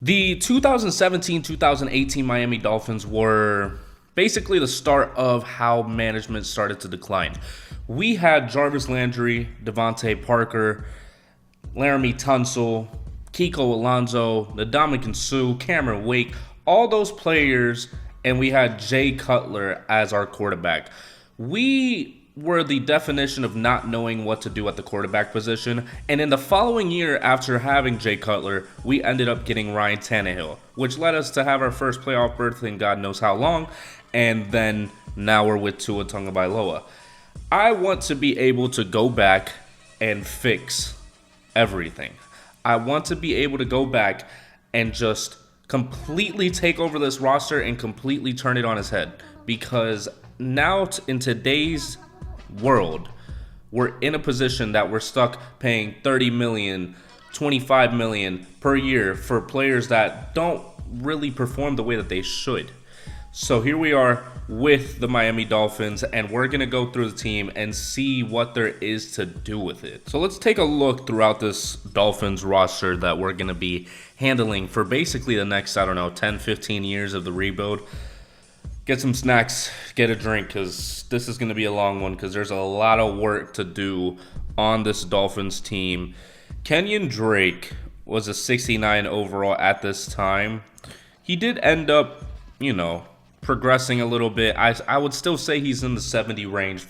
The 2017-2018 Miami Dolphins were basically the start of how management started to decline. We had Jarvis Landry, Devontae Parker, Laramie Tunsil, Kiko Alonso, Ndamukong Suh, Cameron Wake, all those players, and we had Jay Cutler as our quarterback. We were the definition of not knowing what to do at the quarterback position. And in the following year, after having Jay Cutler, we ended up getting Ryan Tannehill, which led us to have our first playoff berth in God knows how long. And then now we're with Tua Tagovailoa. I want to be able to go back and fix everything. I want to be able to go back and just completely take over this roster and completely turn it on its head. Because now in today's world, we're in a position that we're stuck paying $30 million, $25 million per year for players that don't really perform the way that they should. So here we are with the Miami Dolphins, and we're going to go through the team and see what there is to do with it. So let's take a look throughout this Dolphins roster that we're going to be handling for basically the next, 10, 15 years of the rebuild. Get some snacks, get a drink, because this is going to be a long one because there's a lot of work to do on this Dolphins team. Kenyon Drake was a 69 overall at this time. He did end up, progressing a little bit. I would still say he's in the 70 range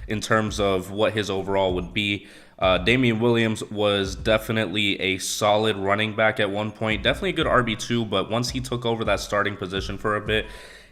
in terms of what his overall would be. Damian Williams was definitely a solid running back at one point. Definitely a good RB2, but once he took over that starting position for a bit,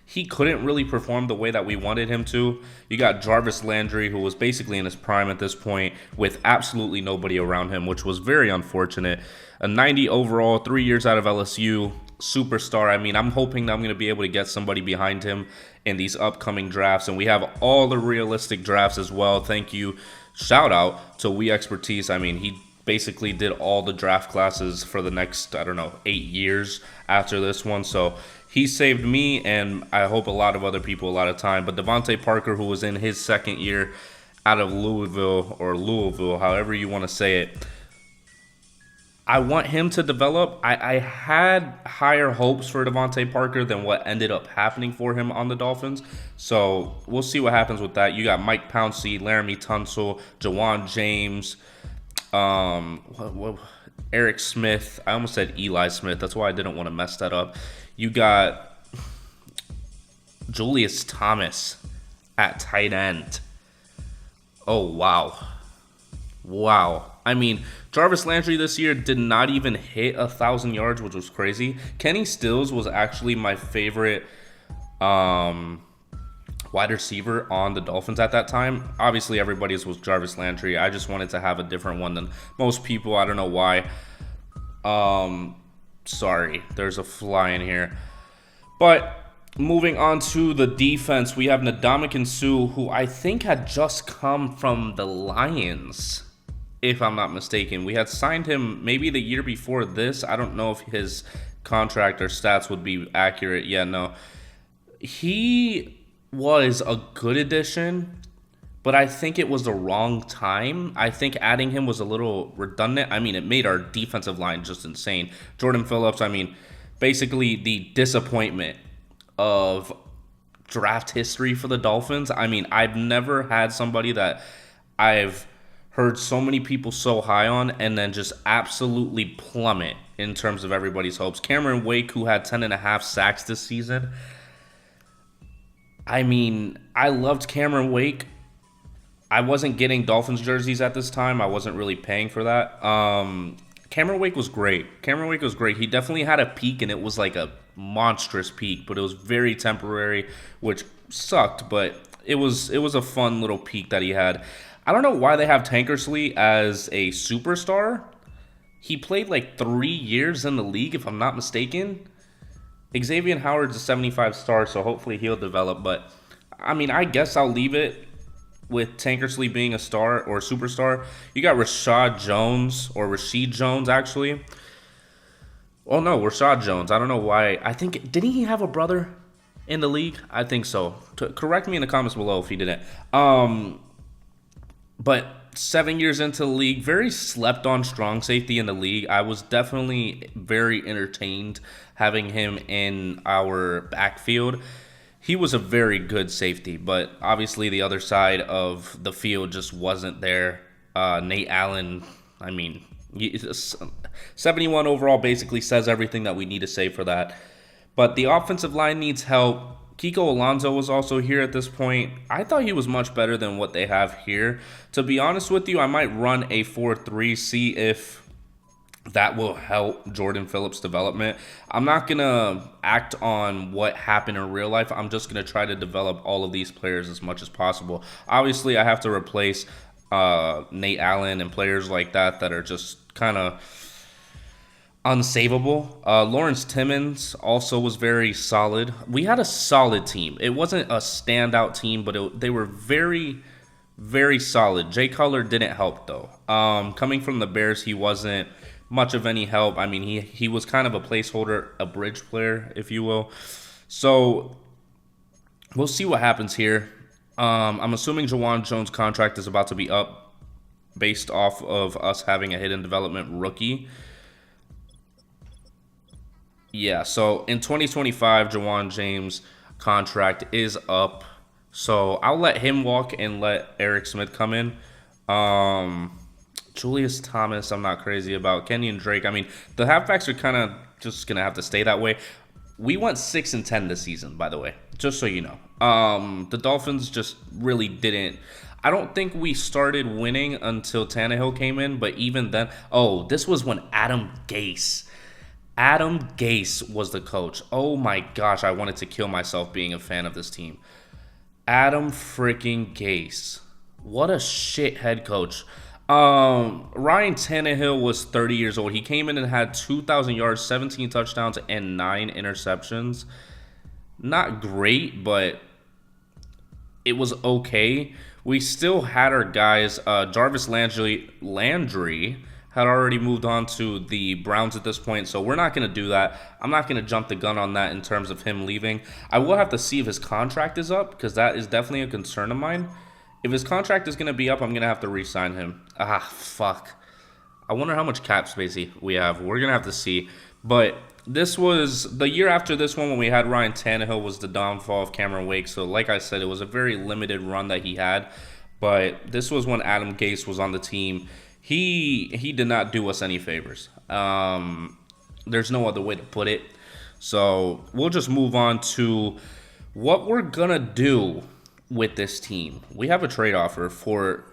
he couldn't really perform the way that we wanted him to. You got Jarvis Landry, who was basically in his prime at this point, with absolutely nobody around him, which was very unfortunate. A 90 overall, 3 years out of LSU, superstar. I'm hoping that I'm going to be able to get somebody behind him in these upcoming drafts. And we have all the realistic drafts as well. Thank you. Shout out to We Expertise. He basically did all the draft classes for the next, 8 years after this one. So he saved me, and I hope a lot of other people a lot of time. But Devontae Parker, who was in his second year out of Louisville, however you want to say it, I want him to develop. I had higher hopes for Devontae Parker than what ended up happening for him on the Dolphins. So we'll see what happens with that. You got Mike Pouncey, Laramie Tunsil, Jawan James, Eric Smith. I almost said Eli Smith. That's why I didn't want to mess that up. You got Julius Thomas at tight end. Oh, wow. Jarvis Landry this year did not even hit 1,000 yards, which was crazy. Kenny Stills was actually my favorite wide receiver on the Dolphins at that time. Obviously, everybody's was Jarvis Landry. I just wanted to have a different one than most people. I don't know why. Sorry, there's a fly in here. But moving on to the defense, we have Ndamukong Suh, who I think had just come from the Lions, if I'm not mistaken. We had signed him maybe the year before this. I don't know if his contract or stats would be accurate. Yeah, no. He was a good addition, but I think it was the wrong time. I think adding him was a little redundant. It made our defensive line just insane. Jordan Phillips, basically the disappointment of draft history for the Dolphins. I've never had somebody that I've heard so many people so high on and then just absolutely plummet in terms of everybody's hopes. Cameron Wake, who had 10.5 sacks this season. I loved Cameron Wake. I wasn't getting Dolphins jerseys at this time. I wasn't really paying for that. Cameron Wake was great. He definitely had a peak, and it was like a monstrous peak, but it was very temporary, which sucked, but it was a fun little peak that he had. I don't know why they have Tankersley as a superstar. He played like 3 years in the league, if I'm not mistaken. Xavier Howard's a 75 star, so hopefully he'll develop. But, I guess I'll leave it with Tankersley being a star or a superstar. You got Rashad Jones, actually. Oh, no, Rashad Jones. I don't know why. Didn't he have a brother in the league? I think so. Correct me in the comments below if he didn't. But 7 years into the league, very slept on strong safety in the league. I was definitely very entertained having him in our backfield. He was a very good safety, but obviously the other side of the field just wasn't there. Nate Allen, I mean, 71 overall basically says everything that we need to say for that. But the offensive line needs help. Kiko Alonso was also here at this point. I thought he was much better than what they have here. To be honest with you, I might run a 4-3, see if that will help Jordan Phillips' development. I'm not going to act on what happened in real life. I'm just going to try to develop all of these players as much as possible. Obviously, I have to replace Nate Allen and players like that are just kind of unsavable. Lawrence Timmons also was very solid. We had a solid team. It wasn't a standout team, but they were very, very solid. Jay Cutler didn't help, though. Coming from the Bears, he wasn't much of any help. I mean, he was kind of a placeholder, a bridge player, if you will. So we'll see what happens here. I'm assuming Jawan Jones' contract is about to be up based off of us having a hidden development rookie. Yeah, so in 2025, Jawan James' contract is up. So I'll let him walk and let Eric Smith come in. Julius Thomas, I'm not crazy about. Kenyon Drake, I mean, the halfbacks are kind of just going to have to stay that way. We went 6-10 this season, by the way, just so you know. The Dolphins just really didn't. I don't think we started winning until Tannehill came in, but even then, this was when Adam Gase was the coach. Oh my gosh, I wanted to kill myself being a fan of this team. Adam freaking Gase. What a shit head coach. Ryan Tannehill was 30 years old. He came in and had 2,000 yards, 17 touchdowns, and 9 interceptions. Not great, but it was okay. We still had our guys. Jarvis Landry had already moved on to the Browns at this point, so we're not going to do that. I'm not going to jump the gun on that in terms of him leaving. I will have to see if his contract is up, because that is definitely a concern of mine. If his contract is going to be up, I'm going to have to re-sign him. Fuck. I wonder how much cap space we have. We're going to have to see. But this was the year after this one when we had Ryan Tannehill was the downfall of Cameron Wake. So like I said, it was a very limited run that he had. But this was when Adam Gase was on the team. He did not do us any favors. There's no other way to put it. So we'll just move on to what we're going to do with this team. We have a trade offer for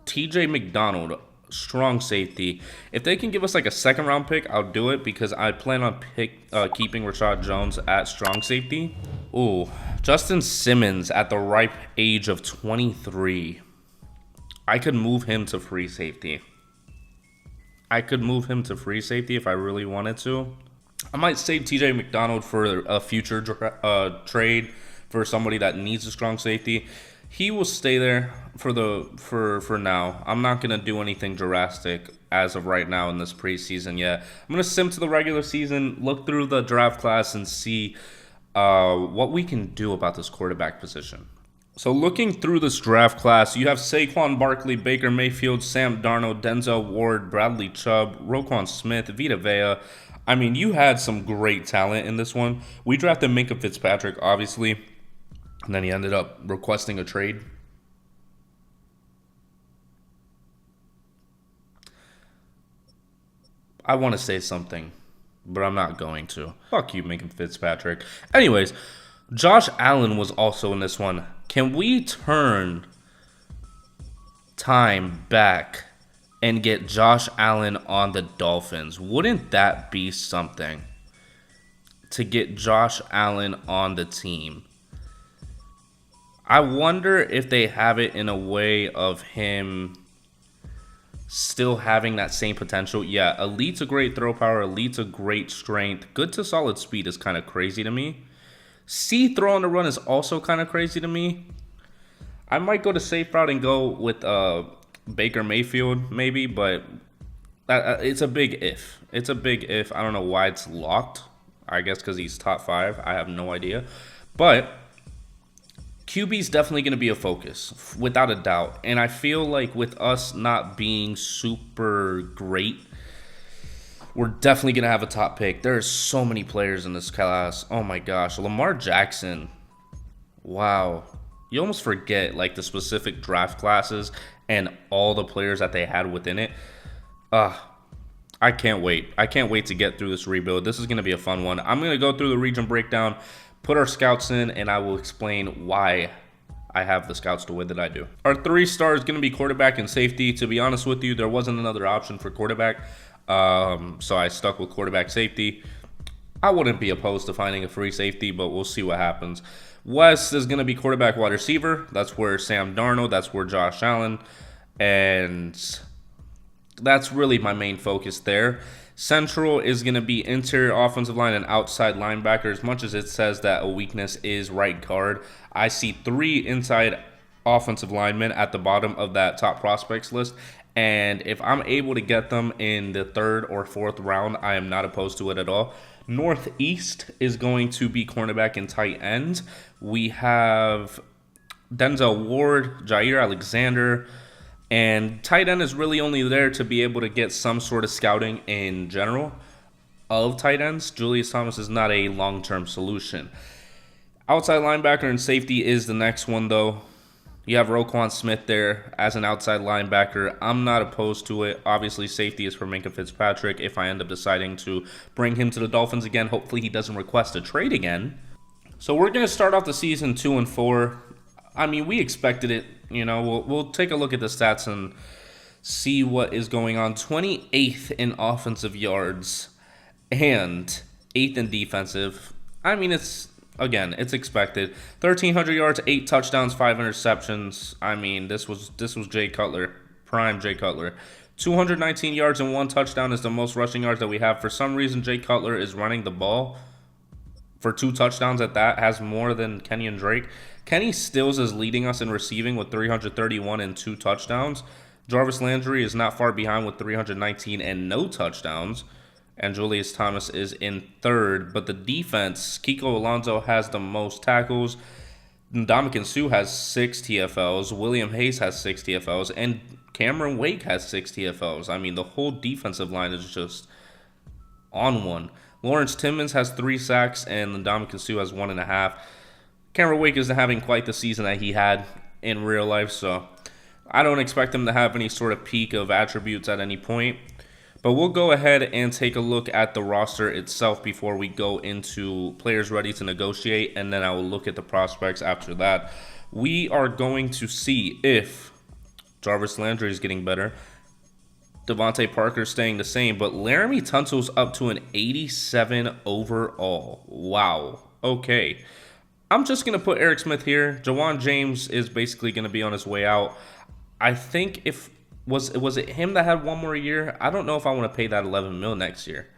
TJ McDonald, strong safety. If they can give us like a second round pick, I'll do it, because I plan on keeping Rashad Jones at strong safety. Ooh, Justin Simmons at the ripe age of 23. I could move him to free safety. If I really wanted to. I might save TJ McDonald for a future trade for somebody that needs a strong safety. He will stay there for now. I'm not gonna do anything drastic as of right now in this preseason yet. I'm gonna sim to the regular season, look through the draft class, and see what we can do about this quarterback position. So looking through this draft class, you have Saquon Barkley, Baker Mayfield, Sam Darnold, Denzel Ward, Bradley Chubb, Roquan Smith, Vita Vea. I mean, you had some great talent in this one. We drafted Minkah Fitzpatrick, obviously, and then he ended up requesting a trade. I want to say something, but I'm not going to. Fuck you, Minkah Fitzpatrick. Anyways, Josh Allen was also in this one. Can we turn time back and get Josh Allen on the Dolphins? Wouldn't that be something? To get Josh Allen on the team. I wonder if they have it in a way of him still having that same potential. Yeah, elite's a great throw power, elite's a great strength. Good to solid speed is kind of crazy to me. C throw on the run is also kind of crazy to me. I might go to safe route and go with Baker Mayfield maybe, but it's a big if. It's a big if. I don't know why it's locked. I guess because he's top 5. I have no idea. But QB is definitely going to be a focus, without a doubt. And I feel like with us not being super great, we're definitely going to have a top pick. There are so many players in this class. Oh my gosh. Lamar Jackson. Wow. You almost forget like the specific draft classes and all the players that they had within it. I can't wait. I can't wait to get through this rebuild. This is going to be a fun one. I'm going to go through the region breakdown, put our scouts in, and I will explain why I have the scouts the way that I do. Our 3-star is going to be quarterback and safety. To be honest with you, there wasn't another option for quarterback, so I stuck with quarterback safety. I wouldn't be opposed to finding a free safety, but we'll see what happens. West is going to be quarterback wide receiver. That's where Sam Darnold, that's where Josh Allen, and that's really my main focus there. Central is going to be interior offensive line and outside linebacker. As much as it says that a weakness is right guard, I see 3 inside offensive linemen at the bottom of that top prospects list. And if I'm able to get them in the 3rd or 4th round, I am not opposed to it at all. Northeast is going to be cornerback and tight end. We have Denzel Ward, Jair Alexander, and tight end is really only there to be able to get some sort of scouting in general of tight ends. Julius Thomas is not a long-term solution. Outside linebacker and safety is the next one, though. You have Roquan Smith there as an outside linebacker. I'm not opposed to it. Obviously, safety is for Minkah Fitzpatrick. If I end up deciding to bring him to the Dolphins again, hopefully he doesn't request a trade again. So we're going to start off the season 2-4. I mean, we expected it. You know, we'll take a look at the stats and see what is going on. 28th in offensive yards and 8th in defensive. I mean, it's expected. 1,300 yards, 8 touchdowns, 5 interceptions. I mean, this was Jay Cutler, prime Jay Cutler. 219 yards and 1 touchdown is the most rushing yards that we have. For some reason, Jay Cutler is running the ball for 2 touchdowns at that, has more than Kenyon Drake. Kenny Stills is leading us in receiving with 331 and 2 touchdowns. Jarvis Landry is not far behind with 319 and no touchdowns. And Julius Thomas is in 3rd. But the defense, Kiko Alonso has the most tackles. Ndamukong Suh has 6 TFLs. William Hayes has 6 TFLs. And Cameron Wake has 6 TFLs. I mean, the whole defensive line is just on one. Lawrence Timmons has 3 sacks, and Ndamukong Suh has 1.5. Cameron Wake isn't having quite the season that he had in real life, so I don't expect him to have any sort of peak of attributes at any point. But we'll go ahead and take a look at the roster itself before we go into players ready to negotiate, and then I will look at the prospects after that. We are going to see if Jarvis Landry is getting better, Devontae Parker staying the same, but Laramie Tunsil's up to an 87 overall. Wow. Okay. I'm just going to put Eric Smith here. Jawan James is basically going to be on his way out. I think was it him that had 1 more year? I don't know if I want to pay that $11 million next year,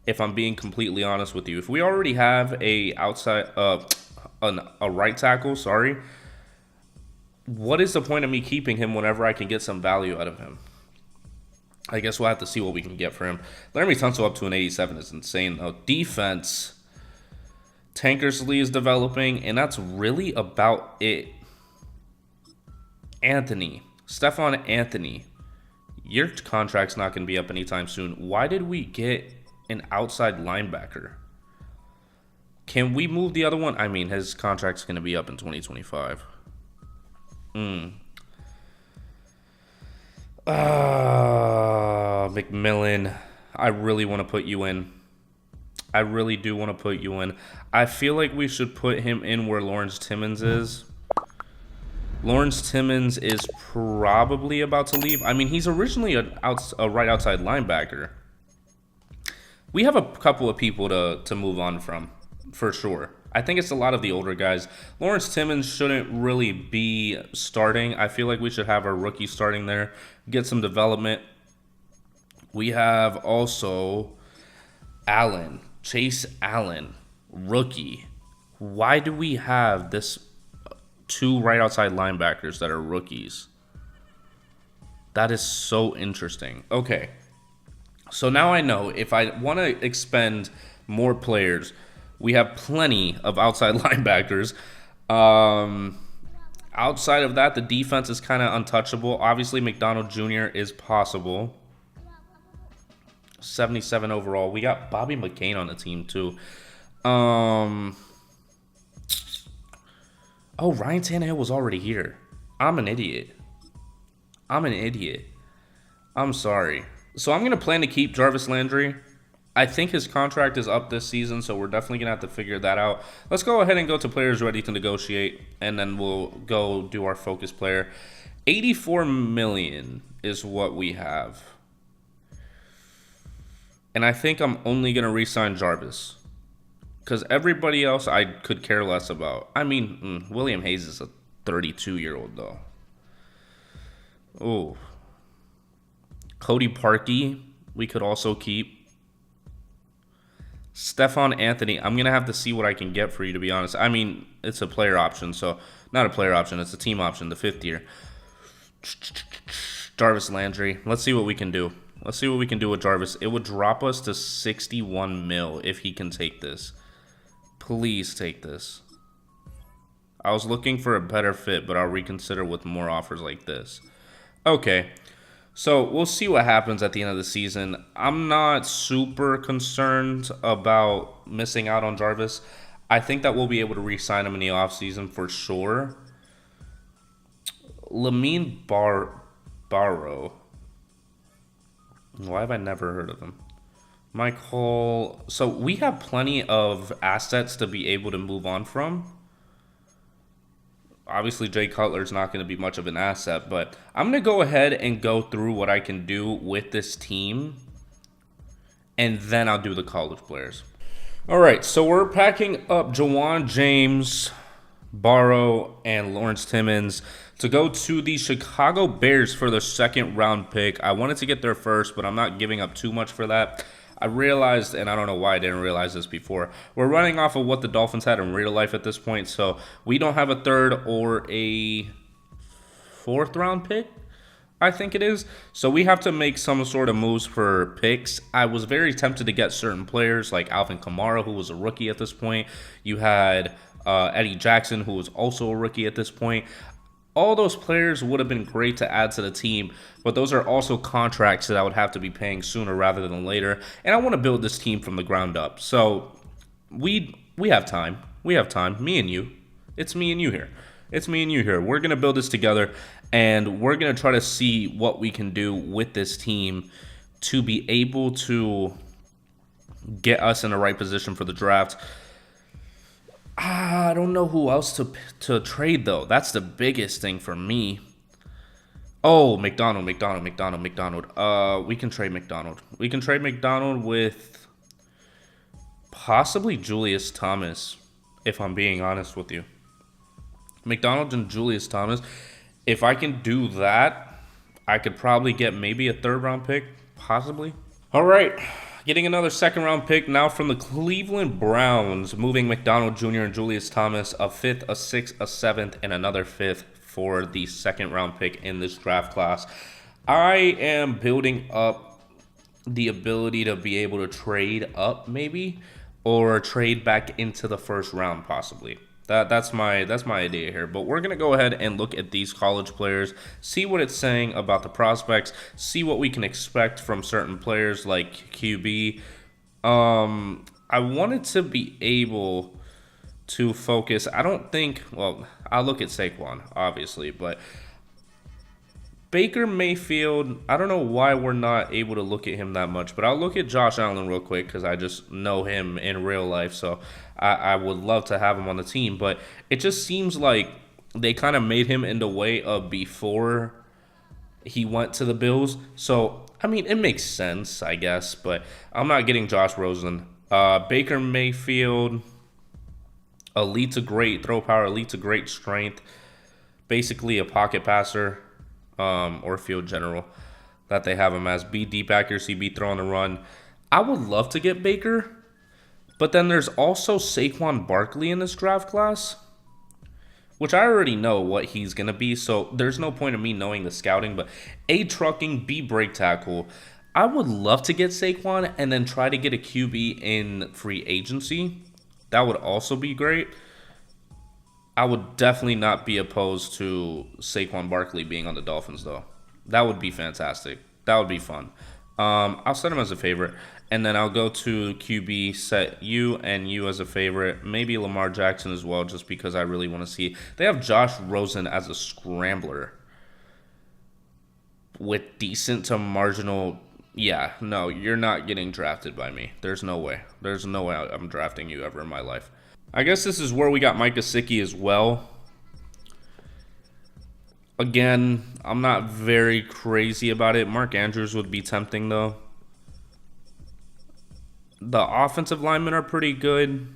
if I'm being completely honest with you. If we already have a right tackle, what is the point of me keeping him whenever I can get some value out of him? I guess we'll have to see what we can get for him. Laramie Tunsil up to an 87 is insane, though. Defense, Tankersley is developing, and that's really about it. Stephon Anthony, your contract's not going to be up anytime soon. Why did we get an outside linebacker? Can we move the other one? I mean, his contract's going to be up in 2025. McMillan, I really want to put you in. I really do want to put you in. I feel like we should put him in where Lawrence Timmons is. Lawrence Timmons is probably about to leave. I mean, he's originally a right outside linebacker. We have a couple of people to move on from, for sure. I think it's a lot of the older guys. Lawrence Timmons shouldn't really be starting. I feel like we should have our rookie starting there, get some development. We have also Chase Allen, rookie. Why do we have this 2 right outside linebackers that are rookies? That is so interesting. Okay, so now I know if I want to expend more players, we have plenty of outside linebackers. Um, Outside of that, the defense is kind of untouchable. Obviously, McDonald Jr. is possible. 77 overall. We got Bobby McCain on the team, too. Oh, Ryan Tannehill was already here. I'm an idiot. I'm sorry. So I'm going to plan to keep Jarvis Landry. I think his contract is up this season, so we're definitely going to have to figure that out. Let's go ahead and go to players ready to negotiate, and then we'll go do our focus player. $84 million is what we have. And I think I'm only going to re-sign Jarvis, because everybody else I could care less about. I mean, William Hayes is a 32-year-old, though. Oh. Cody Parkey, we could also keep. Stephon Anthony, I'm going to have to see what I can get for you, to be honest. I mean, it's a player option, so not a player option. It's a team option, the 5th year. Jarvis Landry. Let's see what we can do. Let's see what we can do with Jarvis. It would drop us to 61 mil if he can take this. Please take this. I was looking for a better fit, but I'll reconsider with more offers like this. Okay. So we'll see what happens at the end of the season. I'm not super concerned about missing out on Jarvis. I think that we'll be able to re-sign him in the offseason for sure. Lamine Barrow. Why have I never heard of him? Michael. So we have plenty of assets to be able to move on from. Obviously, Jay Cutler's not going to be much of an asset, but I'm going to go ahead and go through what I can do with this team, and then I'll do the college players. All right, so we're packing up Jawan James, Barrow, and Lawrence Timmons to go to the Chicago Bears for their 2nd round pick. I wanted to get there first, but I'm not giving up too much for that. I realized, and I don't know why I didn't realize this before, we're running off of what the Dolphins had in real life at this point, so we don't have a 3rd or a 4th round pick, I think it is. So we have to make some sort of moves for picks. I was very tempted to get certain players like Alvin Kamara, who was a rookie at this point. You had Eddie Jackson, who was also a rookie at this point. All those players would have been great to add to the team, but those are also contracts that I would have to be paying sooner rather than later. And I want to build this team from the ground up. So we have time. We have time. Me and you. It's me and you here. We're going to build this together, and we're going to try to see what we can do with this team to be able to get us in the right position for the draft. I don't know who else to trade, though. That's the biggest thing for me. Oh, McDonald. We can trade McDonald. We can trade McDonald with possibly Julius Thomas, if I'm being honest with you. McDonald and Julius Thomas. If I can do that, I could probably get maybe a 3rd round pick, possibly. All right. Getting another 2nd round pick now from the Cleveland Browns, moving McDonald Jr. and Julius Thomas, a 5th, a 6th, a 7th, and another 5th for the 2nd round pick in this draft class. I am building up the ability to be able to trade up maybe, or trade back into the 1st round possibly. That's my idea here. But we're going to go ahead and look at these college players, see what it's saying about the prospects, see what we can expect from certain players like QB. I wanted to be able to focus. I don't think, well, I'll look at Saquon, obviously, but Baker Mayfield, I don't know why we're not able to look at him that much, but I'll look at Josh Allen real quick because I just know him in real life, so I would love to have him on the team. But it just seems like they kind of made him in the way of before he went to the Bills. So, I mean, it makes sense, I guess, but I'm not getting Josh Rosen. Baker Mayfield, elite to great throw power, elite to great strength, basically a pocket passer. Or field general that they have him as. B, deep accuracy, B, throw on the run. I would love to get Baker, but then there's also Saquon Barkley in this draft class, which I already know what he's going to be, so there's no point in me knowing the scouting, but A, trucking, B, break tackle. I would love to get Saquon and then try to get a QB in free agency. That would also be great. I would definitely not be opposed to Saquon Barkley being on the Dolphins, though. That would be fantastic. That would be fun. I'll set him as a favorite, and then I'll go to QB, set you and you as a favorite. Maybe Lamar Jackson as well, just because I really want to see. They have Josh Rosen as a scrambler with decent to marginal. Yeah, no, you're not getting drafted by me. There's no way. There's no way I'm drafting you ever in my life. I guess this is where we got Mike Gesicki as well. Again, I'm not very crazy about it. Mark Andrews would be tempting, though. The offensive linemen are pretty good.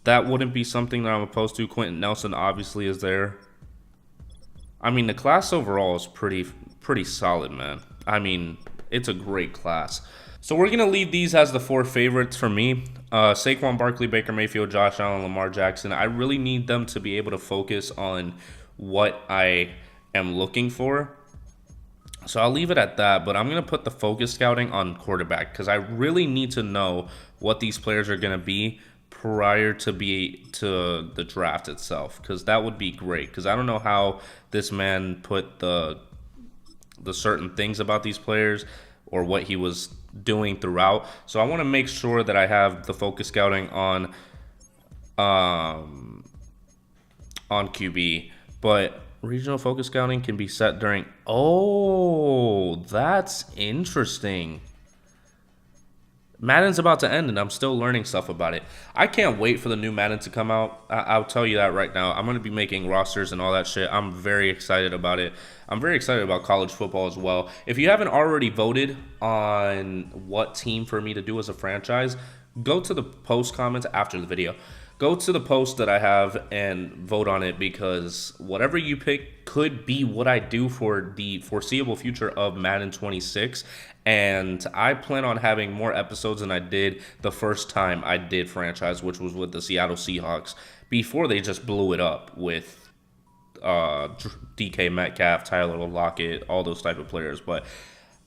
That wouldn't be something that I'm opposed to. Quentin Nelson obviously is there. I mean, the class overall is pretty solid, man. I mean, it's a great class. So we're going to leave these as the 4 favorites for me. Saquon Barkley, Baker Mayfield, Josh Allen, Lamar Jackson. I really need them to be able to focus on what I am looking for. So I'll leave it at that, but I'm going to put the focus scouting on quarterback because I really need to know what these players are going to be prior to the draft itself, because that would be great, because I don't know how this man put the certain things about these players or what he was doing throughout. So I want to make sure that I have the focus scouting on QB, but regional focus scouting can be set during. Oh, that's interesting. Madden's about to end, and I'm still learning stuff about it. I can't wait for the new Madden to come out. I'll tell you that right now. I'm going to be making rosters and all that shit. I'm very excited about it. I'm very excited about college football as well. If you haven't already voted on what team for me to do as a franchise, go to the post comments after the video. Go to the post that I have and vote on it, because whatever you pick could be what I do for the foreseeable future of Madden 26. And I plan on having more episodes than I did the first time I did franchise, which was with the Seattle Seahawks, before they just blew it up with DK Metcalf, Tyler Lockett, all those type of players. But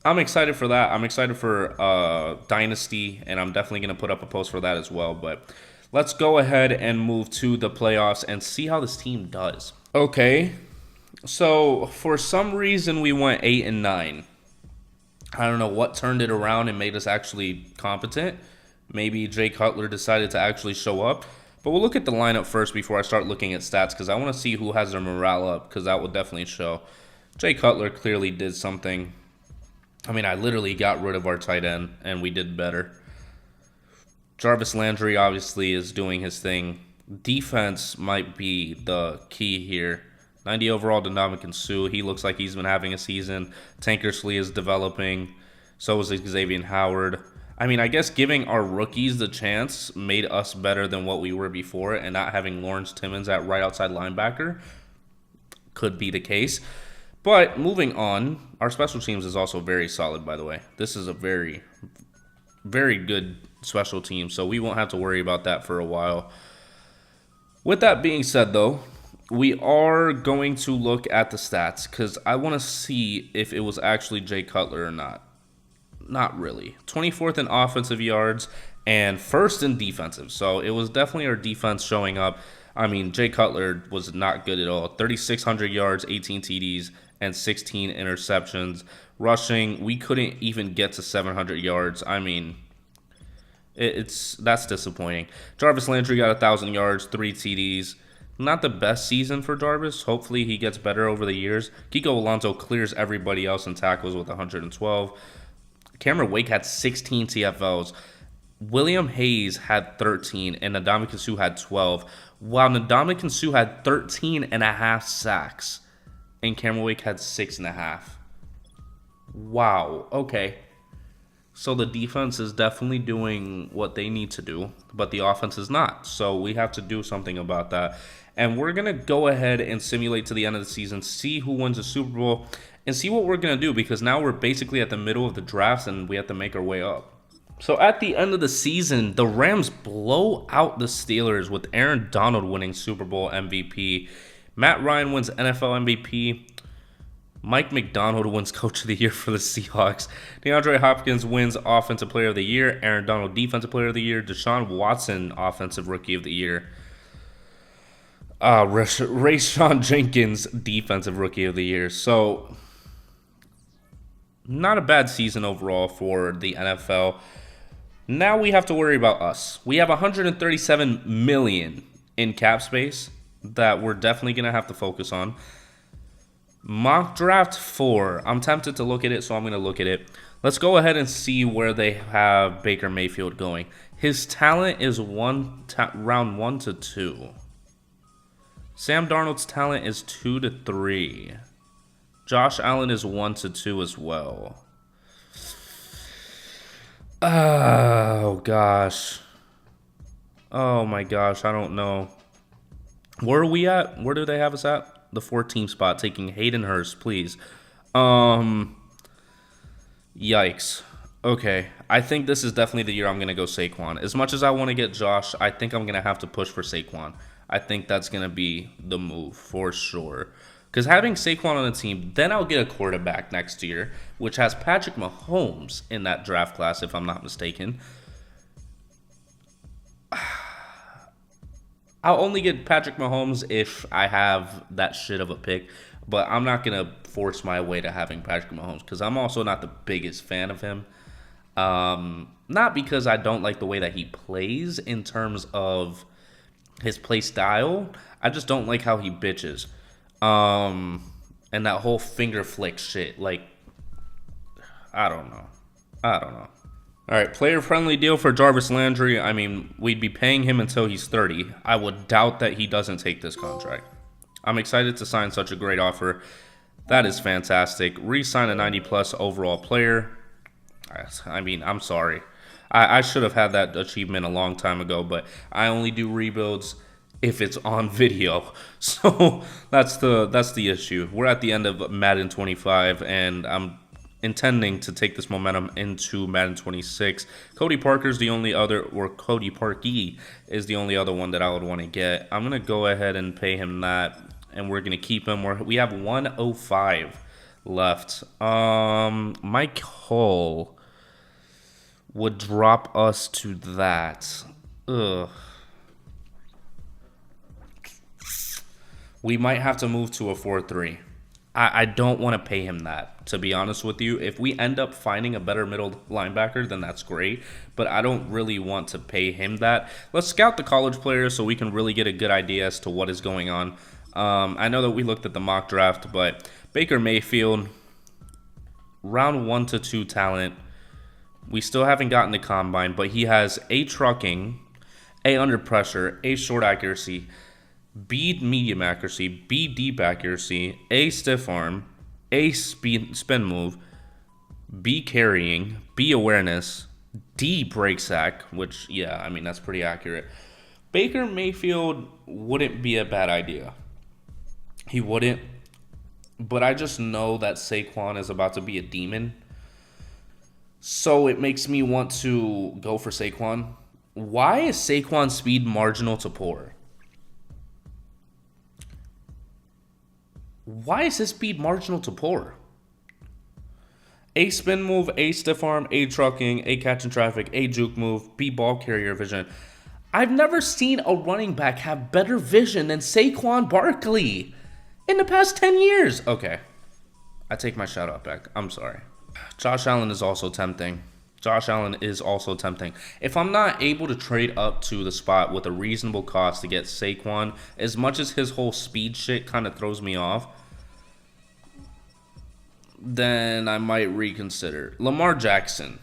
I'm excited for that. I'm excited for Dynasty, and I'm definitely going to put up a post for that as well. But let's go ahead and move to the playoffs and see how this team does. Okay, so for some reason we went 8-9. I don't know what turned it around and made us actually competent. Maybe Jay Cutler decided to actually show up. But we'll look at the lineup first before I start looking at stats, because I want to see who has their morale up, because that will definitely show. Jay Cutler clearly did something. I mean, I literally got rid of our tight end, and we did better. Jarvis Landry obviously is doing his thing. Defense might be the key here. 90 overall to Ndamukong Suh. He looks like he's been having a season. Tankersley is developing. So is Xavier Howard. I mean, I guess giving our rookies the chance made us better than what we were before, and not having Lawrence Timmons at right outside linebacker could be the case. But moving on, our special teams is also very solid, by the way. This is a very, very good special team, so we won't have to worry about that for a while. With that being said, though, we are going to look at the stats, because I want to see if it was actually Jay Cutler or not. Not really. 24th in offensive yards and first in defensive. So it was definitely our defense showing up. I mean, Jay Cutler was not good at all. 3,600 yards, 18 TDs, and 16 interceptions. Rushing, we couldn't even get to 700 yards. I mean, that's disappointing. Jarvis Landry got 1,000 yards, 3 TDs. Not the best season for Jarvis. Hopefully he gets better over the years. Kiko Alonso clears everybody else in tackles with 112. Cameron Wake had 16 TFLs. William Hayes had 13, and Ndamukong Suh had 12. While Ndamukong Suh had 13 and a half sacks, and Cameron Wake had 6.5. Wow, okay. So the defense is definitely doing what they need to do, but the offense is not. So we have to do something about that. And we're going to go ahead and simulate to the end of the season, see who wins the Super Bowl, and see what we're going to do, because now we're basically at the middle of the drafts and we have to make our way up. So at the end of the season, the Rams blow out the Steelers with Aaron Donald winning Super Bowl MVP. Matt Ryan wins NFL MVP. Mike McDonald wins Coach of the Year for the Seahawks. DeAndre Hopkins wins Offensive Player of the Year. Aaron Donald Defensive Player of the Year. Deshaun Watson Offensive Rookie of the Year. Rayshawn Jenkins, Defensive Rookie of the Year. So, not a bad season overall for the NFL. Now we have to worry about us. We have 137 million in cap space that we're definitely going to have to focus on. Mock draft 4. I'm tempted to look at it, so I'm going to look at it. Let's go ahead and see where they have Baker Mayfield going. His talent is round 1 to 2. Sam Darnold's talent is 2 to 3. Josh Allen is 1 to 2 as well. Oh, gosh. Oh, my gosh. I don't know. Where are we at? Where do they have us at? The 14th spot, taking Hayden Hurst, please. Yikes. Okay. I think this is definitely the year I'm going to go Saquon. As much as I want to get Josh, I think I'm going to have to push for Saquon. I think that's going to be the move for sure. Because having Saquon on the team, then I'll get a quarterback next year, which has Patrick Mahomes in that draft class, if I'm not mistaken. I'll only get Patrick Mahomes if I have that shit of a pick, but I'm not going to force my way to having Patrick Mahomes because I'm also not the biggest fan of him. Not because I don't like the way that he plays in terms of his play style. I just don't like how he bitches. And that whole finger flick shit. Like, I don't know. All right, player-friendly deal for Jarvis Landry. I mean, we'd be paying him until he's 30. I would doubt that he doesn't take this contract. I'm excited to sign such a great offer. That is fantastic. Re-sign a 90-plus overall player. I mean, I'm sorry. I should have had that achievement a long time ago, but I only do rebuilds if it's on video. So that's the issue. We're at the end of Madden 25, and I'm intending to take this momentum into Madden 26. Cody Parkey is the only other one that I would want to get. I'm going to go ahead and pay him that, and we're going to keep him. We have 105 left. Mike Hull would drop us to that. Ugh. We might have to move to a 4-3. I don't want to pay him that, to be honest with you. If we end up finding a better middle linebacker, then that's great. But I don't really want to pay him that. Let's scout the college players so we can really get a good idea as to what is going on. I know that we looked at the mock draft, but Baker Mayfield, round 1 to 2 talent. We still haven't gotten the combine, but he has A trucking, A under pressure, A short accuracy, B medium accuracy, B deep accuracy, A stiff arm, A spin move, B carrying, B awareness, D break sack, which, yeah, I mean, that's pretty accurate. Baker Mayfield wouldn't be a bad idea. He wouldn't. But I just know that Saquon is about to be a demon. So it makes me want to go for Saquon. Why is Saquon's speed marginal to poor? Why is his speed marginal to poor? A spin move, A stiff arm, A trucking, A catch in traffic, A juke move, B ball carrier vision. I've never seen a running back have better vision than Saquon Barkley in the past 10 years. Okay, I take my shout out back. I'm sorry. Josh Allen is also tempting. If I'm not able to trade up to the spot with a reasonable cost to get Saquon, as much as his whole speed shit kind of throws me off, then I might reconsider. Lamar Jackson.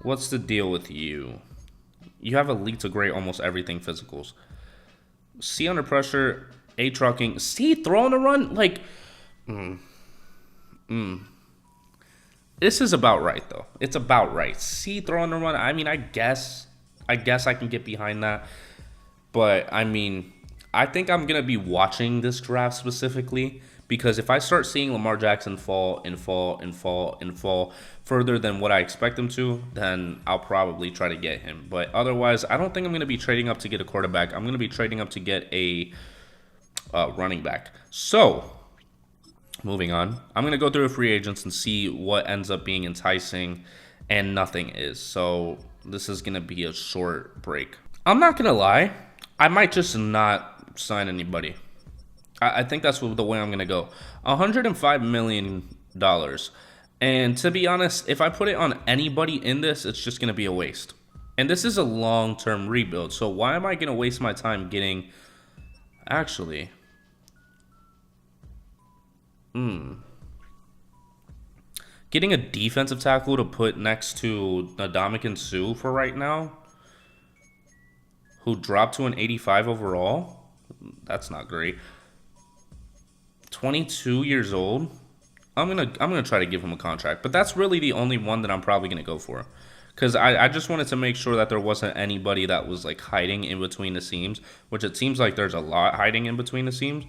What's the deal with you? You have elite to great almost everything physicals. C under pressure, A trucking, C throwing a run, like, This is about right, though. It's about right. C throwing a run, I mean, I guess I can get behind that. But, I mean, I think I'm going to be watching this draft specifically because if I start seeing Lamar Jackson fall further than what I expect him to, then I'll probably try to get him. But otherwise, I don't think I'm going to be trading up to get a quarterback. I'm going to be trading up to get a running back. So, moving on, I'm going to go through the free agents and see what ends up being enticing, and nothing is. So this is going to be a short break. I'm not going to lie. I might just not sign anybody. I think that's the way I'm going to go. $105 million. And to be honest, if I put it on anybody in this, it's just going to be a waste. And this is a long-term rebuild. So why am I going to waste my time getting... Actually... Getting a defensive tackle to put next to Ndamukong Suh for right now, who dropped to an 85 overall. That's not great. 22 years old. I'm gonna try to give him a contract, but that's really the only one that I'm probably gonna go for, because I just wanted to make sure that there wasn't anybody that was like hiding in between the seams, which it seems like there's a lot hiding in between the seams.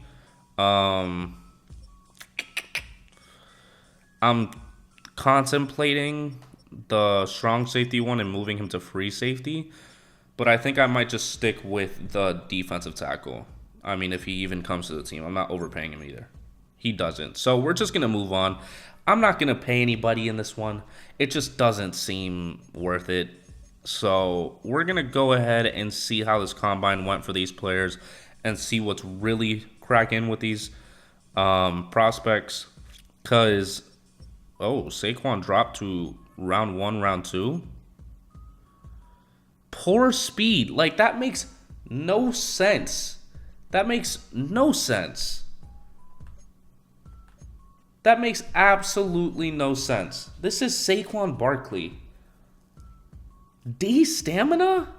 I'm contemplating the strong safety one and moving him to free safety, but I think I might just stick with the defensive tackle. I mean, if he even comes to the team, I'm not overpaying him either. He doesn't. So we're just going to move on. I'm not going to pay anybody in this one. It just doesn't seem worth it. So we're going to go ahead and see how this combine went for these players and see what's really cracking with these prospects. Because... Oh, Saquon dropped to round 1, round 2. Poor speed. Like, that makes no sense. That makes no sense. That makes absolutely no sense. This is Saquon Barkley. D stamina?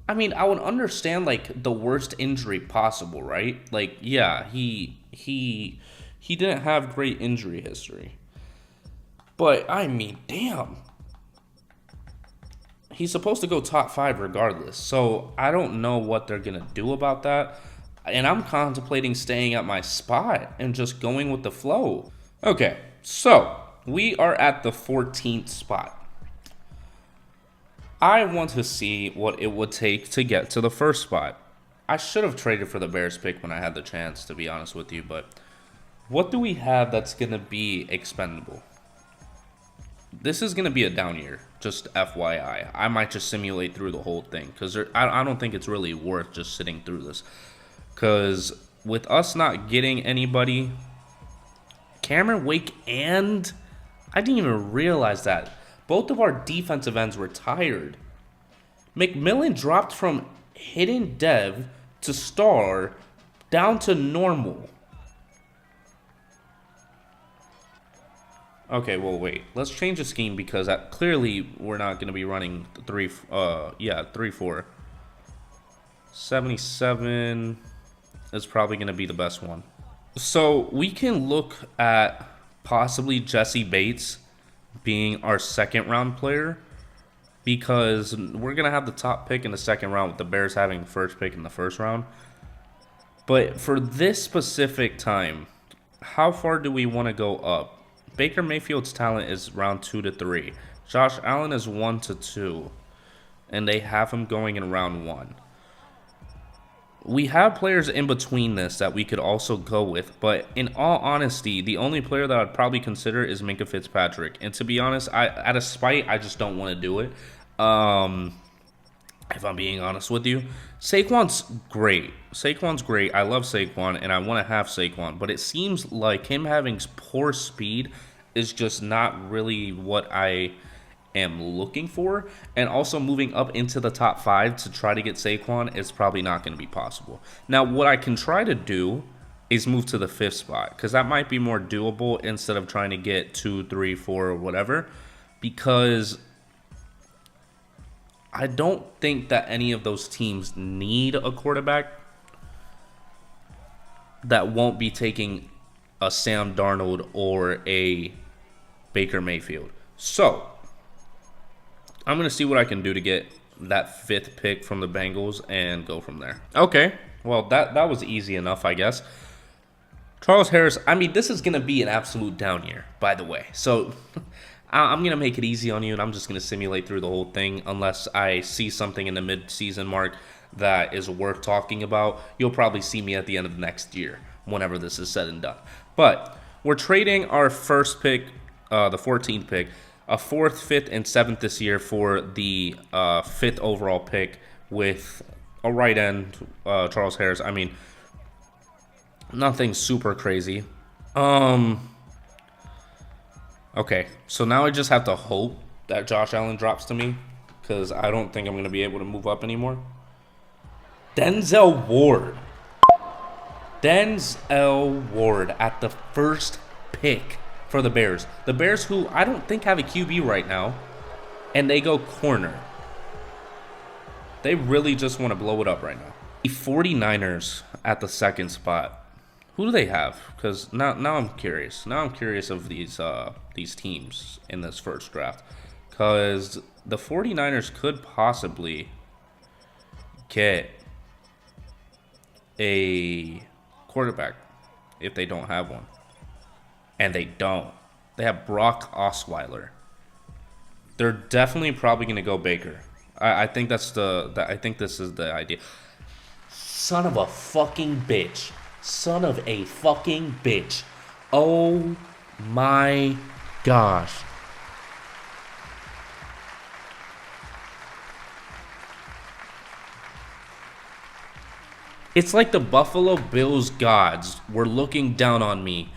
I mean, I would understand, like, the worst injury possible, right? Like, yeah, he didn't have great injury history. But, I mean, damn. He's supposed to go top 5 regardless. So, I don't know what they're going to do about that. And I'm contemplating staying at my spot and just going with the flow. Okay, so, we are at the 14th spot. I want to see what it would take to get to the first spot. I should have traded for the Bears pick when I had the chance, to be honest with you, but what do we have that's going to be expendable? This is going to be a down year, just FYI. I might just simulate through the whole thing, because I don't think it's really worth just sitting through this. Because with us not getting anybody, Cameron Wake and... I didn't even realize that. Both of our defensive ends retired. McMillan dropped from hidden dev to star down to normal. Okay, well, wait. Let's change the scheme because clearly we're not going to be running 3-4. 77 is probably going to be the best one. So we can look at possibly Jesse Bates being our second round player, because we're going to have the top pick in the second round with the Bears having the first pick in the first round. But for this specific time, how far do we want to go up? Baker Mayfield's talent is round 2 to 3. Josh Allen is 1 to 2. And they have him going in round 1. We have players in between this that we could also go with, but in all honesty, the only player that I'd probably consider is Minkah Fitzpatrick. And to be honest, out of spite, I just don't want to do it. If I'm being honest with you, Saquon's great. Saquon's great. I love Saquon, and I want to have Saquon, but it seems like him having poor speed is just not really what I am looking for, and also moving up into the top 5 to try to get Saquon is probably not going to be possible. Now, what I can try to do is move to the 5th spot, because that might be more doable instead of trying to get 2, 3, 4, or whatever, because I don't think that any of those teams need a quarterback that won't be taking a Sam Darnold or a Baker Mayfield. So I'm going to see what I can do to get that 5th pick from the Bengals and go from there. Okay, well, that was easy enough, I guess. Charles Harris, I mean, this is going to be an absolute down year, by the way. So I'm going to make it easy on you, and I'm just going to simulate through the whole thing unless I see something in the mid-season mark that is worth talking about. You'll probably see me at the end of next year whenever this is said and done. But we're trading our first pick, the 14th pick, a 4th, 5th, and 7th this year for the 5th overall pick with a right end, Charles Harris. I mean, nothing super crazy. Okay, so now I just have to hope that Josh Allen drops to me, because I don't think I'm going to be able to move up anymore. Denzel Ward at the first pick for the Bears. The Bears, who I don't think have a QB right now, and they go corner. They really just want to blow it up right now. The 49ers at the second spot. Who do they have? Because now I'm curious. Now I'm curious of these teams in this first draft. Because the 49ers could possibly get a quarterback if they don't have one. And they don't. They have Brock Osweiler. They're definitely probably going to go Baker. I think I think this is the idea. Son of a fucking bitch. Son of a fucking bitch. Oh my gosh. It's like the Buffalo Bills gods were looking down on me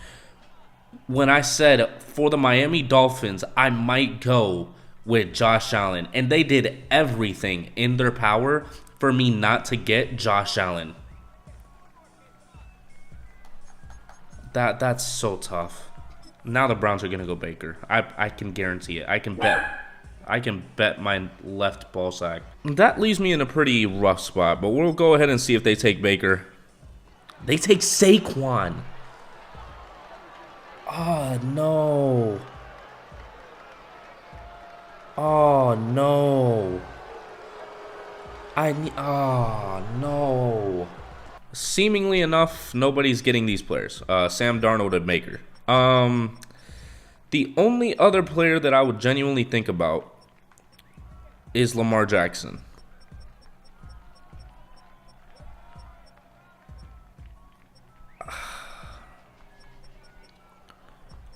when I said for the Miami Dolphins, I might go with Josh Allen. And they did everything in their power for me not to get Josh Allen. That's so tough. Now the Browns are going to go Baker. I can guarantee it. I can bet my left ball sack. That leaves me in a pretty rough spot, but we'll go ahead and see if they take Baker. They take Saquon. Oh, no. Oh, no. Oh, no. Seemingly enough, nobody's getting these players. Sam Darnold and Baker. The only other player that I would genuinely think about is Lamar Jackson.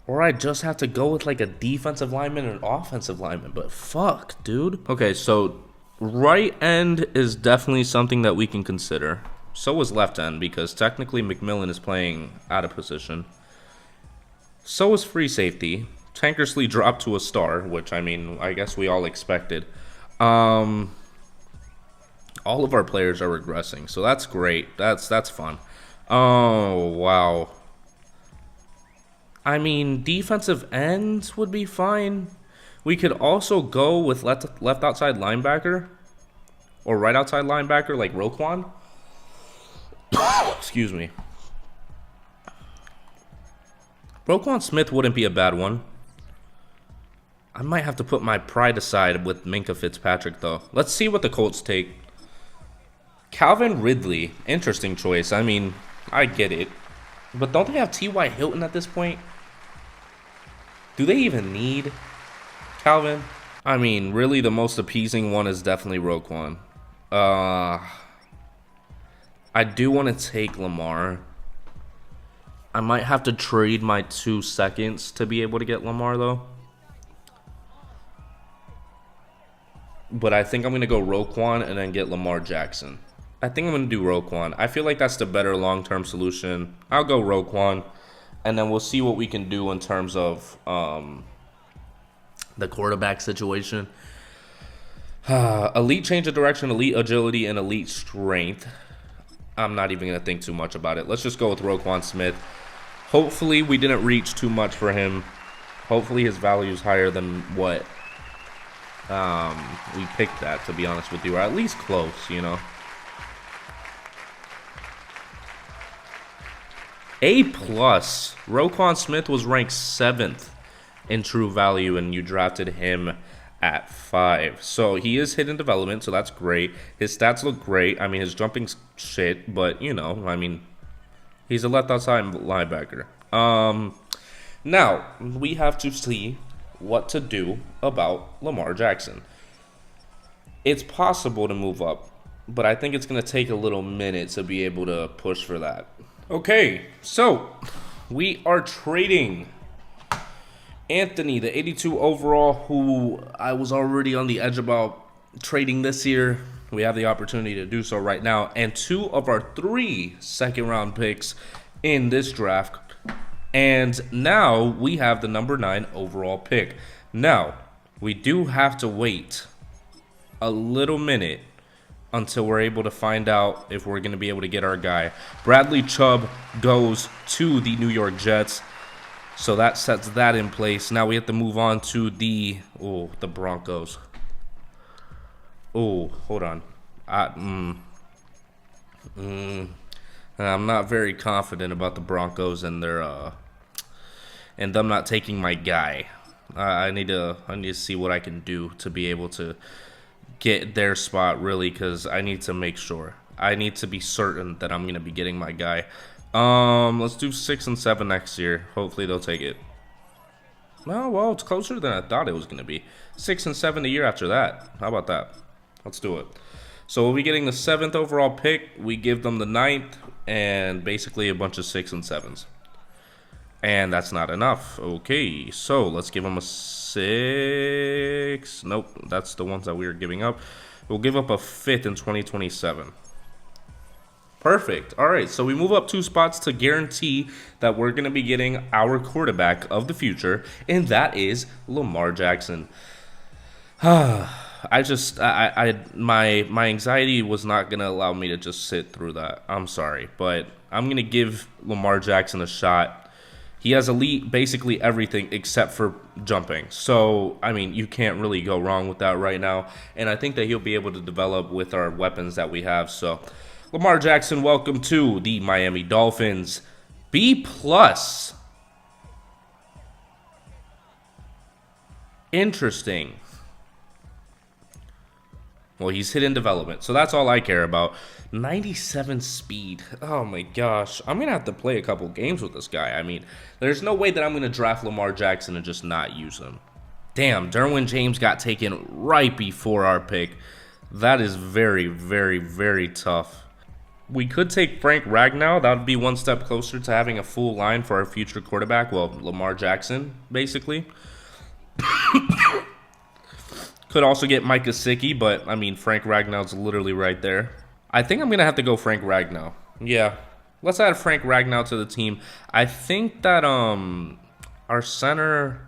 Or I just have to go with like a defensive lineman and an offensive lineman. But fuck, dude. Okay, so right end is definitely something that we can consider. So is left end, because technically McMillan is playing out of position. So is free safety. Tankersley dropped to a star, which, I mean, I guess we all expected. All of our players are regressing, so that's great. That's fun. Oh, wow. I mean, defensive ends would be fine. We could also go with left outside linebacker or right outside linebacker like Roquan. Excuse me. Roquan Smith wouldn't be a bad one. I might have to put my pride aside with Minkah Fitzpatrick, though. Let's see what the Colts take. Calvin Ridley. Interesting choice. I mean, I get it. But don't they have T.Y. Hilton at this point? Do they even need Calvin? I mean, really the most appeasing one is definitely Roquan. I do want to take Lamar. I might have to trade my 2 seconds to be able to get Lamar, though. But I think I'm going to go Roquan and then get Lamar Jackson. I think I'm going to do Roquan. I feel like that's the better long-term solution. I'll go Roquan. And then we'll see what we can do in terms of the quarterback situation. Elite change of direction, elite agility, and elite strength. I'm not even going to think too much about it. Let's just go with Roquan Smith. Hopefully we didn't reach too much for him. Hopefully his value is higher than what we picked at, to be honest with you. Or at least close, you know. A+. Roquan Smith was ranked 7th in true value, and you drafted him at 5. So he is hidden development, so that's great. His stats look great. I mean, his jumping's shit, but, you know, I mean, he's a left outside linebacker. Now, we have to see what to do about Lamar Jackson. It's possible to move up, but I think it's going to take a little minute to be able to push for that. Okay, so we are trading Anthony, the 82 overall, who I was already on the edge about trading this year. We have the opportunity to do so right now. And 2 of our 3 second-round picks in this draft. And now we have the number 9 overall pick. Now, we do have to wait a little minute until we're able to find out if we're going to be able to get our guy. Bradley Chubb goes to the New York Jets. So that sets that in place. Now we have to move on to the Broncos. Oh, hold on. I'm not very confident about the Broncos and their and them not taking my guy. I need to see what I can do to be able to get their spot, really, because I need to make sure. I need to be certain that I'm gonna be getting my guy. Let's do 6 and 7 next year. Hopefully they'll take it. No, well, it's closer than I thought it was gonna be. 6 and 7 the year after that. How about that? Let's do it. So we'll be getting the 7th overall pick. We give them the 9th and basically a bunch of 6 and 7s. And that's not enough. Okay, so let's give them a 6. Nope, that's the ones that we were giving up. We'll give up a 5th in 2027. Perfect. All right, so we move up 2 spots to guarantee that we're going to be getting our quarterback of the future, and that is Lamar Jackson. My anxiety was not going to allow me to just sit through that. I'm sorry, but I'm going to give Lamar Jackson a shot. He has elite basically everything except for jumping. So, I mean, you can't really go wrong with that right now. And I think that he'll be able to develop with our weapons that we have. So, Lamar Jackson, welcome to the Miami Dolphins. B+. Interesting. Well, he's hidden development, so that's all I care about. 97 speed. Oh my gosh. I'm going to have to play a couple games with this guy. I mean, there's no way that I'm going to draft Lamar Jackson and just not use him. Damn, Derwin James got taken right before our pick. That is very, very, very tough. We could take Frank Ragnow. That would be one step closer to having a full line for our future quarterback. Well, Lamar Jackson, basically. Could also get Mike Gesicki, but, I mean, Frank Ragnow's literally right there. I think I'm going to have to go Frank Ragnow. Yeah. Let's add Frank Ragnow to the team. I think that our center...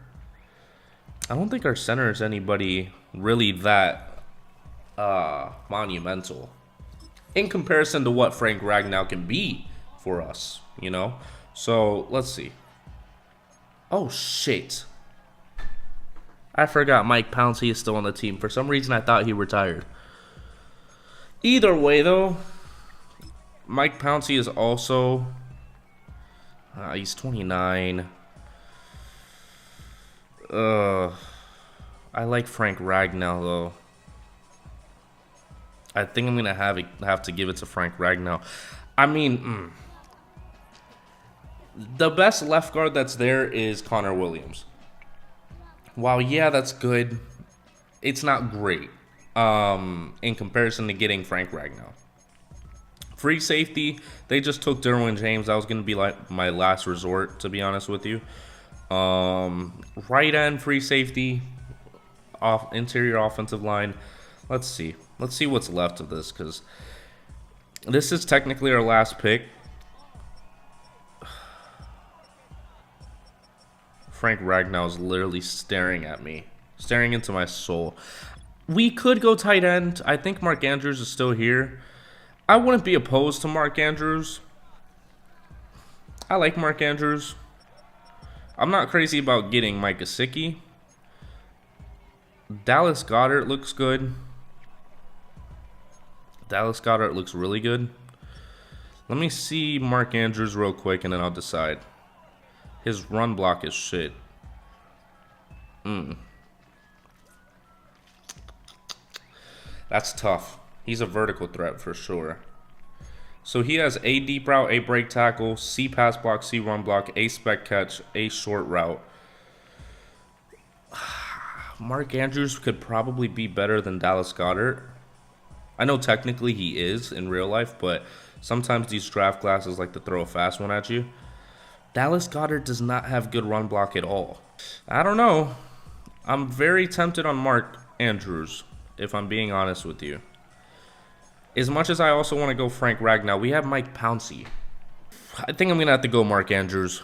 I don't think our center is anybody really that monumental in comparison to what Frank Ragnow can be for us, you know? So, let's see. Oh, shit. I forgot Mike Pouncey is still on the team. For some reason, I thought he retired. Either way, though, Mike Pouncey is also... he's 29. I like Frank Ragnow, though. I think I'm going to have to give it to Frank Ragnow. I mean, the best left guard that's there is Connor Williams. While, yeah, that's good, it's not great in comparison to getting Frank Ragnow. Free safety, they just took Derwin James. That was going to be like my last resort, to be honest with you. Right end, free safety, interior offensive line. Let's see. Let's see what's left of this, because this is technically our last pick. Frank Ragnow is literally staring at me, staring into my soul. We could go tight end. I think Mark Andrews is still here. I wouldn't be opposed to Mark Andrews. I like Mark Andrews. I'm not crazy about getting Mike Gesicki. Dallas Goedert looks good. Dallas Goedert looks really good. Let me see Mark Andrews real quick and then I'll decide. His run block is shit. That's tough. He's a vertical threat for sure. So he has A deep route, A break tackle, C pass block, C run block, A spec catch, A short route. Mark Andrews could probably be better than Dallas Goedert. I know technically he is in real life, but sometimes these draft classes like to throw a fast one at you. Dallas Goedert does not have good run block at all. I don't know. I'm very tempted on Mark Andrews, if I'm being honest with you. As much as I also want to go Frank Ragnow, we have Mike Pouncey. I think I'm going to have to go Mark Andrews.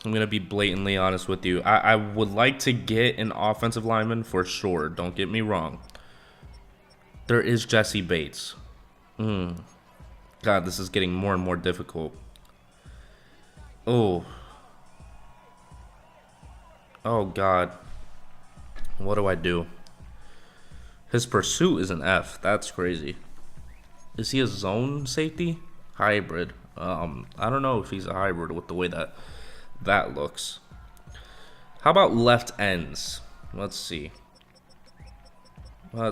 I'm going to be blatantly honest with you. I would like to get an offensive lineman for sure. Don't get me wrong. There is Jesse Bates. God, this is getting more and more difficult. Oh, God. What do I do? His pursuit is an F. That's crazy. Is he a zone safety? Hybrid. I don't know if he's a hybrid with the way that looks. How about left ends? Let's see. I'm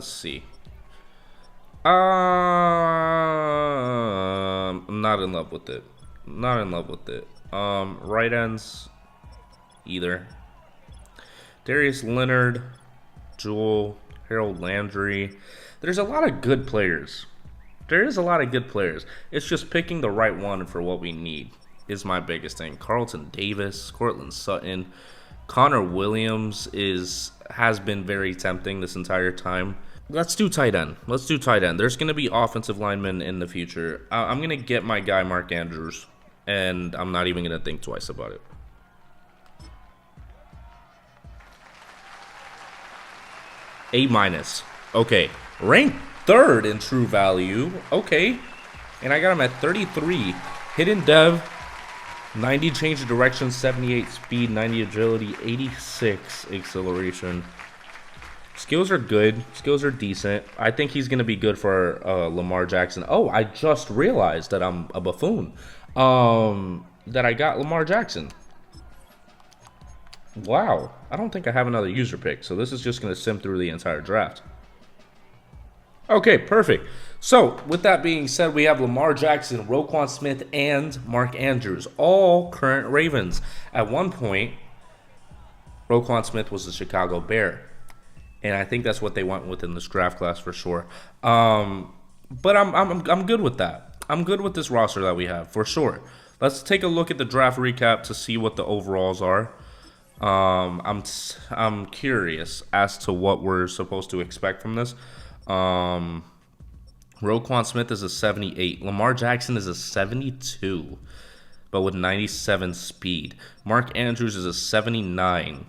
not in love with it. Right ends, either. Darius Leonard, Jewel, Harold Landry. There's a lot of good players. It's just picking the right one for what we need is my biggest thing. Carlton Davis, Cortland Sutton, Connor Williams has been very tempting this entire time. Let's do tight end. There's going to be offensive linemen in the future. I'm going to get my guy Mark Andrews, and I'm not even going to think twice about it. A-. Okay. Ranked third in true value. Okay. And I got him at 33. Hidden dev, 90 change of direction, 78 speed, 90 agility, 86 acceleration. Skills are good. Skills are decent. I think he's going to be good for Lamar Jackson. Oh, I just realized that I'm a buffoon. That I got Lamar Jackson. Wow. I don't think I have another user pick, so this is just going to sim through the entire draft. Okay, perfect. So, with that being said, we have Lamar Jackson, Roquan Smith, and Mark Andrews, all current Ravens. At one point, Roquan Smith was a Chicago Bear, and I think that's what they went with in this draft class for sure. But I'm good with that. I'm good with this roster that we have for sure. Let's take a look at the draft recap to see what the overalls are. I'm curious as to what we're supposed to expect from this. Roquan Smith is a 78. Lamar Jackson is a 72, but with 97 speed. Mark Andrews is a 79.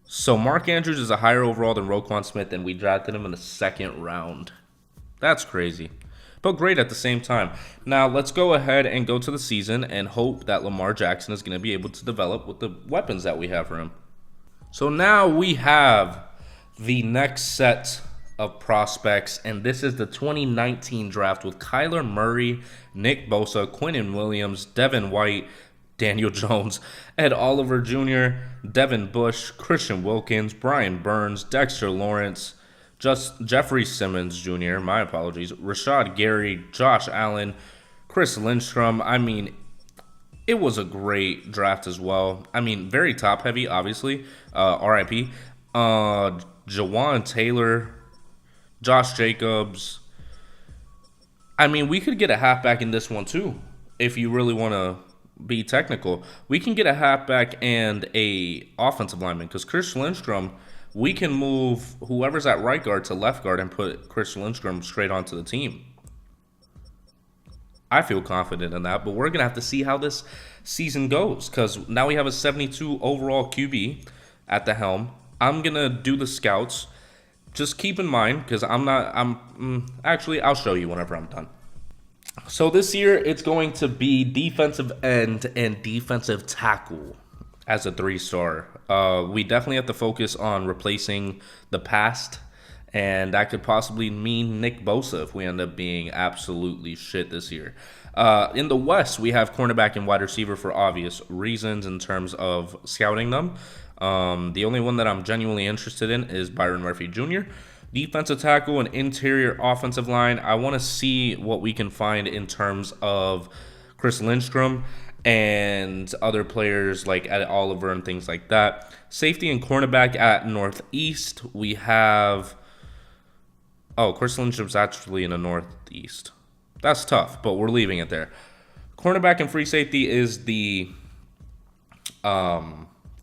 So Mark Andrews is a higher overall than Roquan Smith, and we drafted him in the second round. That's crazy, but great at the same time. Now let's go ahead and go to the season and hope that Lamar Jackson is going to be able to develop with the weapons that we have for him. So now we have the next set of prospects, and this is the 2019 draft with Kyler Murray, Nick Bosa, Quinnen Williams, Devin White, Daniel Jones, Ed Oliver Jr., Devin Bush, Christian Wilkins, Brian Burns, Dexter Lawrence, Jeffrey Simmons Jr., my apologies, Rashad Gary, Josh Allen, Chris Lindstrom. I mean, it was a great draft as well. I mean, very top heavy, obviously. RIP. Jawan Taylor, Josh Jacobs. I mean, we could get a halfback in this one too, if you really want to be technical. We can get a halfback and a offensive lineman, because Chris Lindstrom, we can move whoever's at right guard to left guard and put Chris Lindstrom straight onto the team. I feel confident in that, but we're going to have to see how this season goes, because now we have a 72 overall QB at the helm. I'm going to do the scouts. Just keep in mind, because actually, I'll show you whenever I'm done. So this year, it's going to be defensive end and defensive tackle as a 3-star. We definitely have to focus on replacing the past, and that could possibly mean Nick Bosa if we end up being absolutely shit this year. In the West, we have cornerback and wide receiver for obvious reasons in terms of scouting them. The only one that I'm genuinely interested in is Byron Murphy Jr. Defensive tackle and interior offensive line, I want to see what we can find in terms of Chris Lindstrom and other players like Ed Oliver and things like that. Safety and cornerback at Northeast, we have... Oh, Chris Lindstrom's actually in the Northeast. That's tough, but we're leaving it there. Cornerback and free safety is the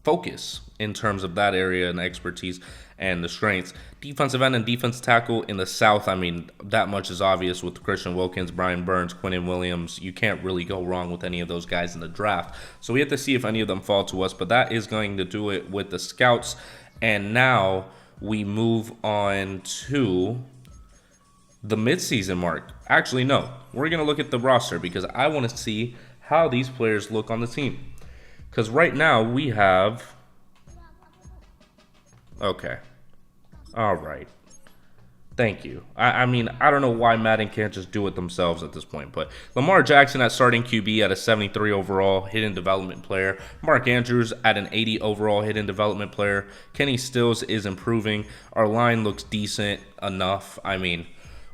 focus in terms of that area and expertise and the strengths. Defensive end and defense tackle in the South, I mean, that much is obvious with Christian Wilkins, Brian Burns, Quinnen Williams. You can't really go wrong with any of those guys in the draft. So we have to see if any of them fall to us, but that is going to do it with the scouts. And now we move on to the midseason mark. Actually, no. We're going to look at the roster because I want to see how these players look on the team. Because right now we have... Okay. All right. Thank you. I mean, I don't know why Madden can't just do it themselves at this point. But Lamar Jackson at starting QB at a 73 overall hidden development player. Mark Andrews at an 80 overall hidden development player. Kenny Stills is improving. Our line looks decent enough. I mean,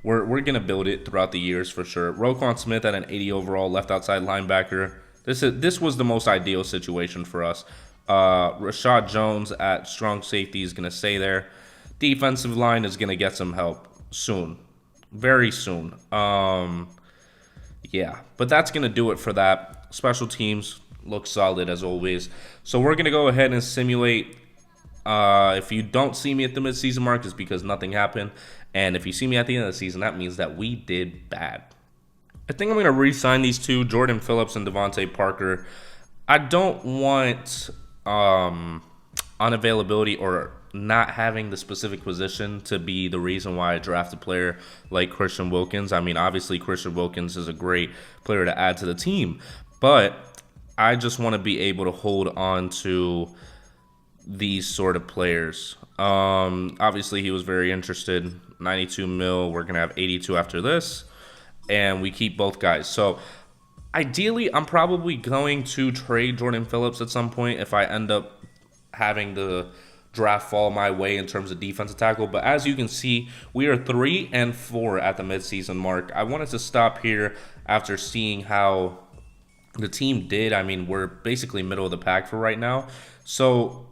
we're going to build it throughout the years for sure. Roquan Smith at an 80 overall left outside linebacker. This was the most ideal situation for us. Rashad Jones at strong safety is going to stay there. Defensive line is going to get some help soon. Very soon. Yeah, but that's going to do it for that. Special teams look solid as always. So we're going to go ahead and simulate. If you don't see me at the midseason mark, it's because nothing happened. And if you see me at the end of the season, that means that we did bad. I think I'm going to re-sign these two, Jordan Phillips and Devontae Parker. I don't want unavailability or not having the specific position to be the reason why I draft a player like Christian Wilkins. I mean, obviously Christian Wilkins is a great player to add to the team, but I just want to be able to hold on to these sort of players. Obviously he was very interested. 92 mil. We're going to have 82 after this, and we keep both guys. So ideally, I'm probably going to trade Jordan Phillips at some point if I end up having the draft fall my way in terms of defensive tackle. But as you can see, we are 3-4 at the midseason mark. I wanted to stop here after seeing how the team did. I mean, we're basically middle of the pack for right now. So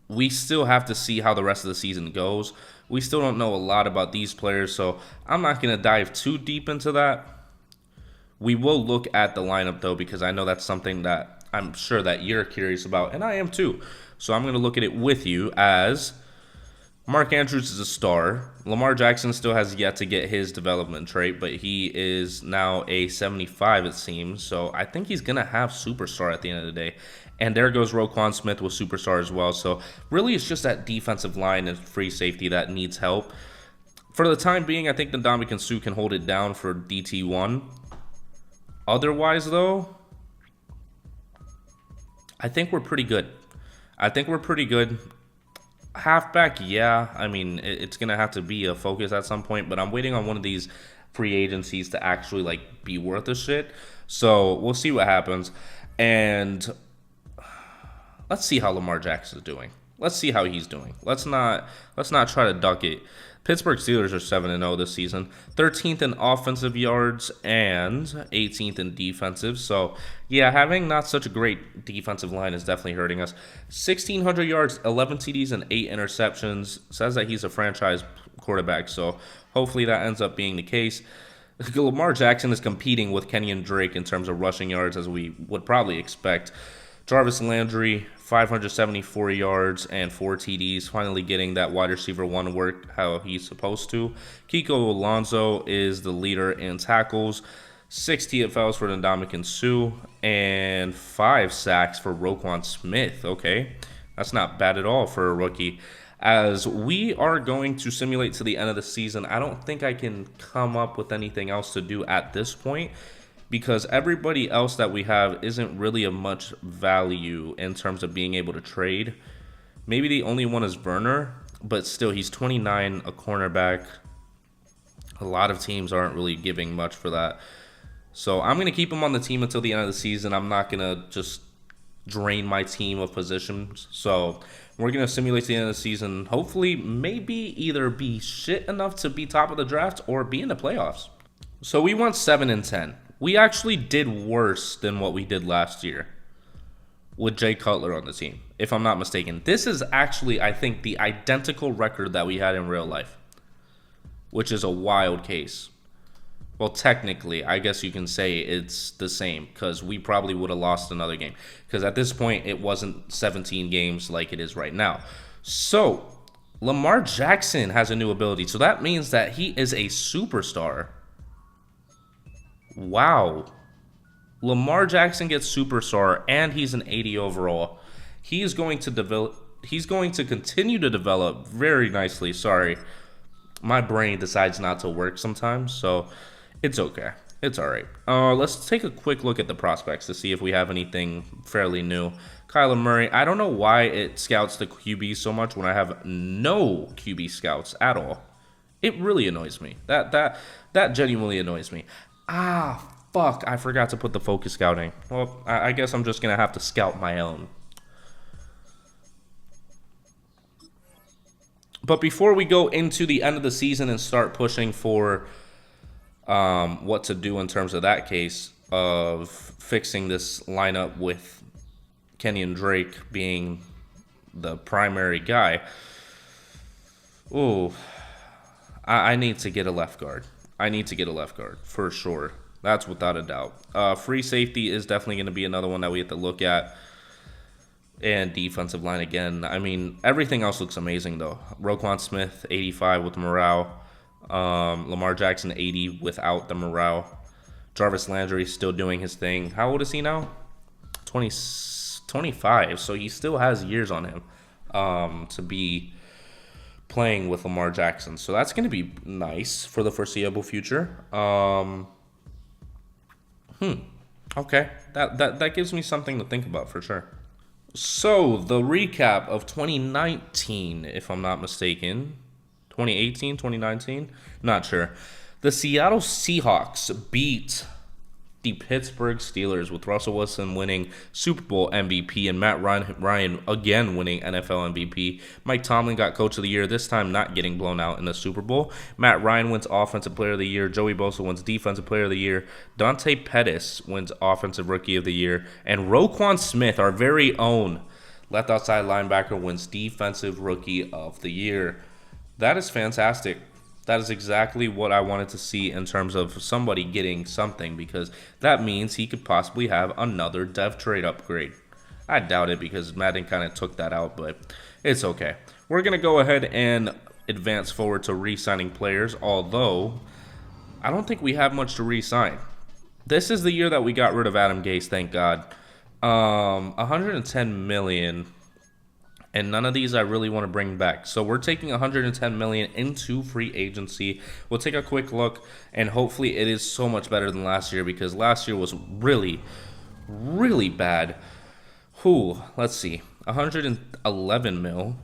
we still have to see how the rest of the season goes. We still don't know a lot about these players, so I'm not going to dive too deep into that. We will look at the lineup, though, because I know that's something that I'm sure that you're curious about, and I am too. So I'm going to look at it with you as Mark Andrews is a star. Lamar Jackson still has yet to get his development trait, but he is now a 75, it seems. So I think he's going to have superstar at the end of the day. And there goes Roquan Smith with superstar as well. So really it's just that defensive line and free safety that needs help. For the time being, I think the Ndamukong Suh can hold it down for DT1. Otherwise, though, I think we're pretty good. Halfback, yeah. I mean, it's going to have to be a focus at some point, but I'm waiting on one of these free agencies to actually, like, be worth a shit. So we'll see what happens. And let's see how Lamar Jackson is doing. Let's see how he's doing. Let's not try to duck it. Pittsburgh Steelers are 7-0 this season, 13th in offensive yards and 18th in defensive. So, yeah, having not such a great defensive line is definitely hurting us. 1,600 yards, 11 TDs, and 8 interceptions. Says that he's a franchise quarterback, so hopefully that ends up being the case. Lamar Jackson is competing with Kenyon Drake in terms of rushing yards, as we would probably expect. Jarvis Landry, 574 yards and 4 TDs, finally getting that wide receiver one work how he's supposed to. Kiko Alonso is the leader in tackles, 6 TFLs for Ndamukong Suh, and 5 sacks for Roquan Smith. Okay, that's not bad at all for a rookie. As we are going to simulate to the end of the season, I don't think I can come up with anything else to do at this point, because everybody else that we have isn't really of much value in terms of being able to trade. Maybe the only one is Werner, but still, he's 29, a cornerback. A lot of teams aren't really giving much for that. So I'm going to keep him on the team until the end of the season. I'm not going to just drain my team of positions. So we're going to simulate the end of the season. Hopefully, maybe either be shit enough to be top of the draft or be in the playoffs. So we went 7-10. We actually did worse than what we did last year with Jay Cutler on the team, if I'm not mistaken. This is actually, I think, the identical record that we had in real life, which is a wild case. Well, technically, I guess you can say it's the same because we probably would have lost another game. Because at this point, it wasn't 17 games like it is right now. So, Lamar Jackson has a new ability. So that means that he is a superstar. Wow. Lamar Jackson gets superstar and he's an 80 overall. He is going to develop. He's going to continue to develop very nicely. Sorry. My brain decides not to work sometimes, so it's okay. It's all right. Let's take a quick look at the prospects to see if we have anything fairly new. Kyler Murray. I don't know why it scouts the QB so much when I have no QB scouts at all. It really annoys me. That genuinely annoys me. Fuck. I forgot to put the focus scouting. Well, I guess I'm just going to have to scout my own. But before we go into the end of the season and start pushing for what to do in terms of that case of fixing this lineup with Kenyon Drake being the primary guy, I need to get a left guard. I need to get a left guard for sure. That's without a doubt. Free safety is definitely going to be another one that we have to look at. And defensive line again. I mean, everything else looks amazing, though. Roquan Smith, 85 with morale. Lamar Jackson, 80 without the morale. Jarvis Landry still doing his thing. How old is he now? 25. So he still has years on him to be playing with Lamar Jackson. So that's going to be nice for the foreseeable future. Okay. That gives me something to think about for sure. So, the recap of 2019, if I'm not mistaken. 2018, 2019? Not sure. The Seattle Seahawks beat the Pittsburgh Steelers with Russell Wilson winning Super Bowl MVP and Matt Ryan again winning NFL MVP. Mike Tomlin got Coach of the Year, this time not getting blown out in the Super Bowl. Matt Ryan wins Offensive Player of the Year. Joey Bosa wins Defensive Player of the Year. Dante Pettis wins Offensive Rookie of the Year. And Roquan Smith, our very own left outside linebacker, wins Defensive Rookie of the Year. That is fantastic. That is exactly what I wanted to see in terms of somebody getting something, because that means he could possibly have another dev trade upgrade. I doubt it because Madden kind of took that out, but it's okay. We're going to go ahead and advance forward to re-signing players, although I don't think we have much to re-sign. This is the year that we got rid of Adam Gase, thank God. 110 million. And none of these I really want to bring back. So we're taking $110 million into free agency. We'll take a quick look, and hopefully it is so much better than last year, because last year was really, really bad. Let's see. 111 mil.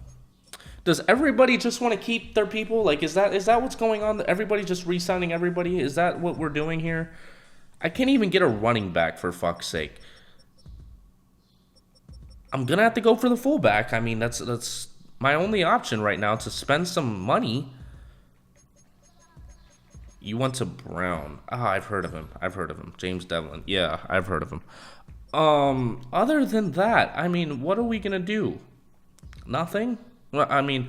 Does everybody just want to keep their people? Like, is that what's going on? Everybody just re-signing everybody? Is that what we're doing here? I can't even get a running back, for fuck's sake. I'm going to have to go for the fullback. I mean, that's my only option right now to spend some money. You went to Brown. I've heard of him. James Devlin. Yeah, I've heard of him. Other than that, I mean, what are we going to do? Nothing? Well, I mean,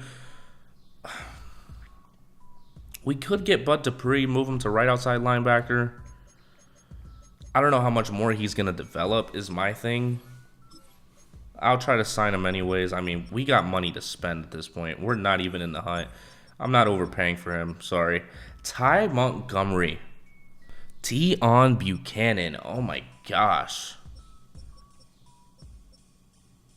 we could get Bud Dupree, move him to right outside linebacker. I don't know how much more he's going to develop is my thing. I'll try to sign him anyways. I mean, we got money to spend at this point. We're not even in the hunt. I'm not overpaying for him. Sorry. Ty Montgomery. Deion Buchanan. Oh, my gosh.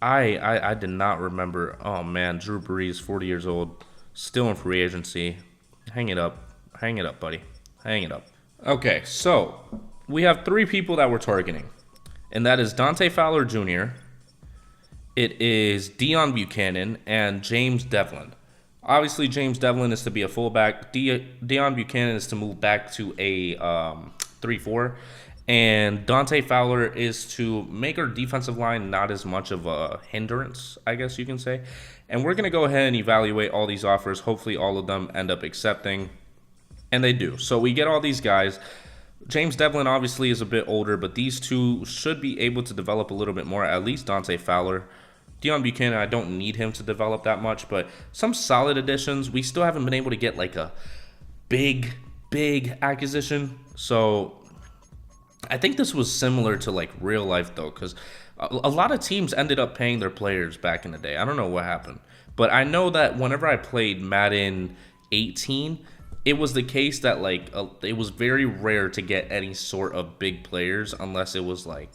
I did not remember. Oh, man. Drew Brees, 40 years old. Still in free agency. Hang it up. Hang it up, buddy. Hang it up. Okay, so we have 3 people that we're targeting. And that is Dante Fowler Jr., it is Deion Buchanan and James Devlin. Obviously, James Devlin is to be a fullback. Deion Buchanan is to move back to a 3-4. And Dante Fowler is to make our defensive line not as much of a hindrance, I guess you can say. And we're going to go ahead and evaluate all these offers. Hopefully, all of them end up accepting. And they do. So we get all these guys. James Devlin obviously is a bit older, but these two should be able to develop a little bit more, at least Dante Fowler. Deion Buchanan, I don't need him to develop that much, but some solid additions. We still haven't been able to get like a big big acquisition. So I think this was similar to like real life though, because a lot of teams ended up paying their players back in the day. I don't know what happened, but I know that whenever I played Madden 18, it was the case that like it was very rare to get any sort of big players unless it was like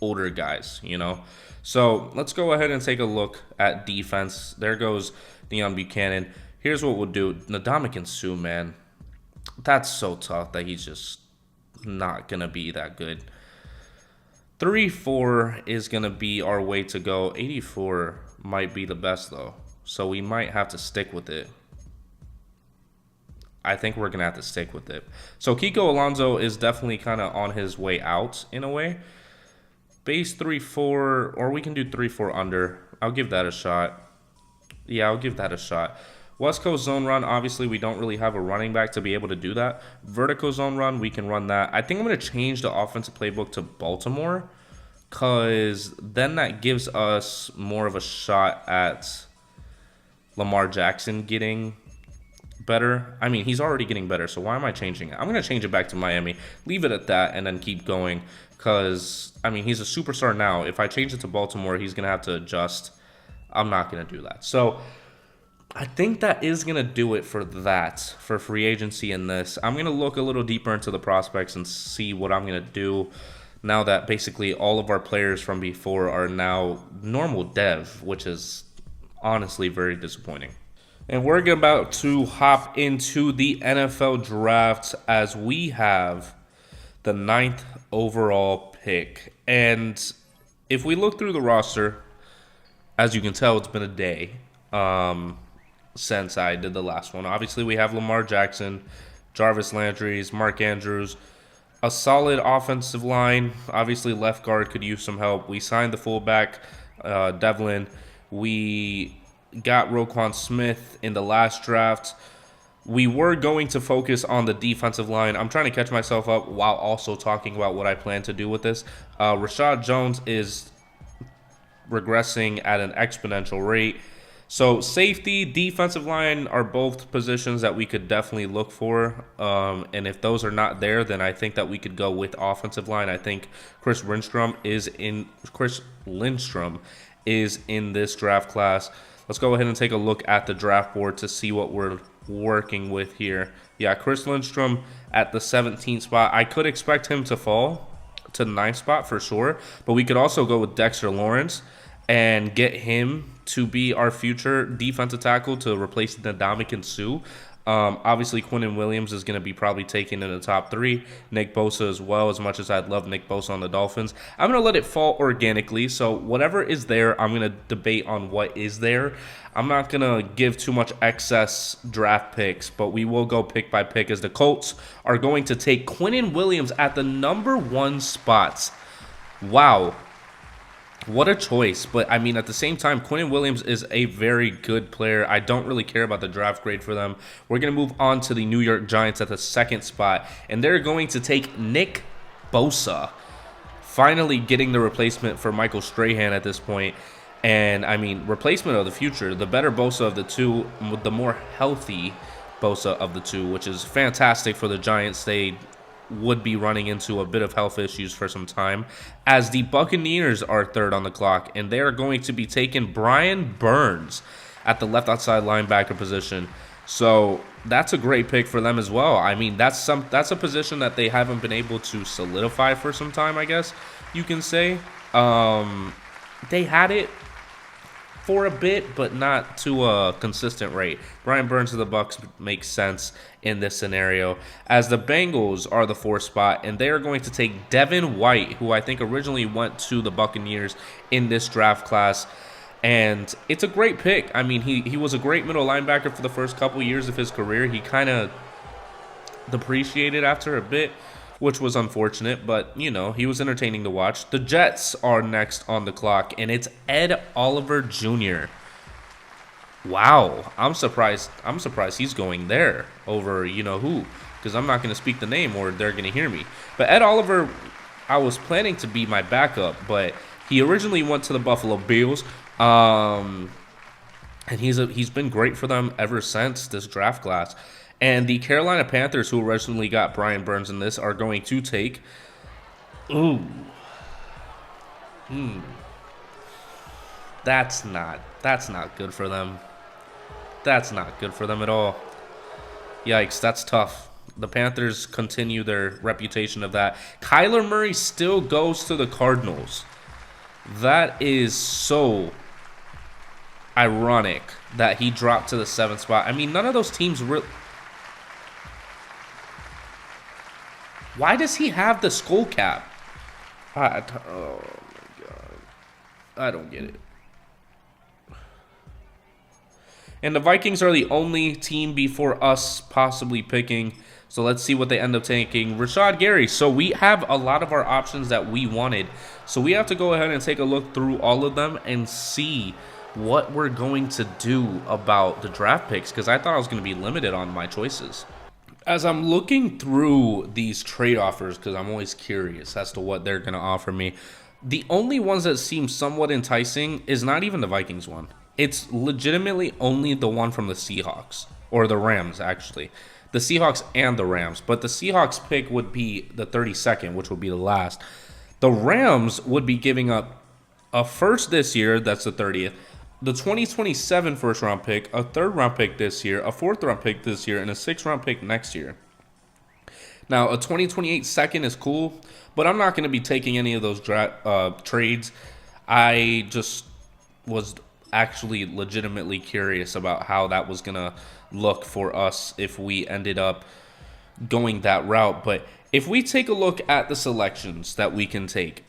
older guys, you know. So let's go ahead and take a look at defense. There goes Deion Buchanan. Here's what we'll do. Ndamukong Suh, man, that's so tough that he's just not gonna be that good. 3-4 is going to be our way to go. 84 might be the best, though. So we might have to stick with it. I think we're going to have to stick with it. So Kiko Alonso is definitely kind of on his way out in a way. Base 3-4, or we can do 3-4 under. I'll give that a shot. Yeah, I'll give that a shot. West Coast zone run, obviously we don't really have a running back to be able to do that. Vertical zone run, we can run that. I think I'm going to change the offensive playbook to Baltimore, because then that gives us more of a shot at Lamar Jackson getting better. I mean, he's already getting better, so why am I changing it? I'm going to change it back to Miami, leave it at that, and then keep going, because, I mean, he's a superstar now. If I change it to Baltimore, he's going to have to adjust. I'm not going to do that. So I think that is going to do it for that, for free agency in this. I'm going to look a little deeper into the prospects and see what I'm going to do now that basically all of our players from before are now normal dev, which is honestly very disappointing. And we're about to hop into the NFL draft as we have the 9th overall pick. And if we look through the roster, as you can tell, it's been a day since I did the last one. Obviously, we have Lamar Jackson, Jarvis Landry's, Mark Andrews, a solid offensive line. Obviously, left guard could use some help. We signed the fullback, Devlin. We got Roquan Smith in the last draft. We were going to focus on the defensive line. I'm trying to catch myself up while also talking about what I plan to do with this. Rashad Jones is regressing at an exponential rate. So safety, defensive line are both positions that we could definitely look for. And if those are not there, then I think that we could go with offensive line. I think Chris Lindstrom is in this draft class. Let's go ahead and take a look at the draft board to see what we're working with here. Yeah, Chris Lindstrom at the 17th spot. I could expect him to fall to the 9th spot for sure, but we could also go with Dexter Lawrence and get him to be our future defensive tackle to replace Ndamukong Suh. Obviously, Quinnen Williams is going to be probably taken in the top 3. Nick Bosa as well, as much as I'd love Nick Bosa on the Dolphins. I'm going to let it fall organically. So whatever is there, I'm going to debate on what is there. I'm not going to give too much excess draft picks, but we will go pick by pick as the Colts are going to take Quinnen Williams at the number 1 spot. Wow. What a choice. But, I mean, at the same time, Quinnen Williams is a very good player. I don't really care about the draft grade for them. We're going to move on to the New York Giants at the 2nd spot, and they're going to take Nick Bosa, finally getting the replacement for Michael Strahan at this point. And, I mean, replacement of the future, the better Bosa of the two, the more healthy Bosa of the two, which is fantastic for the Giants. They would be running into a bit of health issues for some time, as the Buccaneers are 3rd on the clock, and they are going to be taking Brian Burns at the left outside linebacker position. So that's a great pick for them as well. I mean, that's a position that they haven't been able to solidify for some time, I guess you can say. They had it for a bit, but not to a consistent rate. Brian Burns of the Bucs makes sense in this scenario, as the Bengals are the 4th spot, and they are going to take Devin White, who I think originally went to the Buccaneers in this draft class. And it's a great pick. I mean, he was a great middle linebacker for the first couple years of his career. He kind of depreciated after a bit, which was unfortunate, but, you know, he was entertaining to watch. The Jets are next on the clock, and it's Ed Oliver Jr. Wow, I'm surprised he's going there over you-know-who, because I'm not going to speak the name or they're going to hear me. But Ed Oliver, I was planning to be my backup, but he originally went to the Buffalo Bills. and he's been great for them ever since this draft class. And the Carolina Panthers, who originally got Brian Burns in this, are going to take. Ooh, that's not good for them. That's not good for them at all. Yikes, that's tough. The Panthers continue their reputation of that. Kyler Murray still goes to the Cardinals. That is so ironic that he dropped to the 7th spot. I mean, none of those teams really. Why does he have the skull cap? Oh my god. I don't get it. And the Vikings are the only team before us possibly picking. So let's see what they end up taking. Rashad Gary. So we have a lot of our options that we wanted. So we have to go ahead and take a look through all of them and see what we're going to do about the draft picks, because I thought I was going to be limited on my choices. As I'm looking through these trade offers, because I'm always curious as to what they're going to offer me, the only ones that seem somewhat enticing is not even the Vikings one. It's legitimately only the one from the Seahawks, or the Rams, actually. The Seahawks and the Rams. But the Seahawks pick would be the 32nd, which would be the last. The Rams would be giving up a first this year, that's the 30th, the 2027 first-round pick, a third-round pick this year, a fourth-round pick this year, and a sixth-round pick next year. Now, a 2028 second is cool, but I'm not going to be taking any of those trades. I just was actually legitimately curious about how that was going to look for us if we ended up going that route. But if we take a look at the selections that we can take,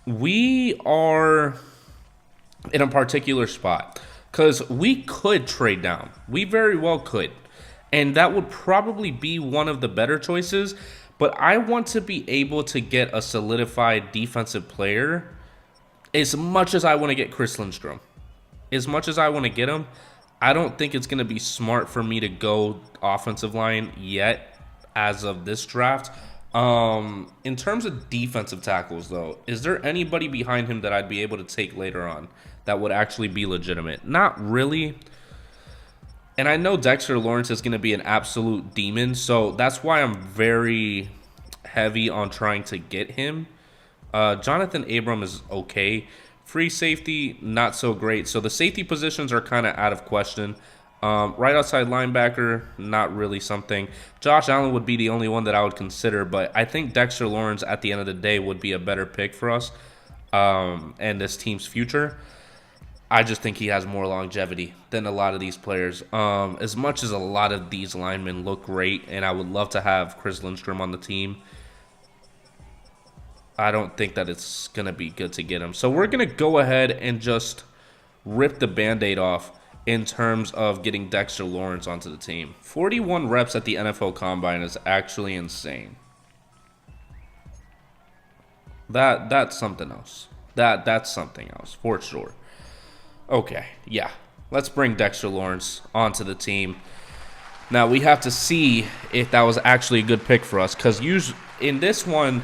we are in a particular spot because we could trade down. We very well could. And that would probably be one of the better choices. But I want to be able to get a solidified defensive player as much as I want to get Chris Lindstrom. As much as I want to get him, I don't think it's going to be smart for me to go offensive line yet as of this draft. In terms of defensive tackles, though, is there anybody behind him that I'd be able to take later on that would actually be legitimate? Not really. And I know Dexter Lawrence is going to be an absolute demon, so that's why I'm very heavy on trying to get him. Jonathan Abram is okay. Free safety, not so great. So the safety positions are kind of out of question. Right outside linebacker, not really something. Josh Allen would be the only one that I would consider, but I think Dexter Lawrence at the end of the day would be a better pick for us and this team's future. I just think he has more longevity than a lot of these players. As much as a lot of these linemen look great, and I would love to have Chris Lindstrom on the team, I don't think that it's going to be good to get him. So we're going to go ahead and just rip the Band-Aid off in terms of getting Dexter Lawrence onto the team. 41 reps at the NFL Combine is actually insane. That's something else. That's something else, for sure. Okay, yeah. Let's bring Dexter Lawrence onto the team. Now, we have to see if that was actually a good pick for us, because in this one,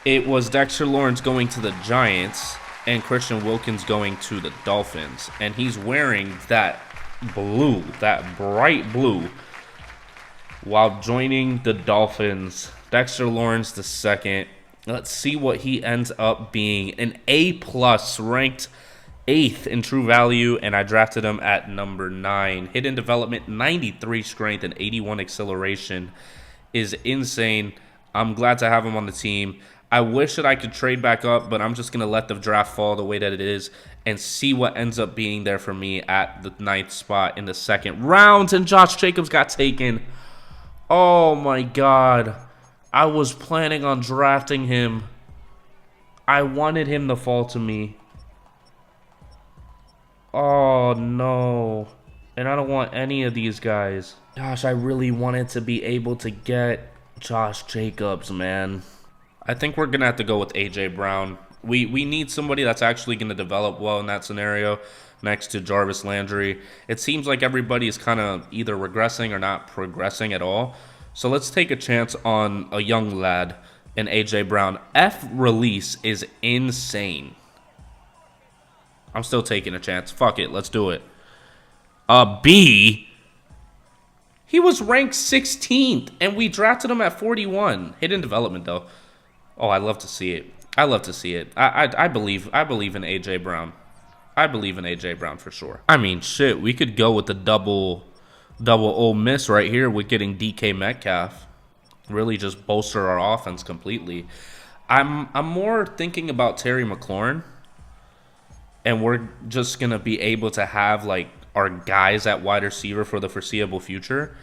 it was Dexter Lawrence going to the Giants and Christian Wilkins going to the Dolphins. And he's wearing that blue, that bright blue, while joining the Dolphins. Dexter Lawrence the second. Let's see what he ends up being. An A-plus, ranked 8th in true value, and I drafted him at number 9. Hidden development, 93 strength, and 81 acceleration is insane. I'm glad to have him on the team. I wish that I could trade back up, but I'm just going to let the draft fall the way that it is and see what ends up being there for me at the 9th spot in the second round. And Josh Jacobs got taken. Oh, my God. I was planning on drafting him. I wanted him to fall to me. Oh, no. And I don't want any of these guys. Gosh, I really wanted to be able to get Josh Jacobs, man. I think we're going to have to go with A.J. Brown. We need somebody that's actually going to develop well in that scenario next to Jarvis Landry. It seems like everybody is kind of either regressing or not progressing at all. So let's take a chance on a young lad in A.J. Brown. F release is insane. I'm still taking a chance. Fuck it. Let's do it. A B? He was ranked 16th, and we drafted him at 41. Hidden development, though. Oh, I love to see it. I love to see it. I believe in AJ Brown. I believe in AJ Brown for sure. I mean, shit, we could go with the double Ole Miss right here with getting DK Metcalf. Really just bolster our offense completely. I'm more thinking about Terry McLaurin, and we're just gonna be able to have like our guys at wide receiver for the foreseeable future,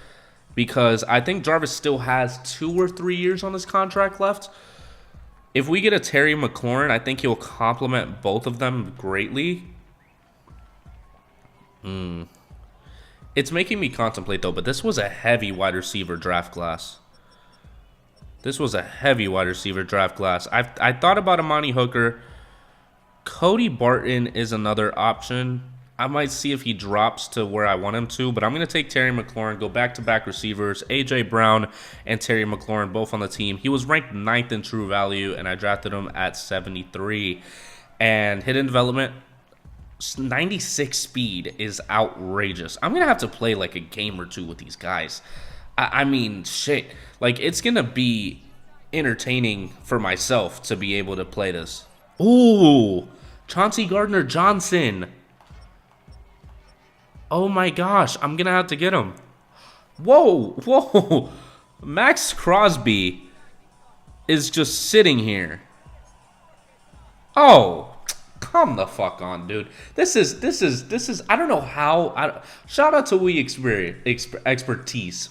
because I think Jarvis still has 2 or 3 years on his contract left. If we get a Terry McLaurin, I think he'll complement both of them greatly. It's making me contemplate, though, but this was a heavy wide receiver draft class. I thought about Amani Hooker. Cody Barton is another option. I might see if he drops to where I want him to, but I'm going to take Terry McLaurin, go back-to-back receivers, A.J. Brown and Terry McLaurin both on the team. He was ranked 9th in true value, and I drafted him at 73. And hidden development, 96 speed is outrageous. I'm going to have to play like a game or two with these guys. I mean, shit. Like, it's going to be entertaining for myself to be able to play this. Ooh, Chauncey Gardner-Johnson. Oh my gosh, I'm going to have to get him. Whoa. Max Crosby is just sitting here. Oh, come the fuck on, dude. This is, I don't know how, shout out to expertise.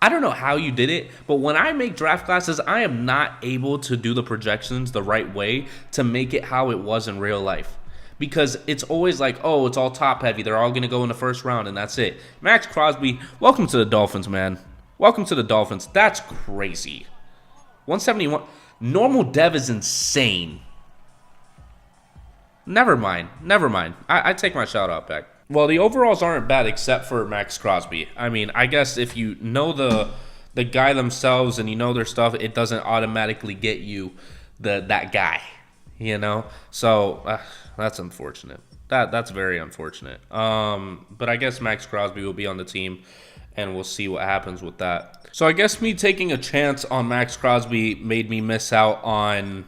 I don't know how you did it, but when I make draft classes, I am not able to do the projections the right way to make it how it was in real life. Because it's always like, oh, it's all top heavy. They're all going to go in the first round, and that's it. Max Crosby, welcome to the Dolphins, man. Welcome to the Dolphins. That's crazy. 171. Normal dev is insane. Never mind. I take my shout out back. Well, the overalls aren't bad except for Max Crosby. I mean, I guess if you know the guy themselves and you know their stuff, it doesn't automatically get you that guy, you know? So that's unfortunate. That's very unfortunate. But I guess Max Crosby will be on the team, and we'll see what happens with that. So I guess me taking a chance on Max Crosby made me miss out on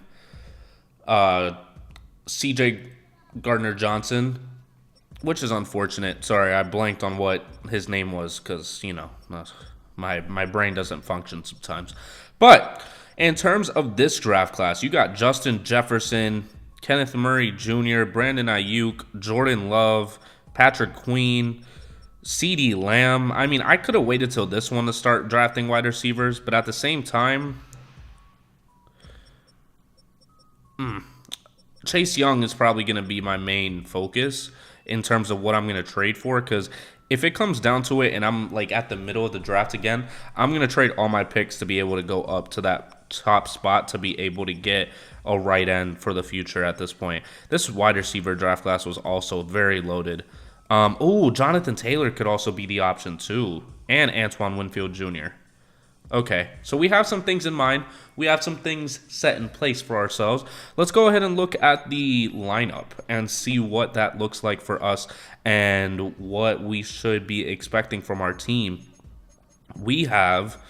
CJ Gardner-Johnson, which is unfortunate. Sorry, I blanked on what his name was because, you know, my brain doesn't function sometimes. But in terms of this draft class, you got Justin Jefferson, Kenneth Murray Jr., Brandon Ayuk, Jordan Love, Patrick Queen, CeeDee Lamb. I mean, I could have waited till this one to start drafting wide receivers, but at the same time, Chase Young is probably going to be my main focus in terms of what I'm going to trade for, because if it comes down to it and I'm like at the middle of the draft again, I'm going to trade all my picks to be able to go up to that top spot to be able to get a right end for the future at this point. This wide receiver draft class was also very loaded. Jonathan Taylor could also be the option too, and Antoine Winfield Jr. Okay, so we have some things in mind. We have some things set in place for ourselves. Let's go ahead and look at the lineup and see what that looks like for us and what we should be expecting from our team. We have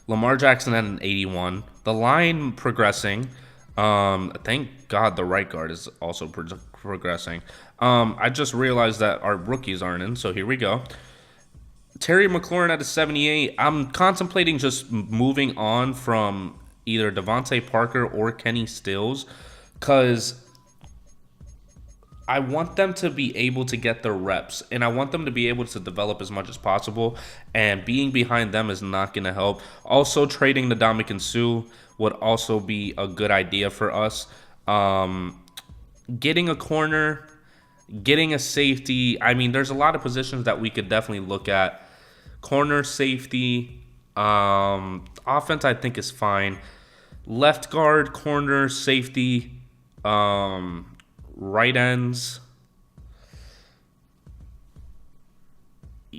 Lamar Jackson at an 81. The line progressing. Thank God the right guard is also progressing. I just realized that our rookies aren't in, so here we go. Terry McLaurin at a 78. I'm contemplating just moving on from either Devontae Parker or Kenny Stills because I want them to be able to get their reps, and I want them to be able to develop as much as possible, and being behind them is not going to help. Also, trading Ndamukong Suh would also be a good idea for us. Getting a corner, getting a safety. I mean, there's a lot of positions that we could definitely look at. Corner, safety, offense I think is fine. Left guard, corner, safety, right ends.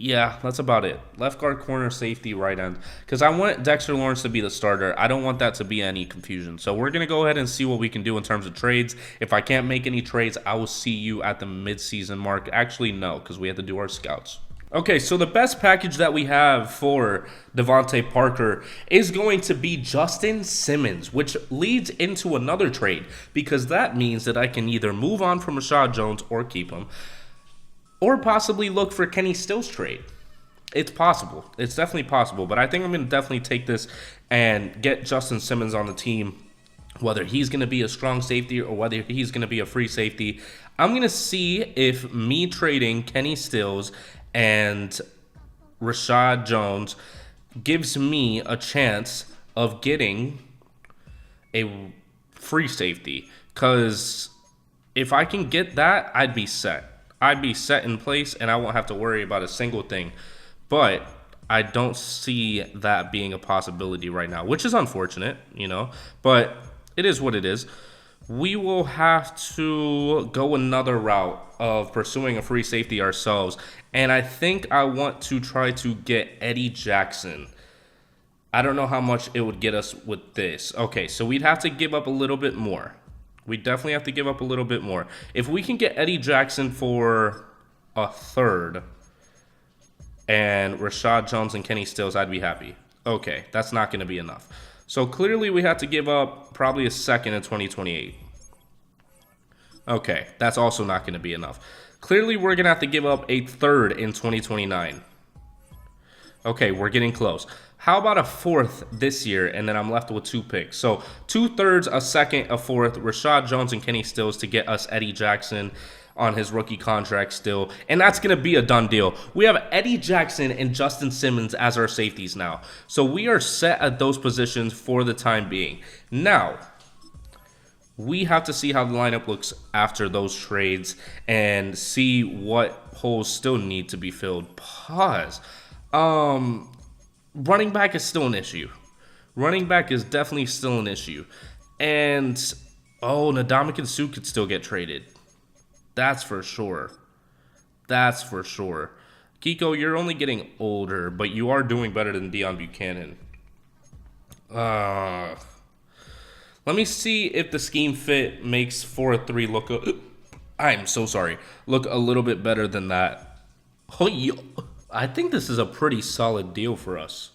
Yeah, that's about it. Left guard, corner, safety, right end. Because I want Dexter Lawrence to be the starter. I don't want that to be any confusion. So we're going to go ahead and see what we can do in terms of trades. If I can't make any trades, I will see you at the midseason mark. Actually, no, because we have to do our scouts. Okay, so the best package that we have for Devontae Parker is going to be Justin Simmons, which leads into another trade because that means that I can either move on from Rashad Jones or keep him, or possibly look for Kenny Stills trade. It's possible. It's definitely possible, but I think I'm going to definitely take this and get Justin Simmons on the team, whether he's going to be a strong safety or whether he's going to be a free safety. I'm going to see if me trading Kenny Stills and Rashad Jones gives me a chance of getting a free safety. Because if I can get that, I'd be set. I'd be set in place, and I won't have to worry about a single thing. But I don't see that being a possibility right now, which is unfortunate, But it is what it is. We will have to go another route of pursuing a free safety ourselves. And I think I want to try to get Eddie Jackson. I don't know how much it would get us with this. Okay, so we'd have to give up a little bit more. We definitely have to give up a little bit more. If we can get Eddie Jackson for a third and Rashad Jones and Kenny Stills, I'd be happy. Okay, that's not going to be enough. So clearly we have to give up probably a second in 2028. Okay, that's also not going to be enough. Clearly we're going to have to give up a third in 2029. Okay, we're getting close. How about a fourth this year, and then I'm left with 2 picks? So 2/3, a second, a fourth, Rashad Jones and Kenny Stills to get us Eddie Jackson on his rookie contract still. And that's going to be a done deal. We have Eddie Jackson and Justin Simmons as our safeties now. So we are set at those positions for the time being. Now, we have to see how the lineup looks after those trades and see what holes still need to be filled. Pause. Running back is still an issue. Running back is definitely still an issue. And, Ndamukong Suh could still get traded. That's for sure. That's for sure. Kiko, you're only getting older, but you are doing better than Deion Buchanan. Let me see if the scheme fit makes 4-3 look... I'm so sorry. Look a little bit better than that. I think this is a pretty solid deal for us.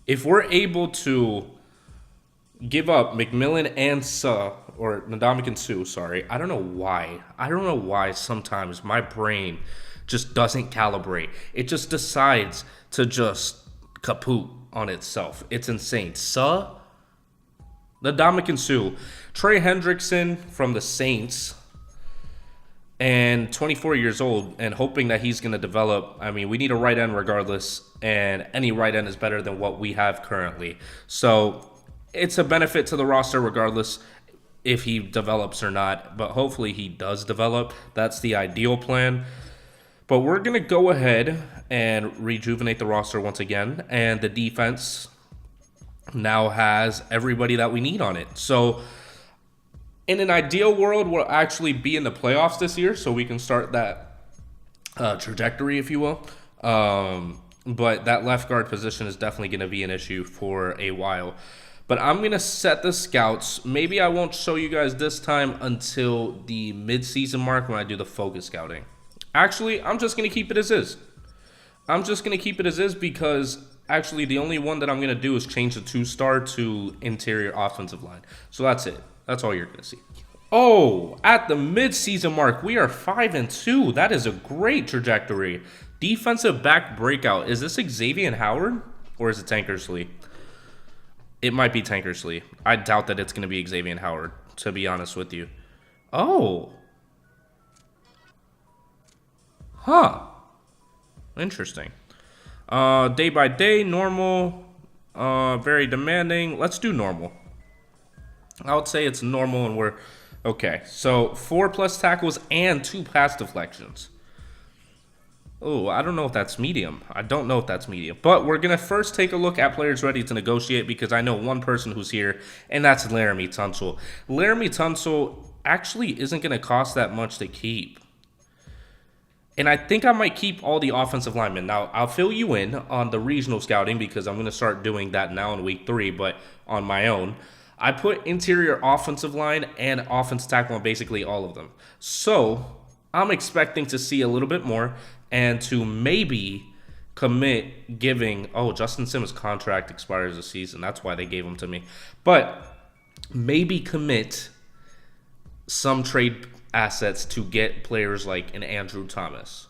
If we're able to give up McMillan and Ndamukong Suh, sorry. I don't know why sometimes my brain just doesn't calibrate. It just decides to just kaput on itself. It's insane. Ndamukong Suh, Trey Hendrickson from the Saints, and 24 years old, and hoping that he's going to develop. I mean, we need a right end regardless, and any right end is better than what we have currently. So it's a benefit to the roster regardless if he develops or not, but hopefully he does develop. That's the ideal plan. But we're going to go ahead and rejuvenate the roster once again, and the defense now has everybody that we need on it. So in an ideal world, we'll actually be in the playoffs this year, so we can start that trajectory, if you will. But that left guard position is definitely going to be an issue for a while. But I'm going to set the scouts. Maybe I won't show you guys this time until the midseason mark when I do the focus scouting. Actually, I'm just going to keep it as is. Because actually the only one that I'm going to do is change the 2-star to interior offensive line. So that's it. That's all you're going to see. Oh, at the midseason mark, we are 5-2. That is a great trajectory. Defensive back breakout. Is this Xavier Howard or is it Tankersley? It might be Tankersley. I doubt that it's going to be Xavier Howard, to be honest with you. Oh. Huh. Interesting. Day by day, normal, very demanding. Let's do normal. I would say it's normal and we're okay. So 4+ tackles and 2 pass deflections. Oh, I don't know if that's medium. But we're going to first take a look at players ready to negotiate because I know one person who's here, and that's Laramie Tunsil. Laramie Tunsil actually isn't going to cost that much to keep. And I think I might keep all the offensive linemen. Now, I'll fill you in on the regional scouting because I'm going to start doing that now in week 3, but on my own. I put interior offensive line and offensive tackle on basically all of them. So, I'm expecting to see a little bit more and to maybe commit giving. Oh, Justin Simmons' contract expires this season. That's why they gave him to me. But maybe commit some trade assets to get players like an Andrew Thomas.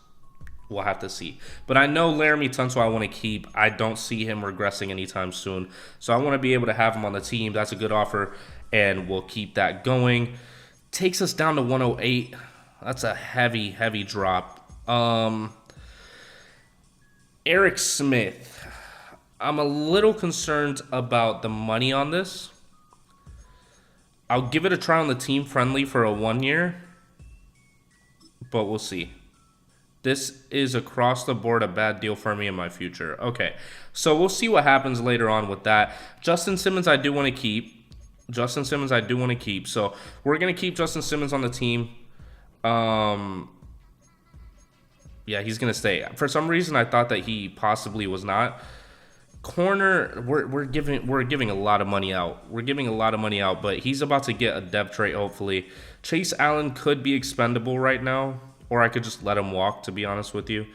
We'll have to see. But I know Laramie Tunsil I want to keep. I don't see him regressing anytime soon. So I want to be able to have him on the team. That's a good offer, and we'll keep that going. Takes us down to 108. That's a heavy, heavy drop. Eric Smith. I'm a little concerned about the money on this. I'll give it a try on the team friendly for a 1 year, but we'll see. This is across the board a bad deal for me in my future. Okay, so we'll see what happens later on with that. Justin Simmons I do want to keep. So we're going to keep Justin Simmons on the team. Yeah, he's going to stay. For some reason, I thought that he possibly was not. Corner, we're giving a lot of money out. But he's about to get a depth trait, hopefully. Chase Allen could be expendable right now, or I could just let him walk, to be honest with you.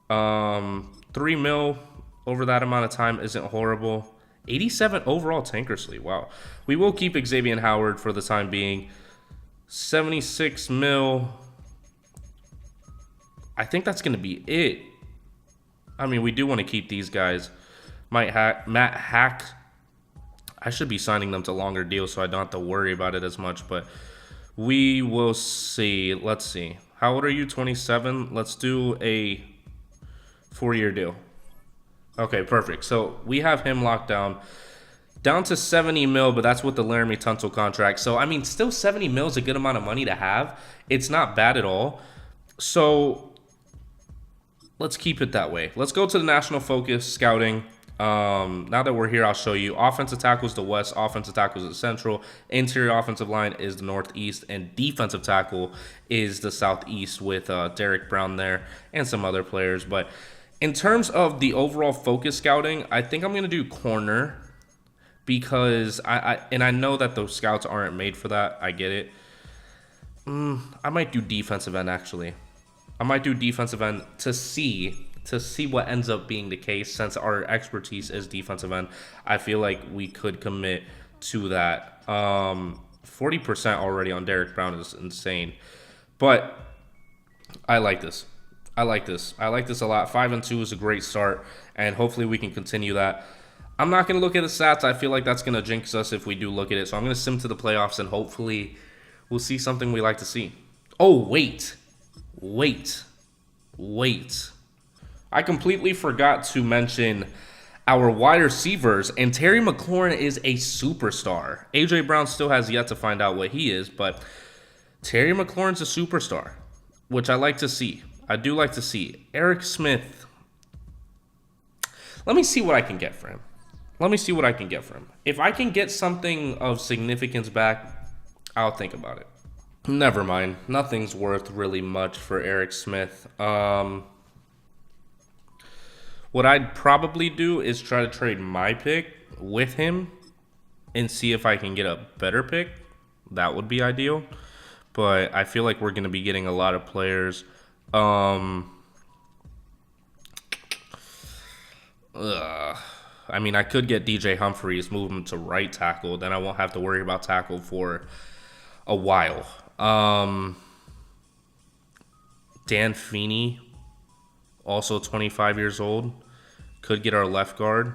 $3 million over that amount of time isn't horrible. 87 overall Tankersley. Wow. We will keep Xavier Howard for the time being. 76 million. I think that's going to be it. I mean, we do want to keep these guys. Matt Hack. I should be signing them to longer deals so I don't have to worry about it as much, but we will see. Let's see. How old are you? 27? Let's do a 4-year deal. Okay, perfect. So we have him locked down. Down to 70 mil, but that's with the Laramie Tunsil contract. So, I mean, still 70 mil is a good amount of money to have. It's not bad at all. So, let's keep it that way. Let's go to the national focus scouting. Now that we're here, I'll show you. Offensive tackle is the west, offensive tackle is the central, interior offensive line is the northeast, and defensive tackle is the southeast with Derek Brown there and some other players. But in terms of the overall focus scouting, I think I'm going to do corner because I know that those scouts aren't made for that. I get it. I might do defensive end, actually. I might do defensive end to see what ends up being the case. Since our expertise is defensive end, I feel like we could commit to that. 40% already on Derek Brown is insane. But I like this. I like this a lot. 5-2 is a great start, and hopefully we can continue that. I'm not going to look at the stats. I feel like that's going to jinx us if we do look at it. So I'm going to sim to the playoffs, and hopefully we'll see something we like to see. Oh, wait. I completely forgot to mention our wide receivers, and Terry McLaurin is a superstar. A.J. Brown still has yet to find out what he is, but Terry McLaurin's a superstar, which I like to see. I do like to see. Eric Smith. Let me see what I can get for him. If I can get something of significance back, I'll think about it. Never mind. Nothing's worth really much for Eric Smith. What I'd probably do is try to trade my pick with him and see if I can get a better pick. That would be ideal. But I feel like we're going to be getting a lot of players. I mean, I could get DJ Humphries, move him to right tackle. Then I won't have to worry about tackle for a while. Dan Feeney, also 25 years old, could get our left guard.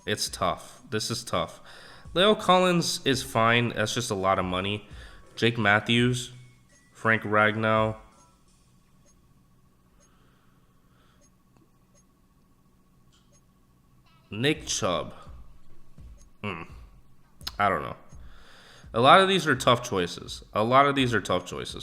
It's tough. This is tough. Leo Collins is fine. That's just a lot of money. Jake Matthews, Frank Ragnow. Nick Chubb. I don't know. A lot of these are tough choices.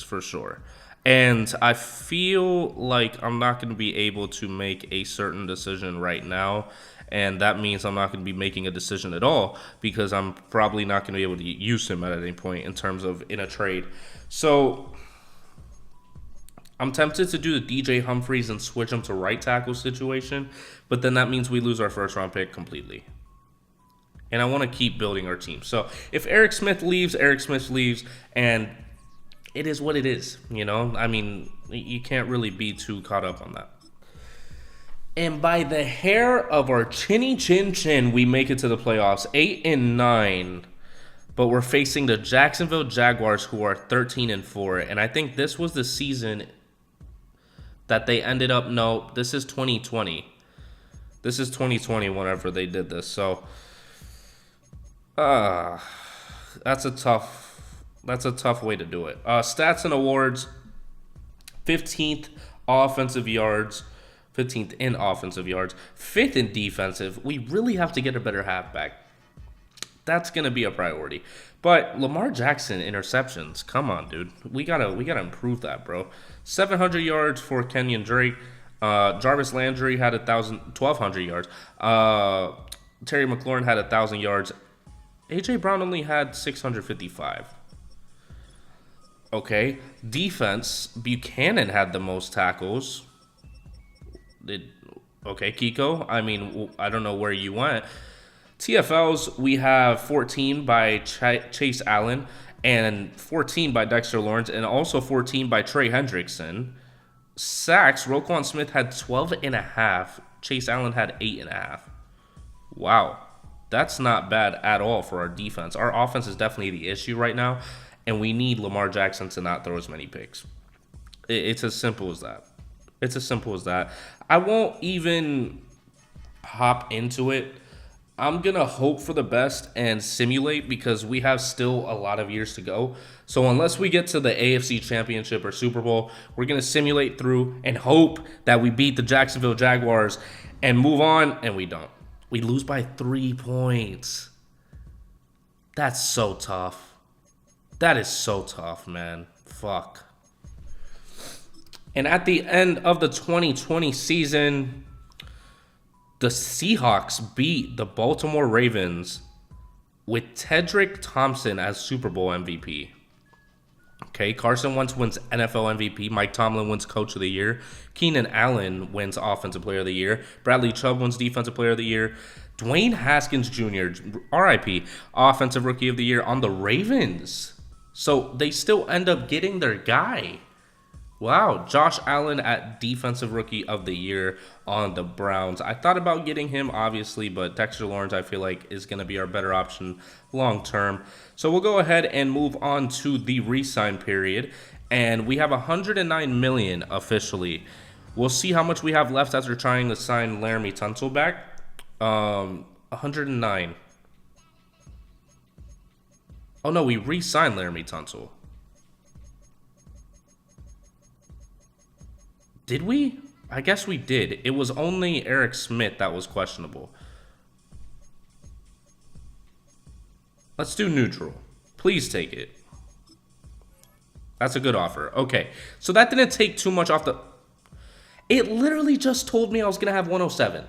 For sure. And I feel like I'm not going to be able to make a certain decision right now. And that means I'm not going to be making a decision at all because I'm probably not going to be able to use him at any point in terms of in a trade. So I'm tempted to do the DJ Humphries and switch him to right tackle situation. But then that means we lose our first round pick completely. And I want to keep building our team. So if Eric Smith leaves, and it is what it is, you know? I mean, you can't really be too caught up on that. And by the hair of our chinny chin chin, we make it to the playoffs, 8-9. But we're facing the Jacksonville Jaguars, who are 13-4. And I think this was the season that they ended up. No, this is 2020. This is 2020 whenever they did this. So that's a tough way to do it. Stats and awards: 15th offensive yards, 15th in offensive yards, 5th in defensive. We really have to get a better halfback. That's gonna be a priority. But Lamar Jackson interceptions, come on, dude. We gotta improve that, bro. 700 yards for Kenyon Drake. Jarvis Landry had 1,200 yards. Terry McLaurin had 1,000 yards. A.J. Brown only had 655. Okay. Defense, Buchanan had the most tackles. Okay, Kiko. I mean, I don't know where you went. TFLs, we have 14 by Chase Allen and 14 by Dexter Lawrence and also 14 by Trey Hendrickson. Sacks, Roquan Smith had 12.5. Chase Allen had 8.5. Wow. That's not bad at all for our defense. Our offense is definitely the issue right now, and we need Lamar Jackson to not throw as many picks. It's as simple as that. It's as simple as that. I won't even hop into it. I'm going to hope for the best and simulate because we have still a lot of years to go. So unless we get to the AFC Championship or Super Bowl, we're going to simulate through and hope that we beat the Jacksonville Jaguars and move on, and we don't. We lose by 3 points. That's so tough. That is so tough, man. Fuck. And at the end of the 2020 season, the Seahawks beat the Baltimore Ravens with Tedrick Thompson as Super Bowl MVP. Okay, Carson Wentz wins NFL MVP. Mike Tomlin wins Coach of the Year. Keenan Allen wins Offensive Player of the Year. Bradley Chubb wins Defensive Player of the Year. Dwayne Haskins Jr., RIP, Offensive Rookie of the Year on the Ravens. So they still end up getting their guy. Wow, Josh Allen at Defensive Rookie of the Year on the Browns. I thought about getting him, obviously, but Dexter Lawrence, I feel like, is going to be our better option long term. So we'll go ahead and move on to the re-sign period. And we have $109 million officially. We'll see how much we have left after trying to sign Laramie Tunsil back. 109. Oh, no, we re-signed Laramie Tunsil. Did we? I guess we did. It was only Eric Smith that was questionable. Let's do neutral. Please take it. That's a good offer. Okay. So that didn't take too much off the... It literally just told me I was going to have 107.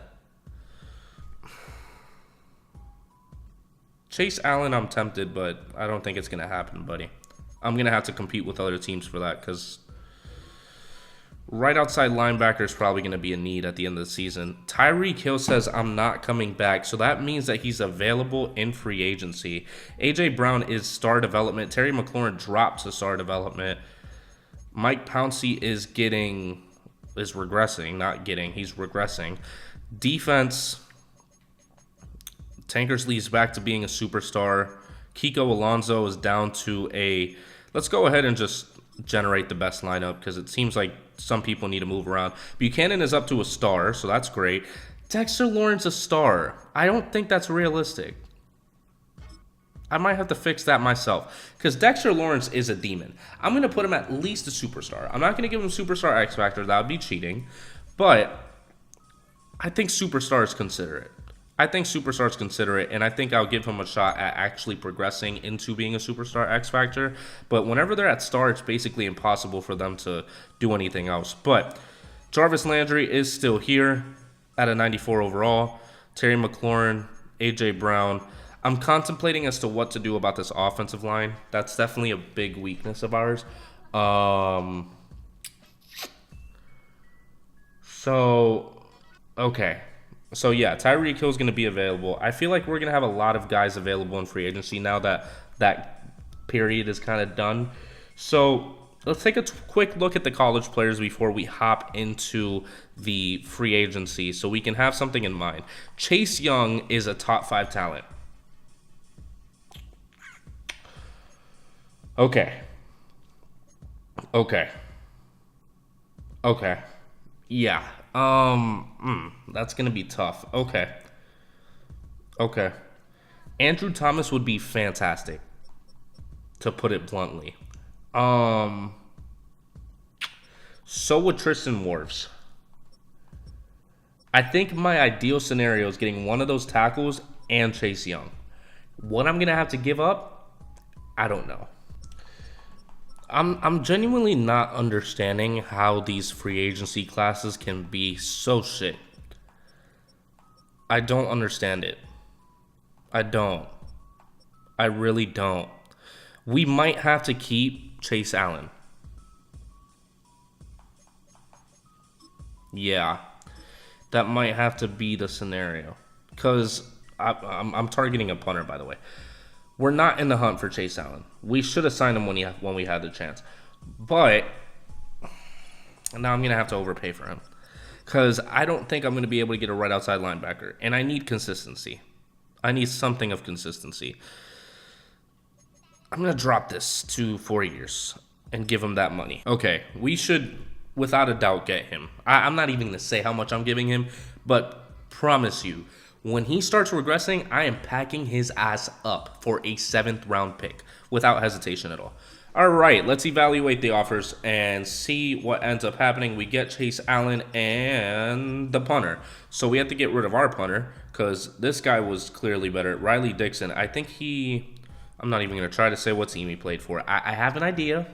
Chase Allen, I'm tempted, but I don't think it's going to happen, buddy. I'm going to have to compete with other teams for that because... right outside linebacker is probably going to be a need at the end of the season. Tyreek Hill says, I'm not coming back. So that means that he's available in free agency. A.J. Brown is star development. Terry McLaurin drops to star development. Mike Pouncey is regressing. He's regressing. Defense, Tankersley's back to being a superstar. Kiko Alonso is down to a... Let's go ahead and just generate the best lineup because it seems like some people need to move around. Buchanan is up to a star, so that's great. Dexter Lawrence a star. I don't think that's realistic. I might have to fix that myself because Dexter Lawrence is a demon. I'm going to put him at least a superstar. I'm not going to give him superstar X Factor. That would be cheating. But I think superstar is considerate. I think superstars consider it, and I think I'll give him a shot at actually progressing into being a superstar X Factor. But whenever they're at star, it's basically impossible for them to do anything else. But Jarvis Landry is still here at a 94 overall. Terry McLaurin, A.J. Brown. I'm contemplating as to what to do about this offensive line. That's definitely a big weakness of ours. Okay. So, yeah, Tyreek Hill is going to be available. I feel like we're going to have a lot of guys available in free agency now that that period is kind of done. So, let's take a quick look at the college players before we hop into the free agency so we can have something in mind. Chase Young is a top 5 talent. Okay. Yeah. That's gonna be tough. Okay. Andrew Thomas would be fantastic, to put it bluntly. So would Tristan Wirfs. I think my ideal scenario is getting one of those tackles and Chase Young. What I'm gonna have to give up, I don't know. I'm genuinely not understanding how these free agency classes can be so shit. I don't understand it. I don't. I really don't. We might have to keep Chase Allen. Yeah. That might have to be the scenario. Because I'm targeting a punter, by the way. We're not in the hunt for Chase Allen. We should have signed him when we had the chance. But now I'm going to have to overpay for him. Because I don't think I'm going to be able to get a right outside linebacker. And I need consistency. I need something of consistency. I'm going to drop this to 4 years and give him that money. Okay, we should, without a doubt, get him. I'm not even going to say how much I'm giving him. But promise you, when he starts regressing, I am packing his ass up for a 7th round pick without hesitation at all. All right, let's evaluate the offers and see what ends up happening. We get Chase Allen and the punter. So we have to get rid of our punter because this guy was clearly better. Riley Dixon, I think I'm not even going to try to say what team he played for. I have an idea,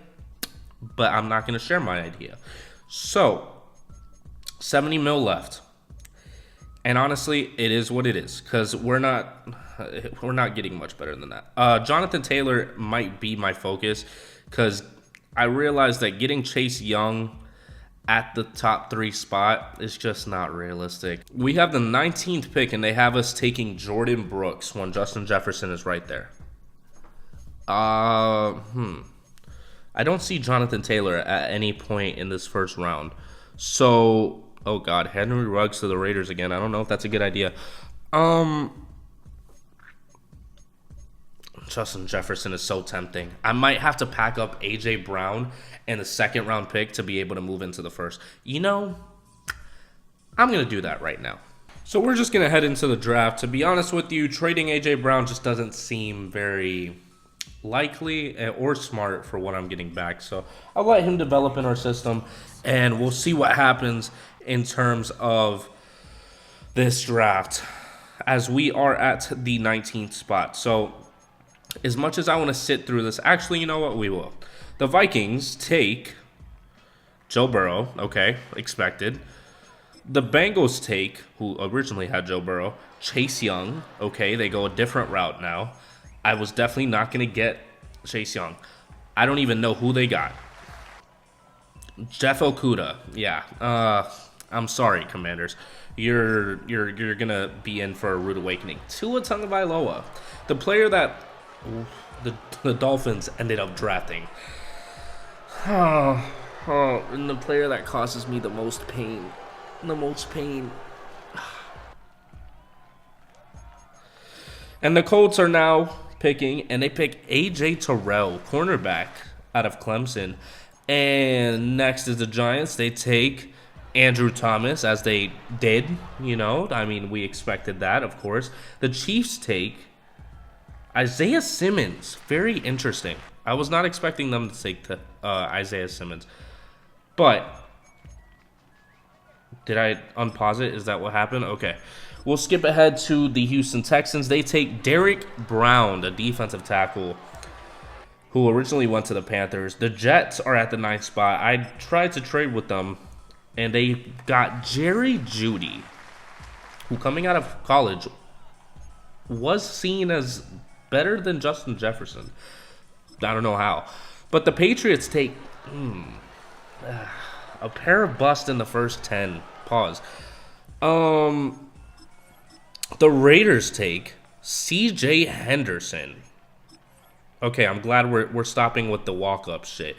but I'm not going to share my idea. So, 70 mil left. And honestly, it is what it is because we're not getting much better than that. Jonathan Taylor might be my focus because I realized that getting Chase Young at the top 3 spot is just not realistic. We have the 19th pick and they have us taking Jordan Brooks when Justin Jefferson is right there. I don't see Jonathan Taylor at any point in this first round. So, oh God, Henry Ruggs to the Raiders again. I don't know if that's a good idea. Justin Jefferson is so tempting. I might have to pack up A.J. Brown and the 2nd round pick to be able to move into the first. You know, I'm going to do that right now. So we're just going to head into the draft. To be honest with you, trading A.J. Brown just doesn't seem very likely or smart for what I'm getting back. So I'll let him develop in our system, and we'll see what happens in terms of this draft as we are at the 19th spot. So as much as I want to sit through this, actually, you know what? We will. The Vikings take Joe Burrow. Okay, expected. The Bengals take, who originally had Joe Burrow, Chase Young. Okay, they go a different route now. I was definitely not going to get Chase Young. I don't even know who they got. Jeff Okudah. Yeah. I'm sorry, Commanders. You're gonna be in for a rude awakening. Tua Tagovailoa, the player that the Dolphins ended up drafting. And the player that causes me the most pain. And the Colts are now picking, and they pick A.J. Terrell, cornerback out of Clemson. And next is the Giants. They take Andrew Thomas, as they did, you know. I mean, we expected that, of course. The Chiefs take Isaiah Simmons. Very interesting. I was not expecting them to take Isaiah Simmons. But did I unpause it? Is that what happened? Okay. We'll skip ahead to the Houston Texans. They take Derrick Brown, the defensive tackle, who originally went to the Panthers. The Jets are at the 9th spot. I tried to trade with them, and they got Jerry Jeudy, who coming out of college was seen as better than Justin Jefferson. I don't know how. But the Patriots take a pair of busts in the first 10. Pause. The Raiders take C.J. Henderson. Okay, I'm glad we're stopping with the walk-up shit.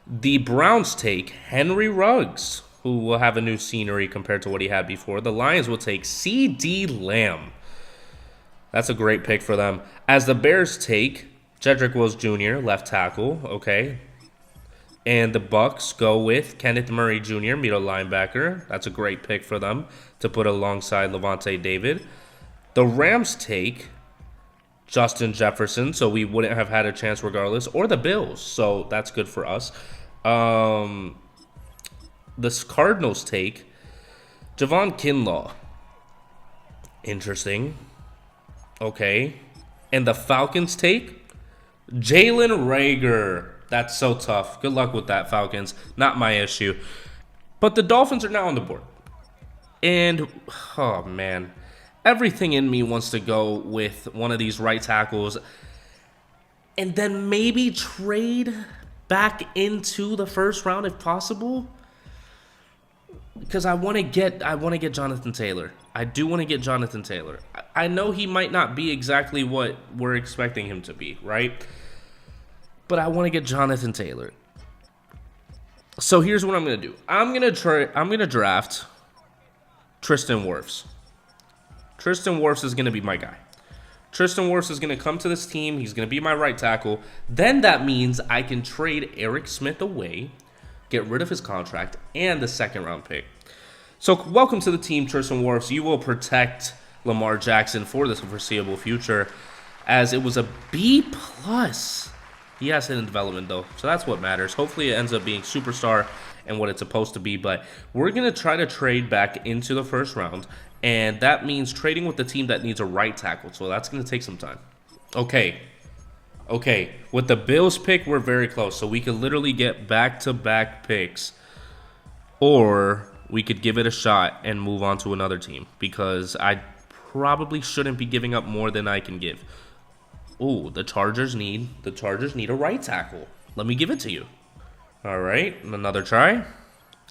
The Browns take Henry Ruggs, who will have a new scenery compared to what he had before. The Lions will take C.D. Lamb. That's a great pick for them. As the Bears take Jedrick Wills Jr., left tackle. Okay. And the Bucks go with Kenneth Murray Jr., middle linebacker. That's a great pick for them to put alongside Levante David. The Rams take Justin Jefferson, so we wouldn't have had a chance regardless. Or the Bills, so that's good for us. The Cardinals take Javon Kinlaw. Interesting. Okay. And the Falcons take Jalen Reagor. That's so tough. Good luck with that, Falcons. Not my issue. But the Dolphins are now on the board. And, oh, man. Everything in me wants to go with one of these right tackles. And then maybe trade back into the first round if possible. Because I want to get Jonathan Taylor. I do want to get Jonathan Taylor. I know he might not be exactly what we're expecting him to be, right? But I want to get Jonathan Taylor. So here's what I'm going to do. I'm going to draft Tristan Wirfs. Tristan Wirfs is going to be my guy. Tristan Wirfs is going to come to this team. He's going to be my right tackle. Then that means I can trade Eric Smith away, get rid of his contract, and the second-round pick. So welcome to the team, Tristan Wirfs. You will protect Lamar Jackson for the foreseeable future, as it was a B+. He has hidden development, though, so that's what matters. Hopefully, it ends up being superstar and what it's supposed to be, but we're going to try to trade back into the first round, and that means trading with the team that needs a right tackle, so that's going to take some time. Okay, with the Bills pick, we're very close, so we could literally get back-to-back picks, or we could give it a shot and move on to another team, because I probably shouldn't be giving up more than I can give. Ooh, the Chargers need a right tackle. Let me give it to you. All right, another try.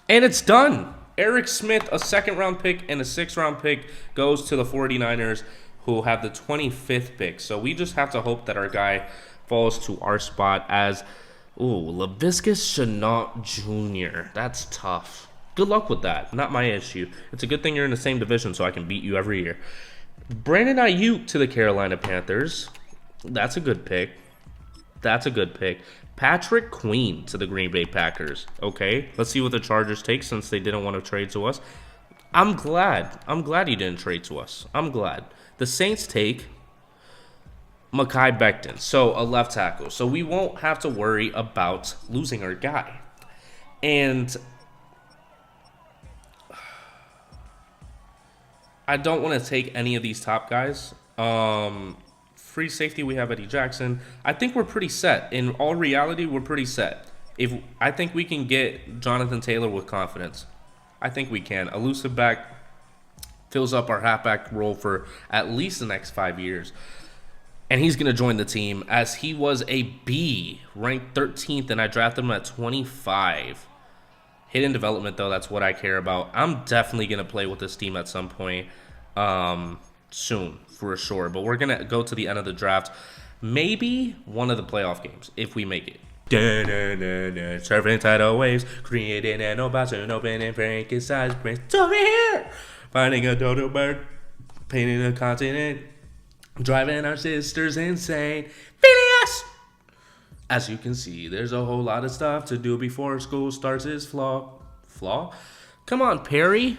And it's done. Eric Smith, a second-round pick and a sixth-round pick, goes to the 49ers, who have the 25th pick. So we just have to hope that our guy falls to our spot as, Laviska Shenault Jr. That's tough. Good luck with that. Not my issue. It's a good thing you're in the same division so I can beat you every year. Brandon Ayuk to the Carolina Panthers. That's a good pick. Patrick Queen to the Green Bay Packers. Okay, let's see what the Chargers take since they didn't want to trade to us. I'm glad he didn't trade to us. I'm glad. The Saints take Mekhi Becton, so a left tackle. So we won't have to worry about losing our guy. And I don't want to take any of these top guys. Free safety, we have Eddie Jackson. I think we're pretty set. In all reality, we're pretty set. I think we can get Jonathan Taylor with confidence. I think we can. Elusive back fills up our halfback role for at least the next 5 years. And he's going to join the team as he was a B, ranked 13th, and I drafted him at 25. Hidden development, though, that's what I care about. I'm definitely going to play with this team at some point soon, for sure. But we're going to go to the end of the draft. Maybe one of the playoff games, if we make it. Surfing tidal waves, creating an ocean, opening Frankenstein's brain. Over here! Finding a dodo bird, painting a continent, driving our sisters insane. Phileas! As you can see, there's a whole lot of stuff to do before school starts its flaw? Come on, Perry.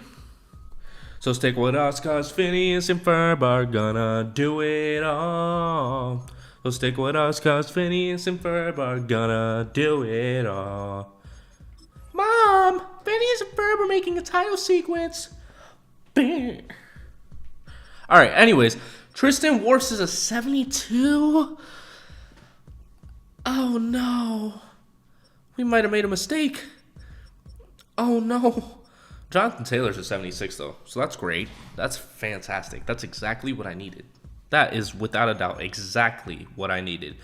So stick with us, cause Phineas and Ferb are gonna do it all. So stick with us, cause Phineas and Ferb are gonna do it all. Mom! Phineas and Ferb are making a title sequence. Bam. All right, anyways, Tristan Wirfs is a 72. Oh, no. We might have made a mistake. Oh, no. Jonathan Taylor's a 76, though, so that's great. That's fantastic. That's exactly what I needed. That is, without a doubt, exactly what I needed.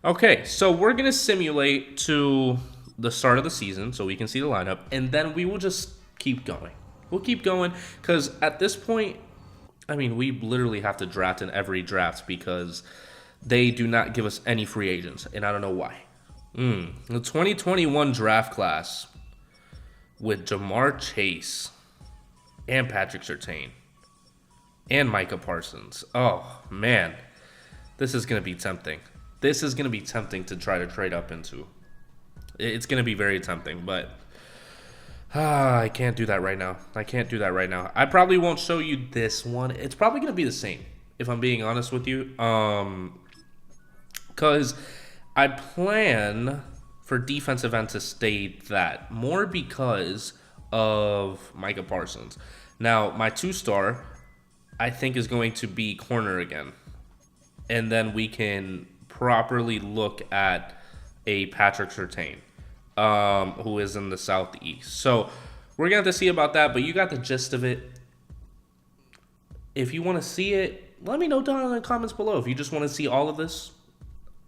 Okay, so we're going to simulate to the start of the season so we can see the lineup, and then we will just keep going. We'll keep going because at this point, I mean, we literally have to draft in every draft because they do not give us any free agents, and I don't know why. The 2021 draft class with Jamar Chase and Patrick Surtain and Micah Parsons. Oh, man. This is going to be tempting. This is going to be tempting to try to trade up into. It's going to be very tempting, but I can't do that right now. I probably won't show you this one. It's probably going to be the same, if I'm being honest with you. Because I plan for defensive end to stay that. More because of Micah Parsons. Now, my 2-star, I think, is going to be corner again. And then we can properly look at a Patrick Surtain, who is in the Southeast. So we're going to have to see about that, but you got the gist of it. If you want to see it, let me know down in the comments below. If you just want to see all of this,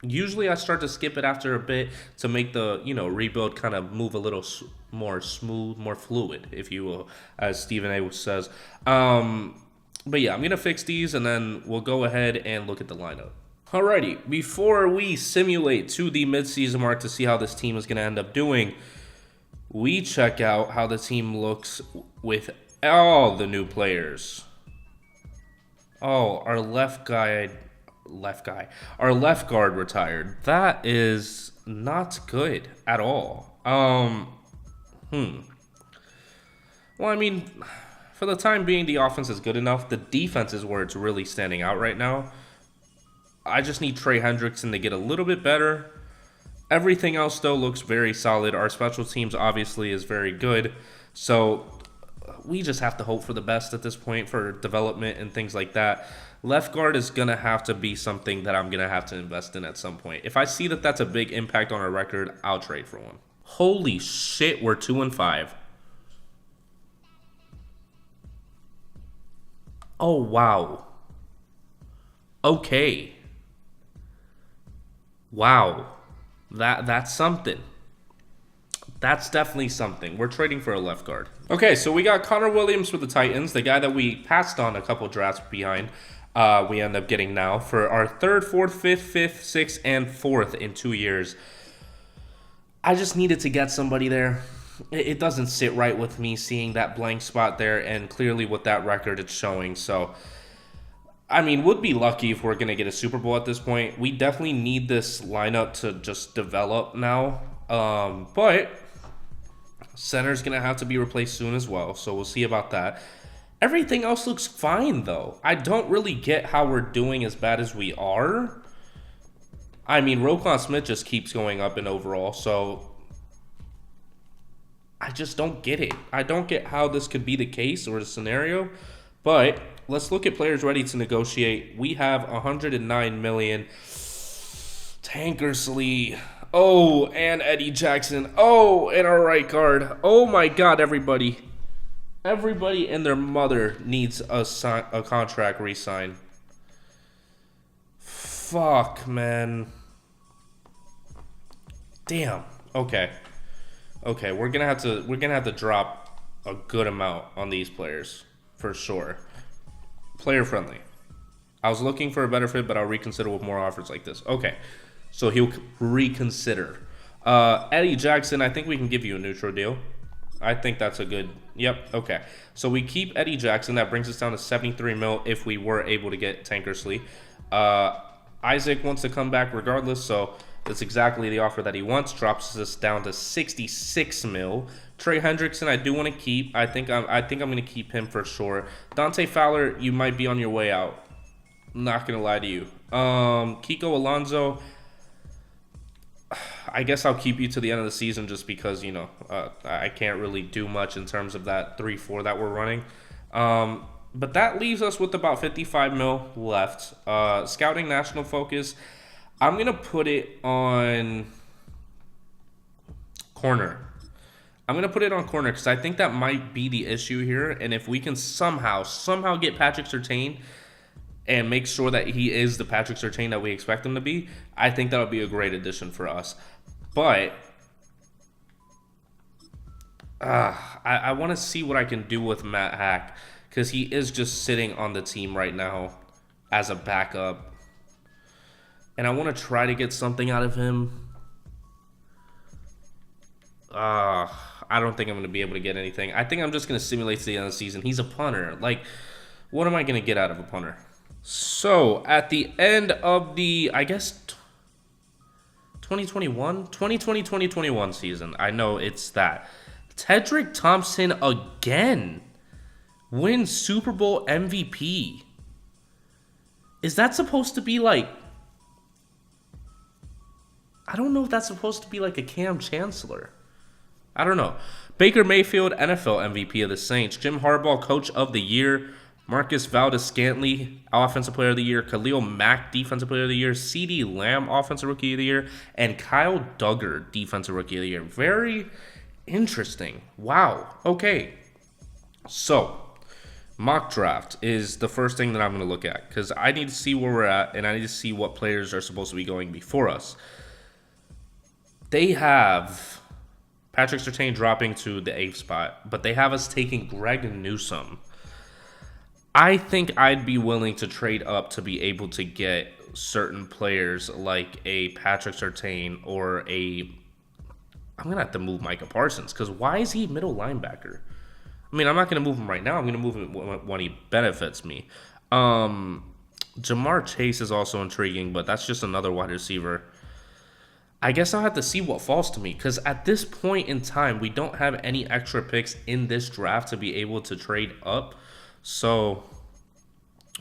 usually I start to skip it after a bit to make the, rebuild kind of move a little more smooth, more fluid, if you will, as Stephen A. says. But yeah, I'm going to fix these, and then we'll go ahead and look at the lineup. Alrighty, before we simulate to the midseason mark to see how this team is going to end up doing, we check out how the team looks with all the new players. Oh, our left guard retired. That is not good at all. Well, I mean, for the time being, the offense is good enough. The defense is where it's really standing out right now. I just need Trey Hendrickson to get a little bit better. Everything else, though, looks very solid. Our special teams, obviously, is very good. So we just have to hope for the best at this point for development and things like that. Left guard is going to have to be something that I'm going to have to invest in at some point. If I see that that's a big impact on our record, I'll trade for one. Holy shit, we're 2-5. Oh, wow. Okay. Wow. That's something. That's definitely something. We're trading for a left guard. Okay, so we got Connor Williams with the Titans, the guy that we passed on a couple drafts behind. We end up getting now for our 3rd, 4th, 5th, 6th, and 4th in 2 years. I just needed to get somebody there. It doesn't sit right with me seeing that blank spot there, and clearly with that record it's showing. So, I mean, would be lucky if we're going to get a Super Bowl at this point. We definitely need this lineup to just develop now. But center's going to have to be replaced soon as well, so we'll see about that. Everything else looks fine, though. I don't really get how we're doing as bad as we are. I mean, Roquan Smith just keeps going up in overall, so I just don't get it. I don't get how this could be the case or the scenario, but let's look at players ready to negotiate. We have $109 million. Tankersley. Oh, and Eddie Jackson. Oh, and our right guard. Oh my God, everybody. Everybody and their mother needs a contract re-sign. Fuck, man. Damn. Okay. Okay, we're gonna have to drop a good amount on these players for sure. Player friendly. I was looking for a better fit, but I'll reconsider with more offers like this. Okay, so he'll reconsider. Eddie Jackson, I think we can give you a neutral deal. I think that's a good. Yep. Okay. So we keep Eddie Jackson. That brings us down to 73 mil if we were able to get Tankersley. Isaac wants to come back regardless, so that's exactly the offer that he wants. Drops us down to 66 mil. Trey Hendrickson, I do want to keep. I think I'm going to keep him for sure. Dante Fowler, you might be on your way out. I'm not going to lie to you. Kiko Alonso, I guess I'll keep you to the end of the season just because, I can't really do much in terms of that 3-4 that we're running. But that leaves us with about 55 mil left. Scouting national focus. I'm going to put it on corner. I'm going to put it on corner because I think that might be the issue here. And if we can somehow get Patrick Surtain and make sure that he is the Patrick Surtain that we expect him to be, I think that would be a great addition for us. But I want to see what I can do with Matt Hack because he is just sitting on the team right now as a backup. And I want to try to get something out of him. I don't think I'm going to be able to get anything. I think I'm just going to simulate to the end of the season. He's a punter. Like, what am I going to get out of a punter? So, at the end of the, I guess, 2021 season. I know it's that. Tedrick Thompson again wins Super Bowl MVP. Is that supposed to be like... I don't know if that's supposed to be like a Cam Chancellor. I don't know. Baker Mayfield, NFL MVP of the Saints. Jim Harbaugh, Coach of the Year. Marcus Valdes-Scantling, Offensive Player of the Year. Khalil Mack, Defensive Player of the Year. CeeDee Lamb, Offensive Rookie of the Year. And Kyle Duggar, Defensive Rookie of the Year. Very interesting. Wow. Okay. So, mock draft is the first thing that I'm going to look at because I need to see where we're at and I need to see what players are supposed to be going before us. They have Patrick Surtain dropping to the 8th spot, but they have us taking Greg Newsome. I think I'd be willing to trade up to be able to get certain players like a Patrick Surtain or a... I'm going to have to move Micah Parsons because why is he middle linebacker? I mean, I'm not going to move him right now. I'm going to move him when he benefits me. Jamar Chase is also intriguing, but that's just another wide receiver. I guess I'll have to see what falls to me because at this point in time, we don't have any extra picks in this draft to be able to trade up. So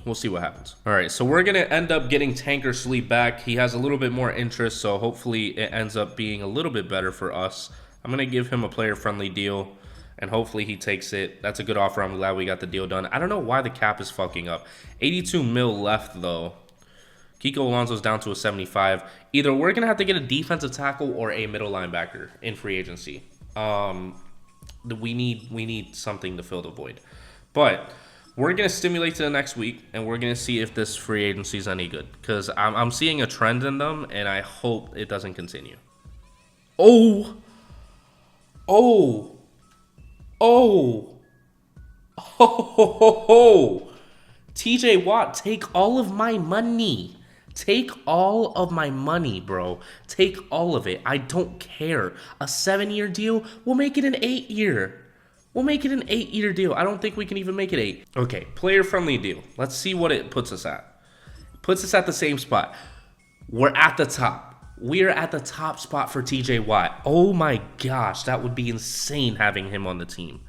we'll see what happens. All right, so we're going to end up getting Tankersley back. He has a little bit more interest, so hopefully it ends up being a little bit better for us. I'm going to give him a player-friendly deal, and hopefully he takes it. That's a good offer. I'm glad we got the deal done. I don't know why the cap is fucking up. 82 mil left, though. Kiko Alonso's down to a 75. Either we're going to have to get a defensive tackle or a middle linebacker in free agency. We need something to fill the void. But we're going to stimulate to the next week, and we're going to see if this free agency is any good. Because I'm seeing a trend in them, and I hope it doesn't continue. Oh! TJ Watt, take all of my money. Take all of my money, bro. Take all of it. I don't care. A 7-year deal? We'll make it an 8-year. We'll make it an 8-year deal. I don't think we can even make it 8. Okay, player-friendly deal. Let's see what it puts us at. Puts us at the same spot. We're at the top. We're at the top spot for TJ Watt. Oh my gosh, that would be insane having him on the team.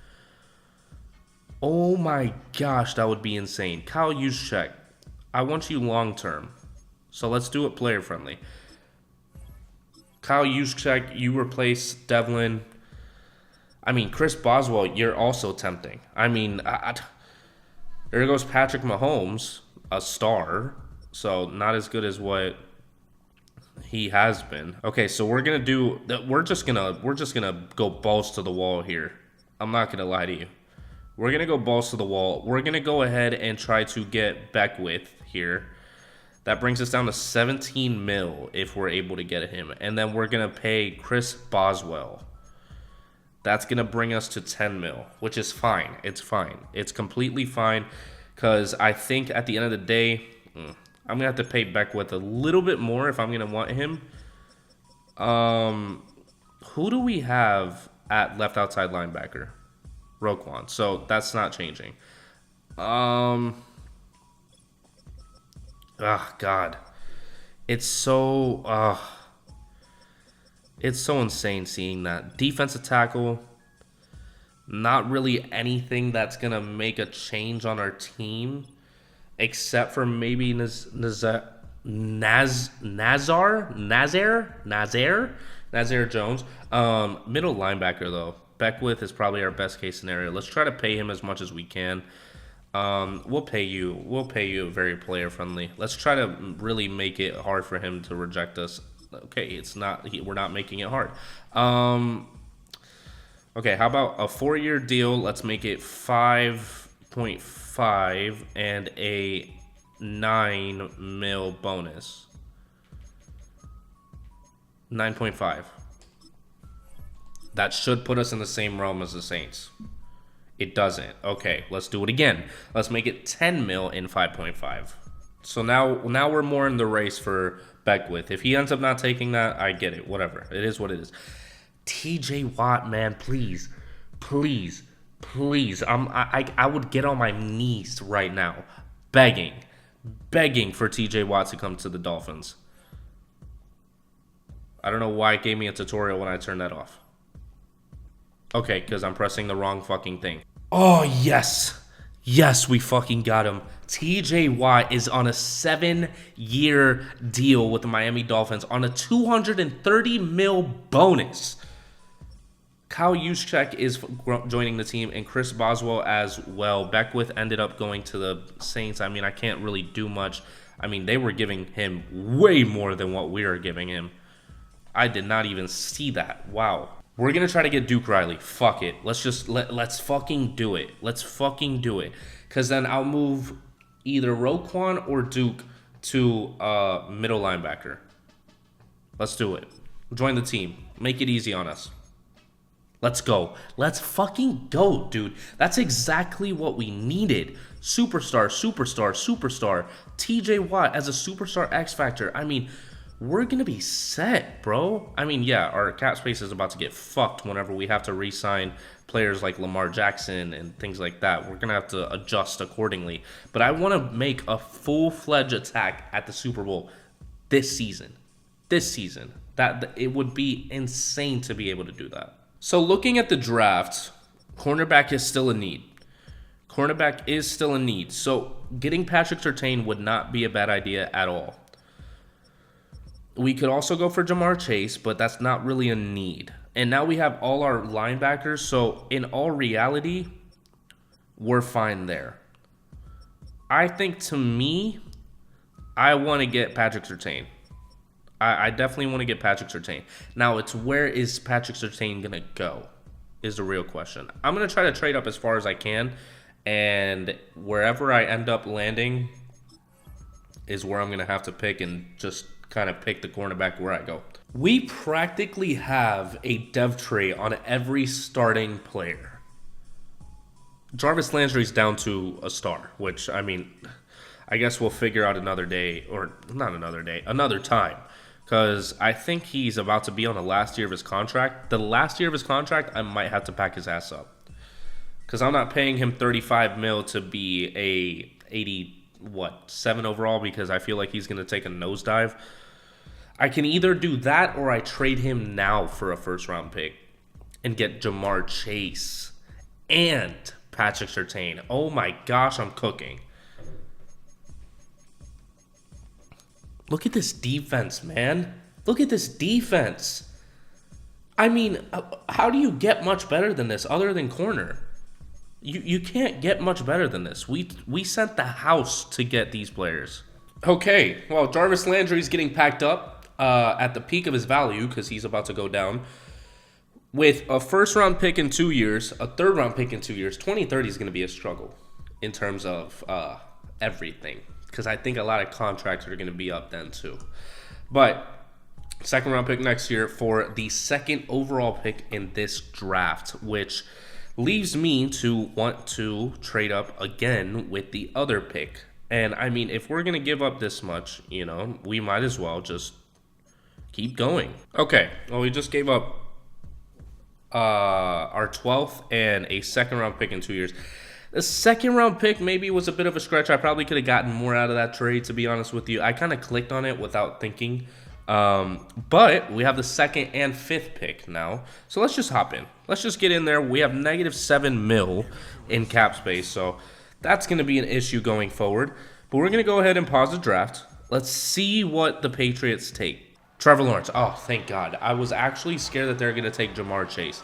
Oh my gosh, that would be insane. Kyle Juszczyk, I want you long-term. So let's do it player-friendly. Kyle Juszczyk, you replace Devlin. I mean, Chris Boswell, you're also tempting. I mean, there goes Patrick Mahomes, a star. So not as good as what he has been. Okay, so we're just gonna go balls to the wall here. I'm not gonna lie to you. We're gonna go balls to the wall. We're gonna go ahead and try to get Beckwith here. That brings us down to 17 mil if we're able to get him. And then we're going to pay Chris Boswell. That's going to bring us to 10 mil, which is fine. It's fine. It's completely fine because I think at the end of the day, I'm going to have to pay Beckwith a little bit more if I'm going to want him. Who do we have at left outside linebacker? Roquan. So that's not changing. God. It's so insane seeing that. Defensive tackle, not really anything that's going to make a change on our team, except for maybe Nazar Jones. Middle linebacker, though. Beckwith is probably our best case scenario. Let's try to pay him as much as we can. We'll pay you. We'll pay you very player friendly. Let's try to really make it hard for him to reject us. Okay, it's not. We're not making it hard. Okay, how about a 4-year deal? Let's make it 5.5 and a 9 mil bonus. 9.5. That should put us in the same realm as the Saints. It doesn't. Okay, let's do it again. Let's make it 10 mil in 5.5. So now we're more in the race for Beckwith. If he ends up not taking that, I get it. Whatever. It is what it is. TJ Watt, man, please. Please. Please. I would get on my knees right now. Begging for TJ Watt to come to the Dolphins. I don't know why it gave me a tutorial when I turned that off. Okay, because I'm pressing the wrong fucking thing. Oh, yes. Yes, we fucking got him. TJ Watt is on a 7-year deal with the Miami Dolphins on a $230 million bonus. Kyle Juszczyk is joining the team, and Chris Boswell as well. Beckwith ended up going to the Saints. I mean, I can't really do much. I mean, they were giving him way more than what we are giving him. I did not even see that. Wow. We're going to try to get Duke Riley. Fuck it. Let's fucking do it. Let's fucking do it. Because then I'll move either Roquan or Duke to middle linebacker. Let's do it. Join the team. Make it easy on us. Let's go. Let's fucking go, dude. That's exactly what we needed. Superstar. TJ Watt as a superstar X Factor. I mean, we're going to be set, bro. I mean, yeah, our cap space is about to get fucked whenever we have to re-sign players like Lamar Jackson and things like that. We're going to have to adjust accordingly. But I want to make a full-fledged attack at the Super Bowl this season. That it would be insane to be able to do that. So looking at the draft, cornerback is still a need. So getting Patrick Surtain would not be a bad idea at all. We could also go for Jamar Chase, but that's not really a need. And now we have all our linebackers, so in all reality, we're fine there. I think, to me, I want to get Patrick Surtain. I definitely want to get Patrick Surtain. Now, it's where is Patrick Surtain going to go is the real question. I'm going to try to trade up as far as I can, and wherever I end up landing is where I'm going to have to pick and just kind of pick the cornerback where I go. We practically have a dev tray on every starting player. Jarvis Landry's down to a star, which, I mean, I guess we'll figure out another day, or not another day, another time. Because I think he's about to be on the last year of his contract. The last year of his contract, I might have to pack his ass up. Because I'm not paying him $35 million to be a 7 overall, because I feel like he's going to take a nosedive. I can either do that or I trade him now for a first-round pick and get Jamar Chase and Patrick Surtain. Oh my gosh, I'm cooking. Look at this defense, man. Look at this defense. I mean, how do you get much better than this other than corner? You can't get much better than this. We sent the house to get these players. Okay, well, Jarvis Landry's getting packed up at the peak of his value because he's about to go down. With a first-round pick in 2 years, a third-round pick in 2 years, 2030 is going to be a struggle in terms of everything. Because I think a lot of contracts are going to be up then too. But second-round pick next year for the second overall pick in this draft, which leaves me to want to trade up again with the other pick. And, I mean, if we're going to give up this much, we might as well just keep going. Okay, well, we just gave up our 12th and a second-round pick in 2 years. The second-round pick maybe was a bit of a stretch. I probably could have gotten more out of that trade, to be honest with you. I kind of clicked on it without thinking. But we have the second and fifth pick now. So let's just hop in. Let's just get in there. We have -7 mil in cap space. So that's going to be an issue going forward. But we're going to go ahead and pause the draft. Let's see what the Patriots take. Trevor Lawrence. Oh, thank God. I was actually scared that they're going to take Jamar Chase.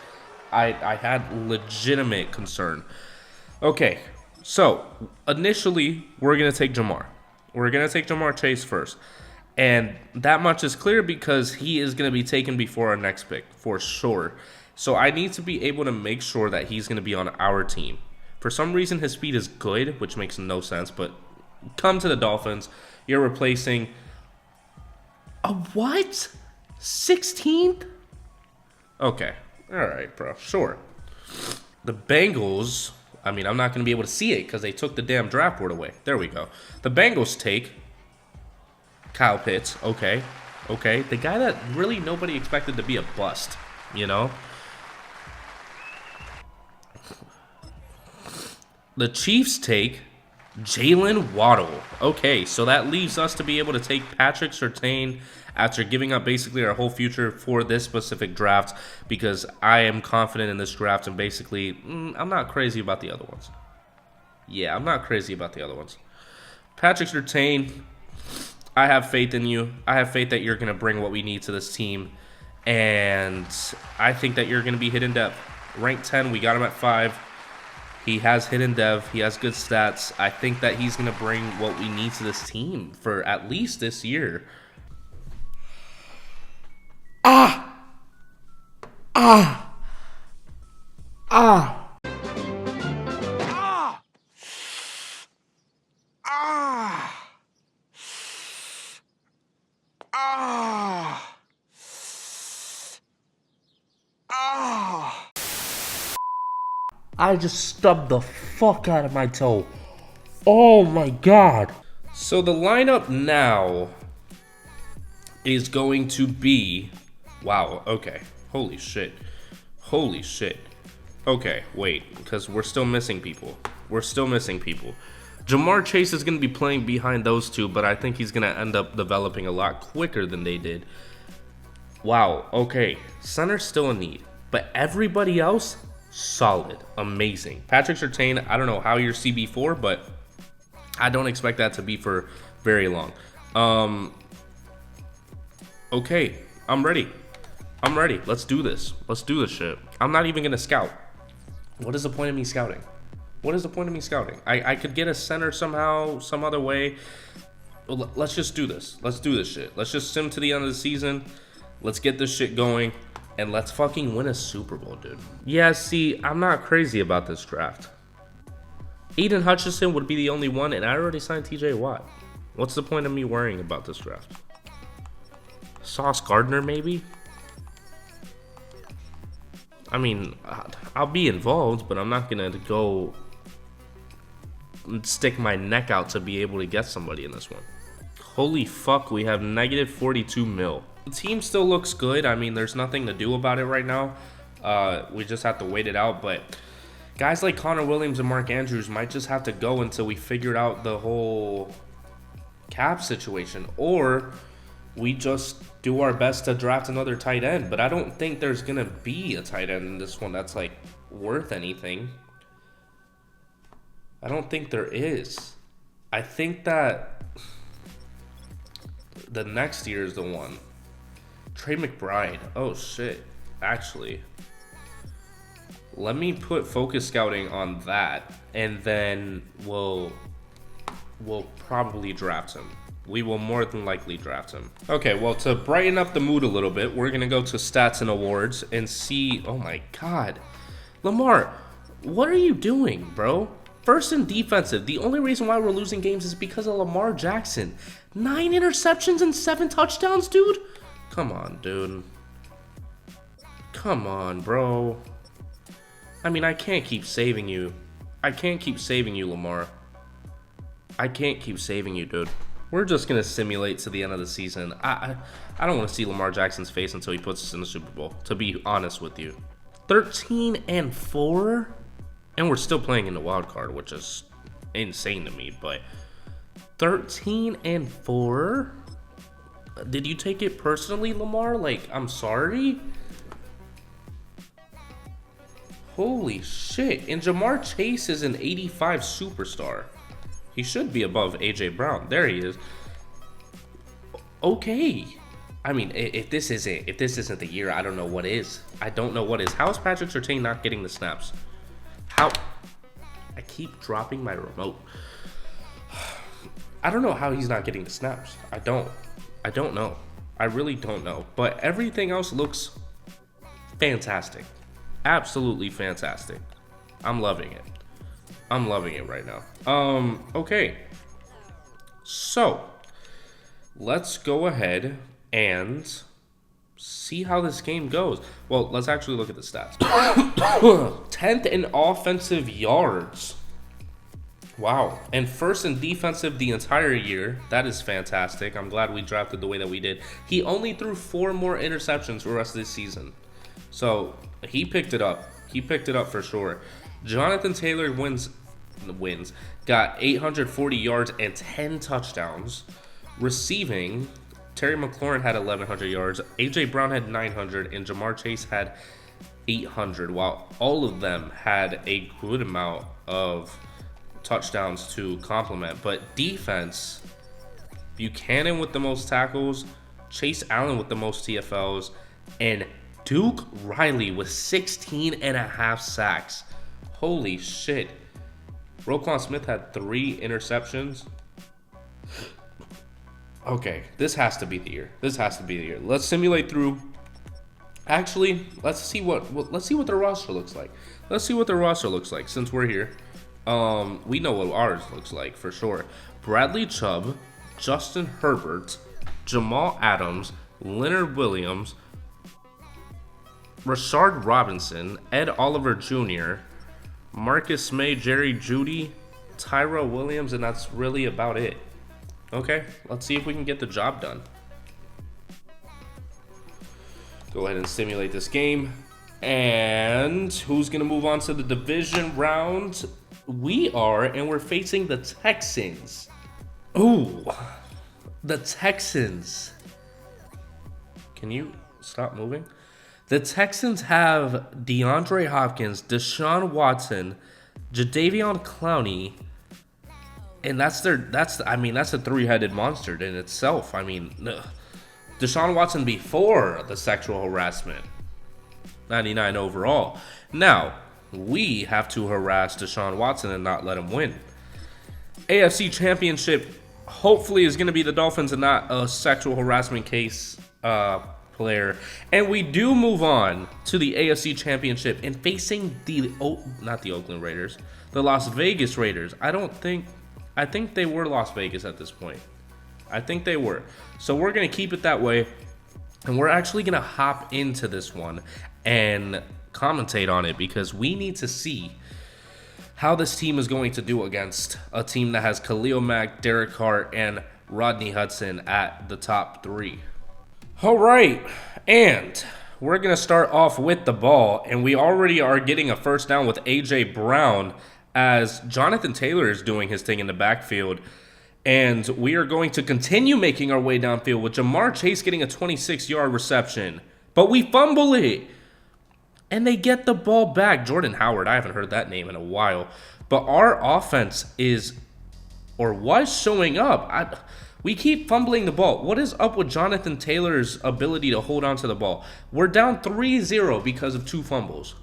I had legitimate concern. Okay, So, initially, we're going to take Jamar. We're going to take Jamar Chase first. And that much is clear because he is going to be taken before our next pick, for sure. So, I need to be able to make sure that he's going to be on our team. For some reason, his speed is good, which makes no sense. But come to the Dolphins. You're replacing a what? 16th? Okay. All right, bro. Sure. The Bengals... I mean, I'm not going to be able to see it because they took the damn draft board away. There we go. The Bengals take Kyle Pitts. Okay. Okay. The guy that really nobody expected to be a bust, you know? The Chiefs take Jalen Waddle. Okay, so that leaves us to be able to take Patrick Surtain after giving up basically our whole future for this specific draft because I am confident in this draft and basically I'm not crazy about the other ones. Yeah, I'm not crazy about the other ones. Patrick Surtain, I have faith in you. I have faith that you're going to bring what we need to this team, and I think that you're going to be hidden depth. Ranked 10, we got him at 5. He has hidden dev. He has good stats. I think that he's going to bring what we need to this team for at least this year. I just stubbed the fuck out of my toe. Oh my god. So the lineup now is going to be... Wow, okay. Holy shit. Holy shit. Okay, wait, because we're still missing people. We're still missing people. Jamar Chase is going to be playing behind those two, but I think he's going to end up developing a lot quicker than they did. Wow, okay. Center's still in need, but everybody else... solid, amazing. Patrick Surtain, I don't know how you're CB4, but I don't expect that to be for very long. Okay, I'm ready. I'm ready. Let's do this. Let's do this shit. I'm not even gonna scout. What is the point of me scouting? What is the point of me scouting? I could get a center somehow, some other way. Let's just do this. Let's do this shit. Let's just sim to the end of the season. Let's get this shit going. And let's fucking win a Super Bowl, dude. Yeah, see, I'm not crazy about this draft. Aiden Hutchinson would be the only one, and I already signed TJ Watt. What's the point of me worrying about this draft? Sauce Gardner, maybe? I mean, I'll be involved, but I'm not going to go stick my neck out to be able to get somebody in this one. Holy fuck, we have negative 42 mil. The team still looks good. I mean, there's nothing to do about it right now. We just have to wait it out. But guys like Connor Williams and Mark Andrews might just have to go until we figure out the whole cap situation. Or we just do our best to draft another tight end. But I don't think there's going to be a tight end in this one that's, like, worth anything. I don't think there is. I think that the next year is the one. Trey McBride. Oh, shit. Actually, let me put focus scouting on that, and then we'll probably draft him. We will more than likely draft him. Okay, well, to brighten up the mood a little bit, we're going to go to stats and awards and see... Oh, my God. Lamar, what are you doing, bro? First and defensive. The only reason why we're losing games is because of Lamar Jackson. 9 interceptions and 7 touchdowns, dude? Come on, dude. Come on, bro. I mean, I can't keep saving you. I can't keep saving you, Lamar. I can't keep saving you, dude. We're just going to simulate to the end of the season. I don't want to see Lamar Jackson's face until he puts us in the Super Bowl, to be honest with you. 13-4? And we're still playing in the wild card, which is insane to me, but 13-4? Did you take it personally, Lamar? Like, I'm sorry? Holy shit. And Jamar Chase is an 85 superstar. He should be above AJ Brown. There he is. Okay. I mean, if this isn't the year, I don't know what is. I don't know what is. How is Patrick Surtain not getting the snaps? How? I keep dropping my remote. I don't know how he's not getting the snaps. I don't know. I really don't know. But everything else looks fantastic. Absolutely fantastic. I'm loving it. I'm loving it right now. Okay. So, let's go ahead and see how this game goes. Well, let's actually look at the stats. 10th in offensive yards. Wow. And first in defensive the entire year. That is fantastic. I'm glad we drafted the way that we did. He only threw 4 more interceptions for the rest of this season. So, he picked it up. He picked it up for sure. Jonathan Taylor got 840 yards and 10 touchdowns. Receiving, Terry McLaurin had 1,100 yards. A.J. Brown had 900. And Jamar Chase had 800. While all of them had a good amount of touchdowns to complement. But defense, Buchanan with the most tackles, Chase Allen with the most TFLs, and Duke Riley with 16.5 sacks. Holy shit. Roquan Smith had 3 interceptions. Okay, this has to be the year. This has to be the year. Let's simulate through. Actually, let's see what the roster looks like. Let's see what the roster looks like since we're here. We know what ours looks like for sure. Bradley Chubb, Justin Herbert, Jamal Adams, Leonard Williams, Rashard Robinson, Ed Oliver Jr., Marcus May, Jerry Jeudy, Tyra Williams, and that's really about it. Okay, let's see if we can get the job done. Go ahead and simulate this game. And who's going to move on to the division round? We are, and we're facing the Texans. Ooh, the Texans. Can you stop moving? The Texans have DeAndre Hopkins, Deshaun Watson, Jadeveon Clowney, and that's a three-headed monster in itself. I mean, Deshaun Watson before the sexual harassment, 99 overall. Now, we have to harass Deshaun Watson and not let him win. AFC Championship hopefully is going to be the Dolphins and not a sexual harassment case player. And we do move on to the AFC Championship and facing not the Oakland Raiders, the Las Vegas Raiders. I think they were Las Vegas at this point. I think they were. So we're going to keep it that way. And we're actually going to hop into this one and commentate on it because we need to see how this team is going to do against a team that has Khalil Mack, Derek Carr, and Rodney Hudson at the top 3. All right, and we're going to start off with the ball, and we already are getting a first down with A.J. Brown as Jonathan Taylor is doing his thing in the backfield, and we are going to continue making our way downfield with Jamar Chase getting a 26-yard reception, but we fumble it, and they get the ball back. Jordan Howard, I haven't heard that name in a while, but our offense was showing up. We keep fumbling the ball. What is up with Jonathan Taylor's ability to hold on to the ball? We're down 3-0 because of 2 fumbles.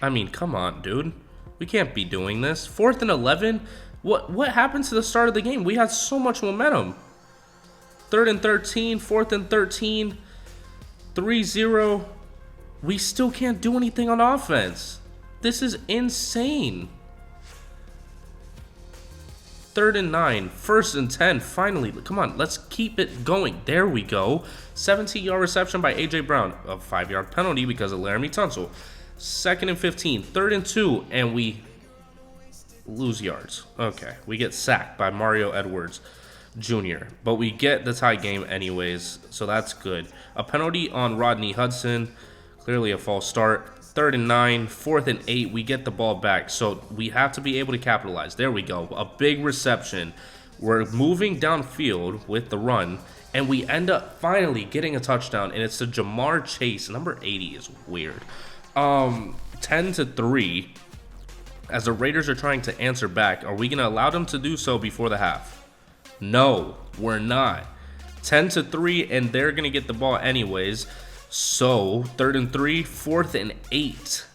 I mean, come on, dude. We can't be doing this. 4th and 11? What happened to the start of the game? We had so much momentum. 3rd and 13, 4th and 13, 3-0. We still can't do anything on offense. This is insane. 3rd and 9, 1st and 10, finally. Come on, let's keep it going. There we go. 17-yard reception by A.J. Brown. A 5-yard penalty because of Laramie Tunsil. 2nd and 15, 3rd and 2, and we lose yards. Okay, we get sacked by Mario Edwards Jr., but we get the tie game anyways, so that's good. A penalty on Rodney Hudson, clearly a false start. 3rd and 9, 4th and 8, we get the ball back. So we have to be able to capitalize. There we go. A big reception. We're moving downfield with the run, and we end up finally getting a touchdown, and it's to Jamar Chase. Number 80 is weird. 10-3, as the Raiders are trying to answer back. Are we going to allow them to do so before the half? No, we're not. 10-3, and they're going to get the ball anyways. So, 3rd and 3, 4th and 8.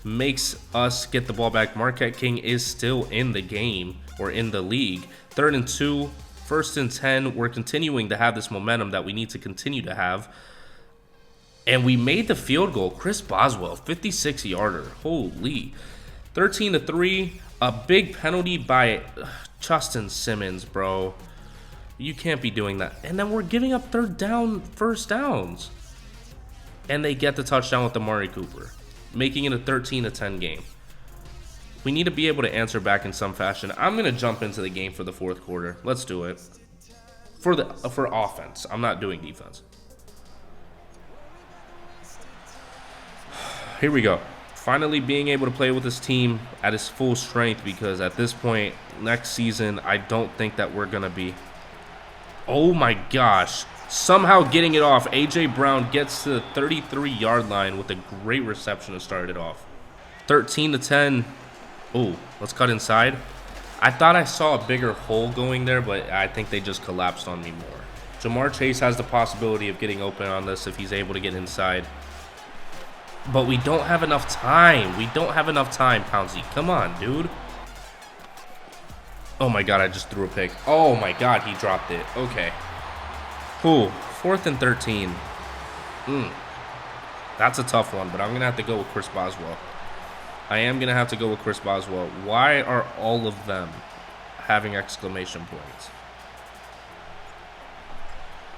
makes us get the ball back. Marquette King is still in the game, or in the league. 3rd and 2, 1st and 10. We're continuing to have this momentum that we need to continue to have. And we made the field goal. Chris Boswell, 56-yarder. Holy. 13 to 3. A big penalty by Justin Simmons, bro. You can't be doing that. And then we're giving up 3rd down, 1st downs. And they get the touchdown with Amari Cooper, making it a 13 to 10 game. We need to be able to answer back in some fashion. I'm going to jump into the game for the 4th quarter. Let's do it. For offense. I'm not doing defense. Here we go. Finally being able to play with this team at its full strength, because at this point, next season, I don't think that we're going to be... Oh my gosh. Somehow getting it off. A.J. Brown gets to the 33-yard line with a great reception to start it off. 13 to 10. Oh, let's cut inside. I thought I saw a bigger hole going there, but I think they just collapsed on me more. Jamar Chase has the possibility of getting open on this if he's able to get inside. But we don't have enough time. We don't have enough time, Pouncy. Come on, dude. Oh my god, I just threw a pick. Oh my god, he dropped it. Okay. Cool. 4th and 13. That's a tough one, but I'm going to have to go with Chris Boswell. I am going to have to go with Chris Boswell. Why are all of them having exclamation points?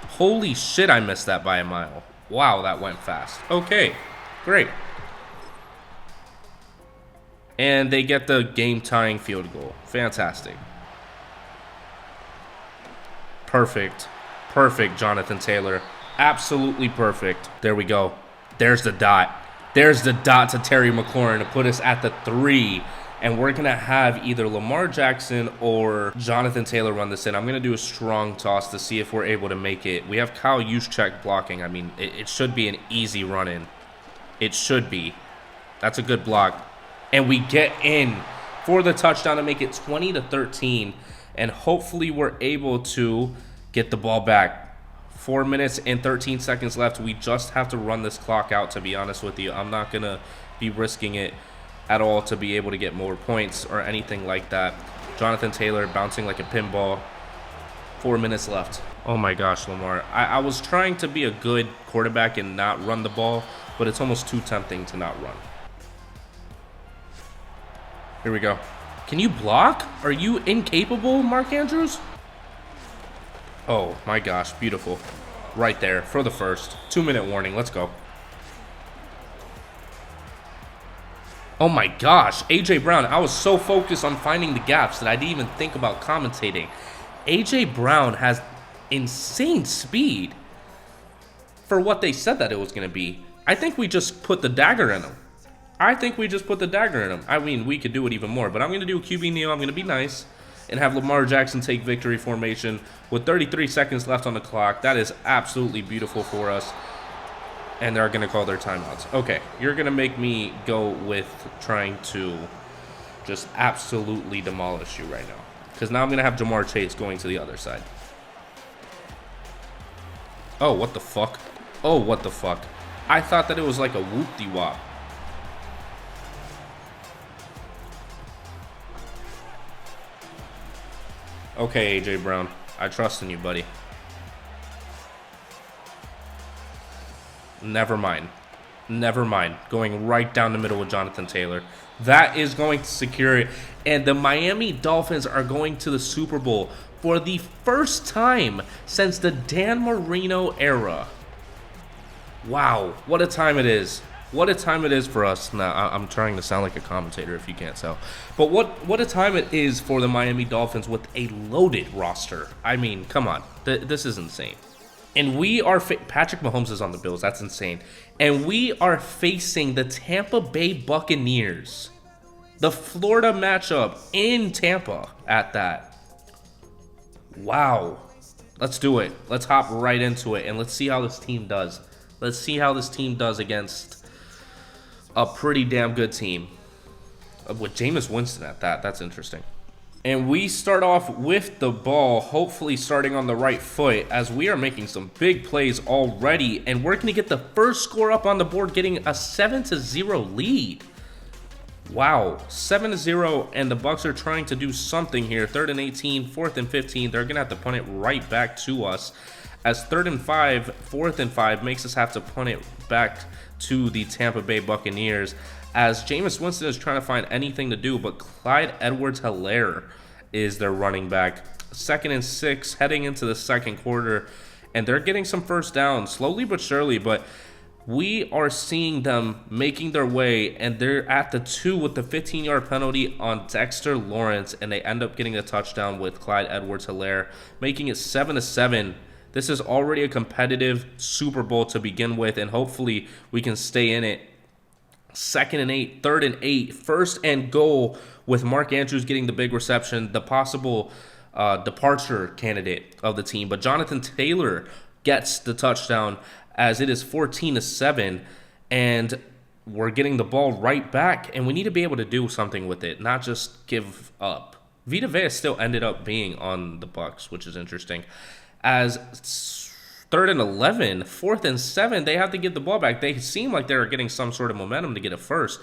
Holy shit, I missed that by a mile. Wow, that went fast. Okay, great. And they get the game-tying field goal. Fantastic. Perfect. Perfect, Jonathan Taylor. Absolutely perfect. There we go. There's the dot. There's the dot to Terry McLaurin to put us at the 3. And we're going to have either Lamar Jackson or Jonathan Taylor run this in. I'm going to do a strong toss to see if we're able to make it. We have Kyle Juszczyk blocking. I mean, it should be an easy run-in. It should be. That's a good block. And we get in for the touchdown to make it 20 to 13. And hopefully we're able to get the ball back. 4 minutes and 13 seconds left. We just have to run this clock out, to be honest with you. I'm not going to be risking it at all to be able to get more points or anything like that. Jonathan Taylor bouncing like a pinball. 4 minutes left. Oh my gosh, Lamar. I was trying to be a good quarterback and not run the ball, but it's almost too tempting to not run. Here we go. Can you block? Are you incapable, Mark Andrews? Oh my gosh, beautiful. Right there for the first. 2-minute warning. Let's go. Oh my gosh, A.J. Brown. I was so focused on finding the gaps that I didn't even think about commentating. A.J. Brown has insane speed for what they said that it was going to be. I think we just put the dagger in him. I mean, we could do it even more, but I'm going to do a QB kneel. I'm going to be nice and have Lamar Jackson take victory formation with 33 seconds left on the clock. That is absolutely beautiful for us. And they're going to call their timeouts. Okay, you're going to make me go with trying to just absolutely demolish you right now. Because now I'm going to have Jamar Chase going to the other side. Oh, what the fuck? Oh, what the fuck? I thought that it was like a whoop-de-wop. Okay, A.J. Brown. I trust in you, buddy. Never mind. Never mind. Going right down the middle with Jonathan Taylor. That is going to secure it. And the Miami Dolphins are going to the Super Bowl for the first time since the Dan Marino era. Wow. What a time it is. What a time it is for us. Now, I'm trying to sound like a commentator if you can't tell. But what a time it is for the Miami Dolphins with a loaded roster. I mean, come on. This is insane. And we are... Patrick Mahomes is on the Bills. That's insane. And we are facing the Tampa Bay Buccaneers. The Florida matchup in Tampa at that. Wow. Let's do it. Let's hop right into it. And let's see how this team does. Let's see how this team does against a pretty damn good team. With Jameis Winston at that. That's interesting. And we start off with the ball, hopefully starting on the right foot, as we are making some big plays already. And we're going to get the first score up on the board, getting a 7-0 lead. Wow, 7-0, and the Bucs are trying to do something here. 3rd and 18, 4th and 15. They're gonna have to punt it right back to us. As 3rd and 5, 4th and 5 makes us have to punt it back to the Tampa Bay Buccaneers. As Jameis Winston is trying to find anything to do, but Clyde Edwards-Helaire is their running back. 2nd and 6, heading into the second quarter, and they're getting some first downs, slowly but surely, but we are seeing them making their way, and they're at the 2 with the 15-yard penalty on Dexter Lawrence, and they end up getting a touchdown with Clyde Edwards-Helaire, making it 7-7. This is already a competitive Super Bowl to begin with, and hopefully we can stay in it. 2nd and 8, 3rd and 8, 1st and goal with Mark Andrews getting the big reception, the possible departure candidate of the team. But Jonathan Taylor gets the touchdown as it is 14-7, and we're getting the ball right back, and we need to be able to do something with it, not just give up. Vita Vea still ended up being on the Bucs, which is interesting. As 3rd and 11, 4th and 7, they have to get the ball back. They seem like they're getting some sort of momentum to get it first,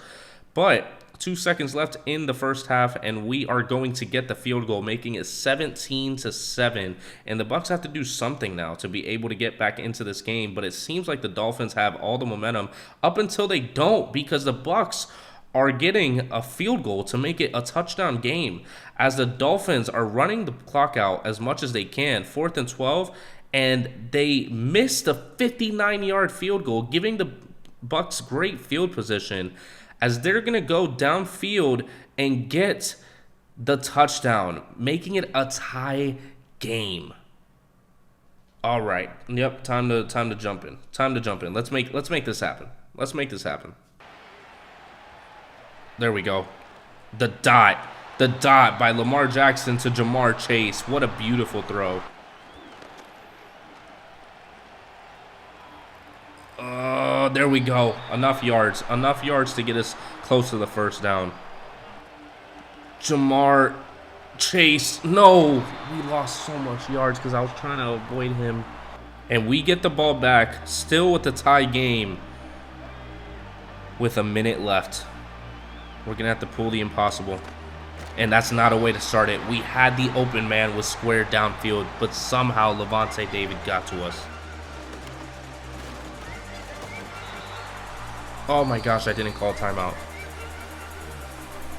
but 2 seconds left in the first half, and we are going to get the field goal, making it 17-7. And the Bucs have to do something now to be able to get back into this game. But it seems like the Dolphins have all the momentum up until they don't, because the Bucs are getting a field goal to make it a touchdown game. As the Dolphins are running the clock out as much as they can, 4th and 12, and they missed a 59-yard field goal, giving the Bucs great field position, as they're going to go downfield and get the touchdown, making it a tie game. All right. Yep, time to jump in. Time to jump in. Let's make this happen. Let's make this happen. There we go. The dot by Lamar Jackson to Jamar Chase. What a beautiful throw. There we go. Enough yards to get us close to the first down. Jamar Chase. No, we lost so much yards because I was trying to avoid him. And we get the ball back, still with the tie game, with a minute left. We're going to have to pull the impossible. And that's not a way to start it. We had the open man with square downfield, but somehow Levante David got to us. Oh my gosh, I didn't call timeout.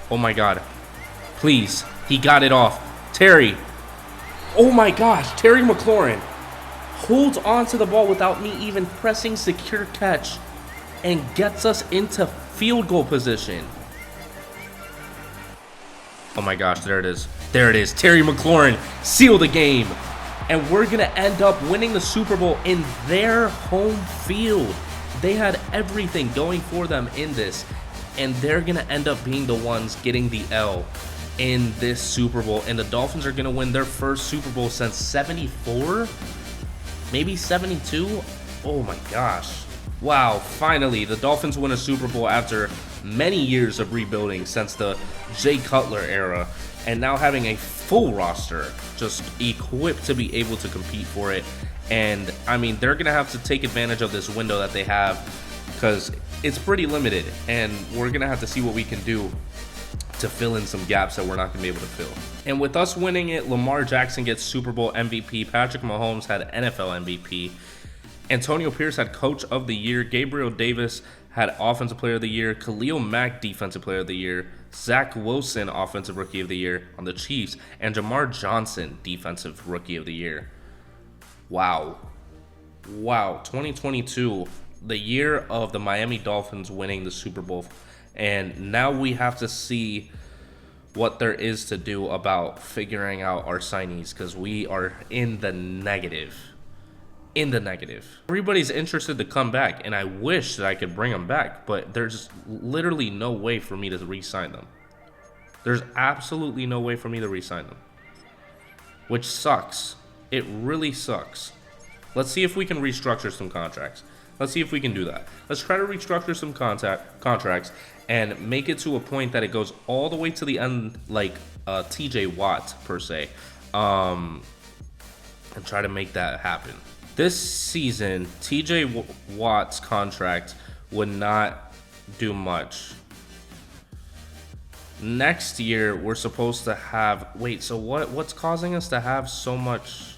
Oh my god. Please. He got it off. Terry. Oh my gosh. Terry McLaurin holds on to the ball without me even pressing secure catch and gets us into field goal position. Oh my gosh, there it is. There it is. Terry McLaurin sealed the game. And we're going to end up winning the Super Bowl in their home field. They had everything going for them in this, and they're going to end up being the ones getting the L in this Super Bowl. And the Dolphins are going to win their first Super Bowl since 74, maybe 72. Oh my gosh. Wow, finally, the Dolphins win a Super Bowl after many years of rebuilding since the Jay Cutler era, and now having a full roster just equipped to be able to compete for it. And I mean, they're gonna have to take advantage of this window that they have, because it's pretty limited, and we're gonna have to see what we can do to fill in some gaps that we're not gonna be able to fill. And with us winning it, Lamar Jackson gets Super Bowl MVP, Patrick Mahomes had NFL MVP, Antonio Pierce had Coach of the Year, Gabriel Davis had Offensive Player of the Year, Khalil Mack Defensive Player of the Year, Zach Wilson Offensive Rookie of the Year on the Chiefs, and Jamar Johnson Defensive Rookie of the Year. Wow. 2022, the year of the Miami Dolphins winning the Super Bowl. And now we have to see what there is to do about figuring out our signees, because we are in the negative. Everybody's interested to come back, and I wish that I could bring them back, but there's literally no way for me to re-sign them. There's absolutely no way for me to re-sign them, which sucks. It really sucks. Let's see if we can restructure some contracts. Let's see if we can do that. Let's try to restructure some contracts and make it to a point that it goes all the way to the end, like TJ Watt, per se, and try to make that happen. This season, TJ Watt's contract would not do much. Next year, we're supposed to have... Wait, so what's causing us to have so much...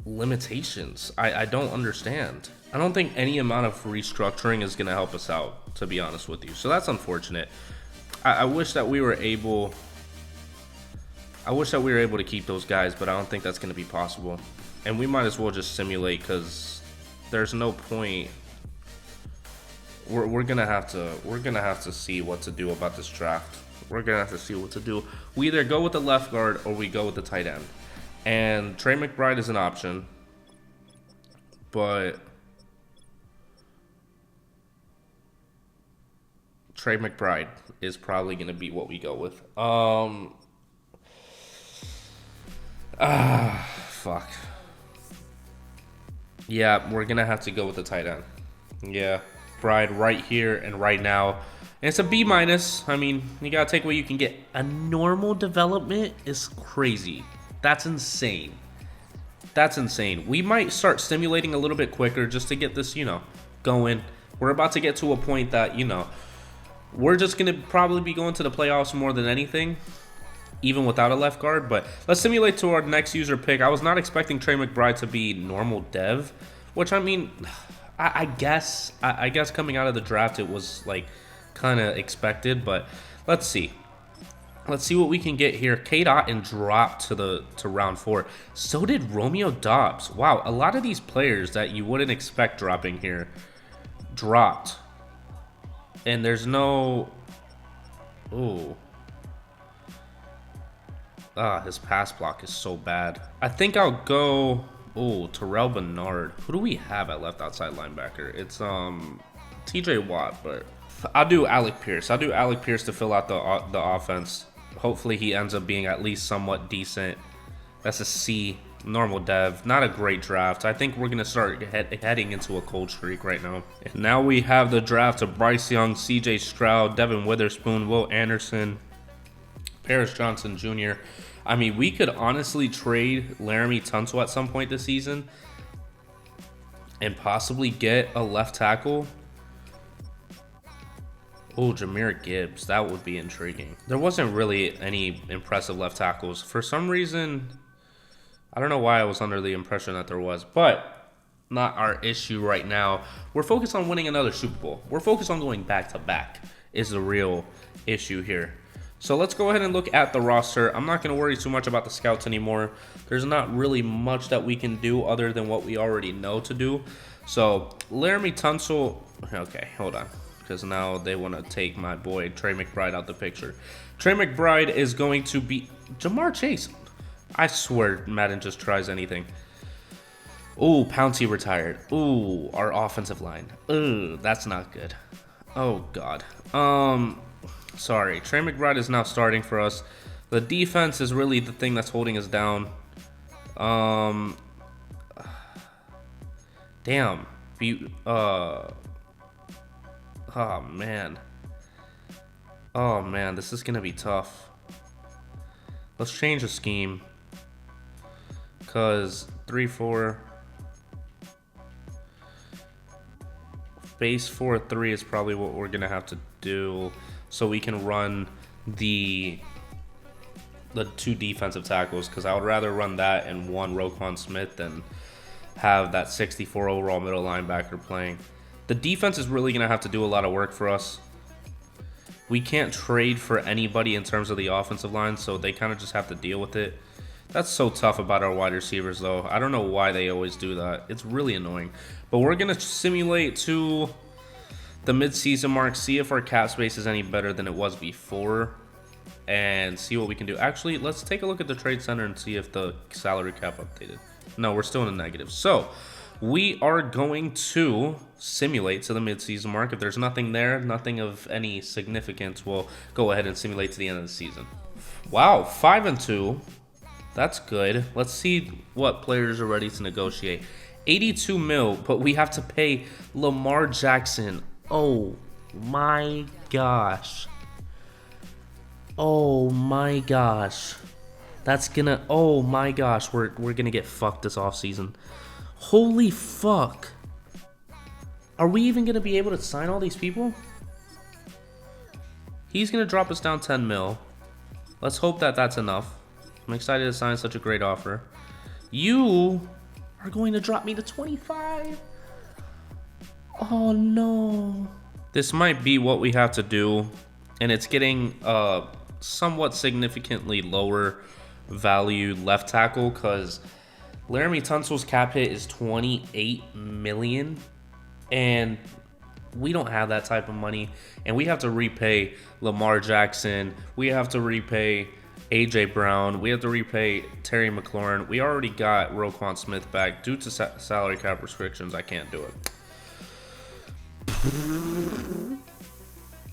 limitations? I don't understand. I don't think any amount of restructuring is going to help us out, to be honest with you. So that's unfortunate. I wish that we were able... I wish that we were able to keep those guys, but I don't think that's going to be possible. And we might as well just simulate, because there's no point... We're gonna have to see what to do about this draft. We're gonna have to see what to do. We either go with the left guard or we go with the tight end. And Trey McBride is an option, but Trey McBride is probably gonna be what we go with. Fuck. Yeah, we're gonna have to go with the tight end. Yeah. Bride right here and right now. And it's a B-. I mean, you gotta take what you can get. A normal development is crazy. That's insane. That's insane. We might start stimulating a little bit quicker just to get this, going. We're about to get to a point that, we're just gonna probably be going to the playoffs more than anything, even without a left guard. But let's simulate to our next user pick. I was not expecting Trey McBride to be normal dev, which, I mean... I guess coming out of the draft it was like kind of expected, but let's see. Let's see what we can get here. Cade Otton dropped to round 4. So did Romeo Doubs. Wow, a lot of these players that you wouldn't expect dropping here dropped. And there's no... Ooh. His pass block is so bad. I think I'll go... Oh, Terrell Bernard. Who do we have at left outside linebacker? It's TJ Watt, but I'll do Alec Pierce. I'll do Alec Pierce to fill out the offense. Hopefully he ends up being at least somewhat decent. That's a C, normal dev. Not a great draft. I think we're going to start heading into a cold streak right now. And now we have the draft of Bryce Young, CJ Stroud, Devin Witherspoon, Will Anderson, Paris Johnson Jr., I mean, we could honestly trade Laramie Tunsil at some point this season and possibly get a left tackle. Oh, Jahmyr Gibbs. That would be intriguing. There wasn't really any impressive left tackles. For some reason, I don't know why I was under the impression that there was, but not our issue right now. We're focused on winning another Super Bowl. We're focused on going back-to-back is the real issue here. So let's go ahead and look at the roster. I'm not going to worry too much about the scouts anymore. There's not really much that we can do other than what we already know to do. So Laramie Tunsil, okay, hold on, because now they want to take my boy Trey McBride out the picture. Trey McBride is going to be Jamar Chase. I swear Madden just tries anything. Ooh, Pouncey retired. Ooh, our offensive line. Ooh, that's not good. Oh, God. Sorry, Trey McBride is now starting for us. The defense is really the thing that's holding us down. Damn. Oh, man. Oh, man, this is going to be tough. Let's change the scheme. Because 3-4. Base 4-3 is probably what we're going to have to do. So we can run the 2 defensive tackles, because I would rather run that and one Roquan Smith than have that 64 overall middle linebacker playing. The defense is really going to have to do a lot of work for us. We can't trade for anybody in terms of the offensive line, so they kind of just have to deal with it. That's so tough about our wide receivers, though. I don't know why they always do that. It's really annoying. But we're going to simulate to the mid-season mark, see if our cap space is any better than it was before, and see what we can do. Actually, let's take a look at the trade center and see if the salary cap updated. No, we're still in the negative. So we are going to simulate to the mid-season mark. If there's nothing there, nothing of any significance, we'll go ahead and simulate to the end of the season. Wow, 5-2. That's good. Let's see what players are ready to negotiate. 82 mil, but we have to pay Lamar Jackson. Oh my gosh. Oh my gosh. That's gonna, oh my gosh, we're gonna get fucked this offseason. Holy fuck. Are we even going to be able to sign all these people? He's going to drop us down 10 mil. Let's hope that that's enough. I'm excited to sign such a great offer. You are going to drop me to 25. Oh, no. This might be what we have to do. And it's getting somewhat significantly lower value left tackle because Laramie Tunsil's cap hit is $28 million. And we don't have that type of money, and we have to repay Lamar Jackson. We have to repay AJ Brown. We have to repay Terry McLaurin. We already got Roquan Smith back due to salary cap restrictions. I can't do it.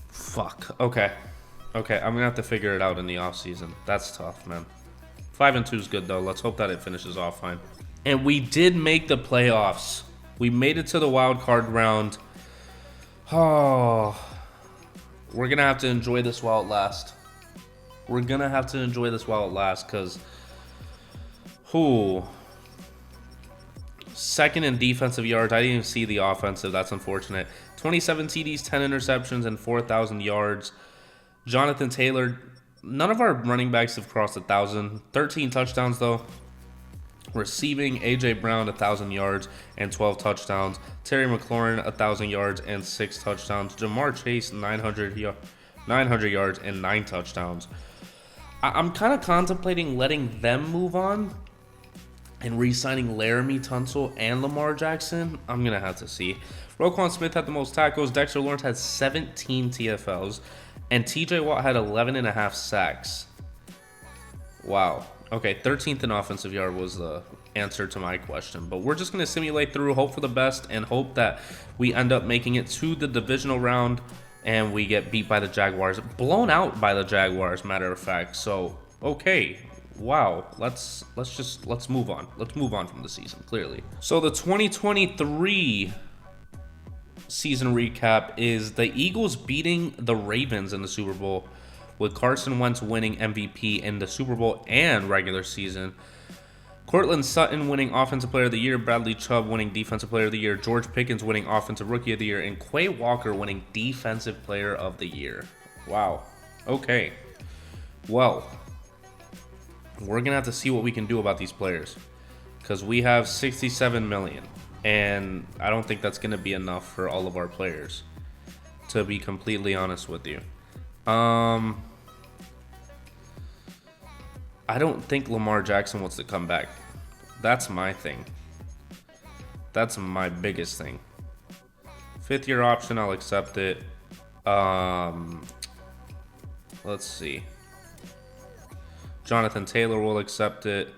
Fuck. Okay, I'm gonna have to figure it out in the offseason. That's tough, man. 5-2 is good though. Let's hope that it finishes off fine. And we did make the playoffs. We made it to the wild card round. Oh, we're going to have to enjoy this while it lasts. We're going to have to enjoy this while it lasts because, second in defensive yards. I didn't even see the offensive. That's unfortunate. 27 TDs, 10 interceptions, and 4,000 yards. Jonathan Taylor, none of our running backs have crossed 1,000. 13 touchdowns, though. Receiving, AJ Brown 1,000 yards and 12 touchdowns. Terry McLaurin 1,000 yards and 6 touchdowns. Jamar Chase 900 yards and 9 touchdowns. I'm kind of contemplating letting them move on and re-signing Laramie Tunsil and Lamar Jackson. I'm gonna have to see. Roquan Smith had the most tackles. Dexter Lawrence had 17 TFLs, and TJ Watt had 11.5 sacks. Wow. Okay, 13th in offensive yard was the answer to my question. But we're just going to simulate through, hope for the best, and hope that we end up making it to the divisional round and we get beat by the Jaguars. Blown out by the Jaguars, matter of fact. So, okay. Wow. Let's move on. Let's move on from the season, clearly. So the 2023 season recap is the Eagles beating the Ravens in the Super Bowl, with Carson Wentz winning MVP in the Super Bowl and regular season. Cortland Sutton winning Offensive Player of the Year, Bradley Chubb winning Defensive Player of the Year, George Pickens winning Offensive Rookie of the Year, and Quay Walker winning Defensive Player of the Year. Wow. Okay. Well, we're going to have to see what we can do about these players, because we have $67 million, and I don't think that's going to be enough for all of our players, to be completely honest with you. I don't think Lamar Jackson wants to come back. That's my thing. That's my biggest thing. 5th-year option, I'll accept it. Let's see. Jonathan Taylor will accept it.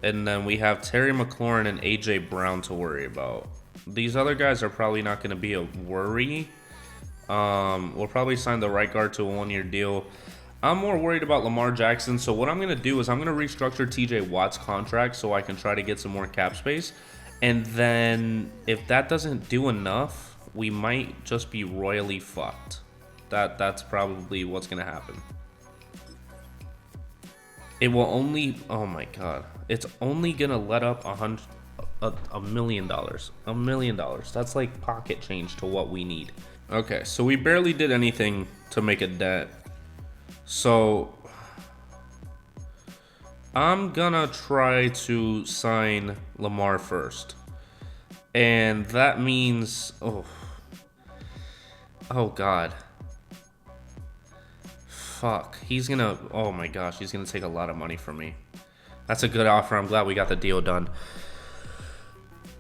And then we have Terry McLaurin and AJ Brown to worry about. These other guys are probably not going to be a worry. We'll probably sign the right guard to a 1-year deal. I'm more worried about Lamar Jackson. So what I'm going to do is I'm going to restructure TJ Watt's contract so I can try to get some more cap space. And then if that doesn't do enough, we might just be royally fucked. That's probably what's going to happen. It will only, oh my God, it's only going to let up $1 million. $1 million. That's like pocket change to what we need. Okay, so we barely did anything to make a dent. So I'm gonna try to sign Lamar first. And that means, oh God. Fuck, he's gonna, oh my gosh, he's gonna take a lot of money from me. That's a good offer. I'm glad we got the deal done.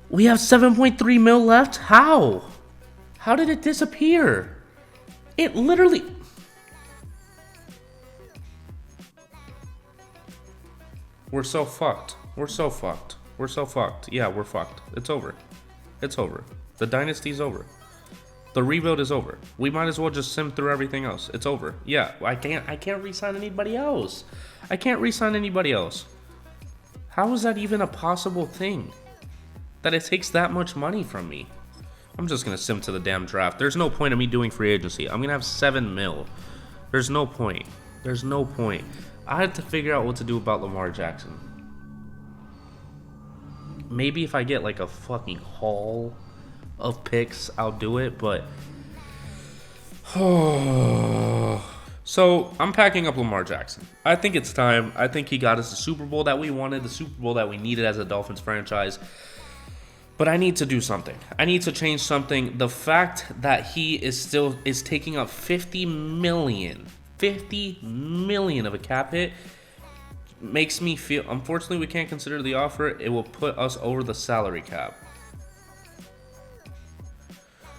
We have 7.3 mil left? How? How did it disappear? It literally... We're so fucked. We're so fucked. We're so fucked. Yeah, we're fucked. It's over. It's over. The dynasty's over. The rebuild is over. We might as well just sim through everything else. It's over. Yeah, I can't re-sign anybody else. I can't re-sign anybody else. How is that even a possible thing? That it takes that much money from me. I'm just going to sim to the damn draft. There's no point in me doing free agency. I'm going to have 7 mil. There's no point. There's no point. I had to figure out what to do about Lamar Jackson. Maybe if I get like a fucking haul of picks, I'll do it, but so I'm packing up Lamar Jackson. I think it's time. I think he got us the Super Bowl that we wanted, the Super Bowl that we needed as a Dolphins franchise. But I need to do something. I need to change something. The fact that he is taking up 50 million of a cap hit makes me feel, unfortunately we can't consider the offer. It will put us over the salary cap.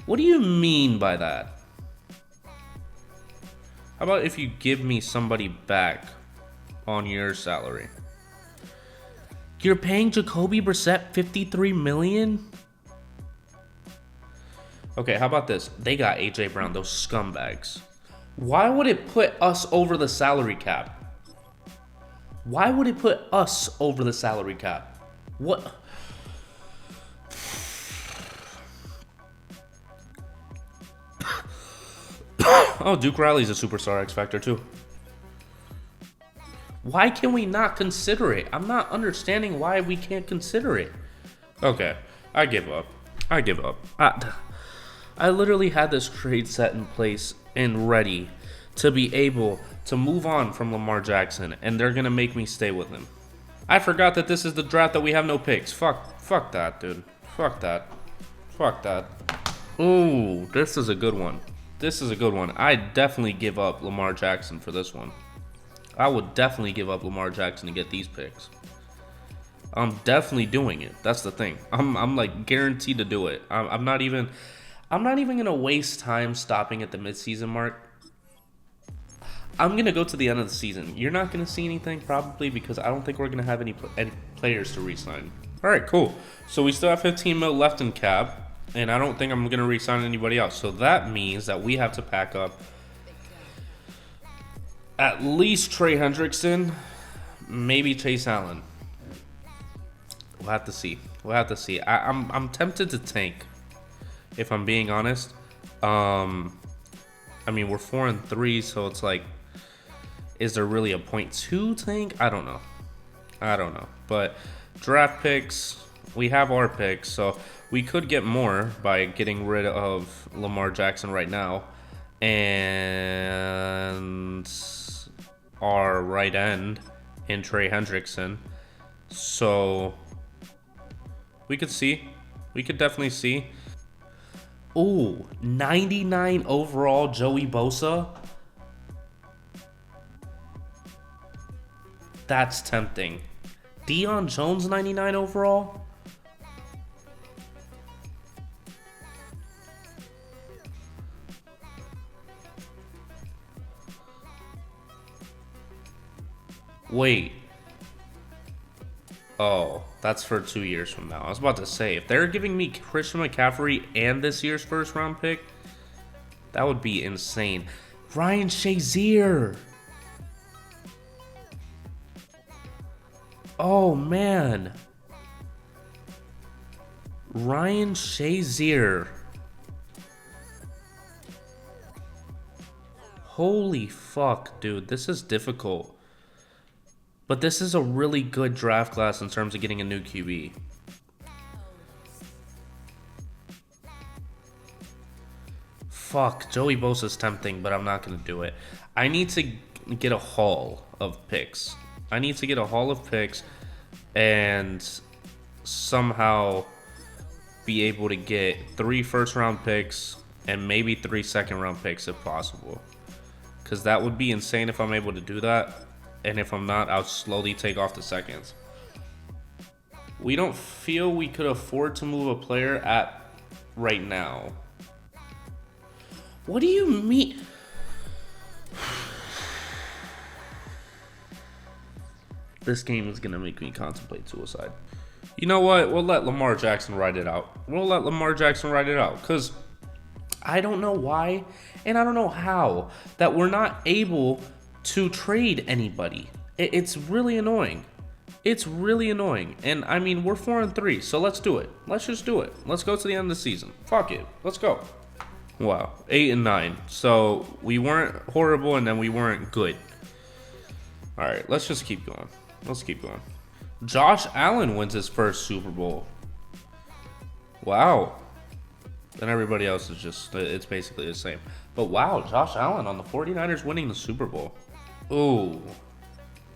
What do you mean by that? How about if you give me somebody back on your salary? You're paying Jacoby Brissett $53 million? Okay, how about this? They got AJ Brown, those scumbags. Why would it put us over the salary cap? Why would it put us over the salary cap? What? Oh, Duke Riley's a superstar X Factor too. Why can we not consider it? I'm not understanding why we can't consider it. Okay, I give up. I give up. I literally had this trade set in place and ready to be able to move on from Lamar Jackson, and they're gonna make me stay with him. I forgot that this is the draft that we have no picks. Fuck that, dude. Fuck that. Fuck that. Ooh, this is a good one. This is a good one. I definitely give up Lamar Jackson for this one. I would definitely give up Lamar Jackson to get these picks. I'm definitely doing it. That's the thing. I'm like guaranteed to do it. I'm not even gonna waste time stopping at the midseason mark. I'm gonna go to the end of the season. You're not gonna see anything probably because I don't think we're gonna have any players to re-sign. All right, cool. So we still have 15 mil left in cap. And I don't think I'm going to re-sign anybody else. So that means that we have to pack up at least Trey Hendrickson, maybe Chase Allen. We'll have to see. We'll have to see. I'm tempted to tank, if I'm being honest. I mean, we're 4-3, so it's like, is there really a .2 tank? I don't know. I don't know. But draft picks, we have our picks, so we could get more by getting rid of Lamar Jackson right now. And our right end in Trey Hendrickson. So we could see. We could definitely see. Ooh, 99 overall Joey Bosa. That's tempting. Deion Jones 99 overall? Wait. Oh, that's for 2 years from now. I was about to say, if they're giving me Christian McCaffrey and this year's first round pick, that would be insane. Ryan Shazier. Oh, man. Ryan Shazier. Holy fuck, dude. This is difficult. But this is a really good draft class in terms of getting a new QB. Fuck, Joey Bosa's tempting, but I'm not going to do it. I need to get a haul of picks. I need to get a haul of picks and somehow be able to get 3 first-round picks and maybe 3 second-round picks if possible. Because that would be insane if I'm able to do that. And if I'm not, I'll slowly take off the seconds. We don't feel we could afford to move a player at right now. What do you mean? This game is going to make me contemplate suicide. You know what? We'll let Lamar Jackson ride it out. We'll let Lamar Jackson ride it out. Because I don't know why, and I don't know how, that we're not able to trade anybody. It's really annoying. It's really annoying. And I mean, we're 4-3, so let's do it. Let's just do it. Let's go to the end of the season. Fuck it. Let's go. Wow. 8-9. So we weren't horrible and then we weren't good. All right, let's just keep going. Let's keep going. Josh Allen wins his first Super Bowl. Wow. And everybody else is just, it's basically the same. But wow, Josh Allen on the 49ers winning the Super Bowl. Ooh.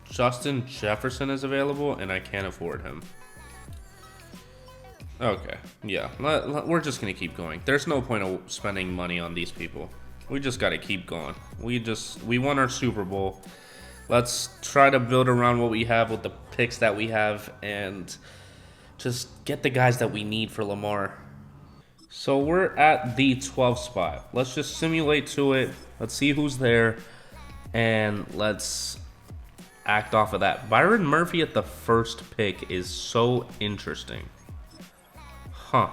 Justin Jefferson is available, and I can't afford him. Okay, yeah. We're just going to keep going. There's no point of spending money on these people. We just got to keep going. We won our Super Bowl. Let's try to build around what we have with the picks that we have and just get the guys that we need for Lamar. So we're at the 12th spot. Let's just simulate to it. Let's see who's there. And let's act off of that. Byron Murphy at the first pick is so interesting. Huh.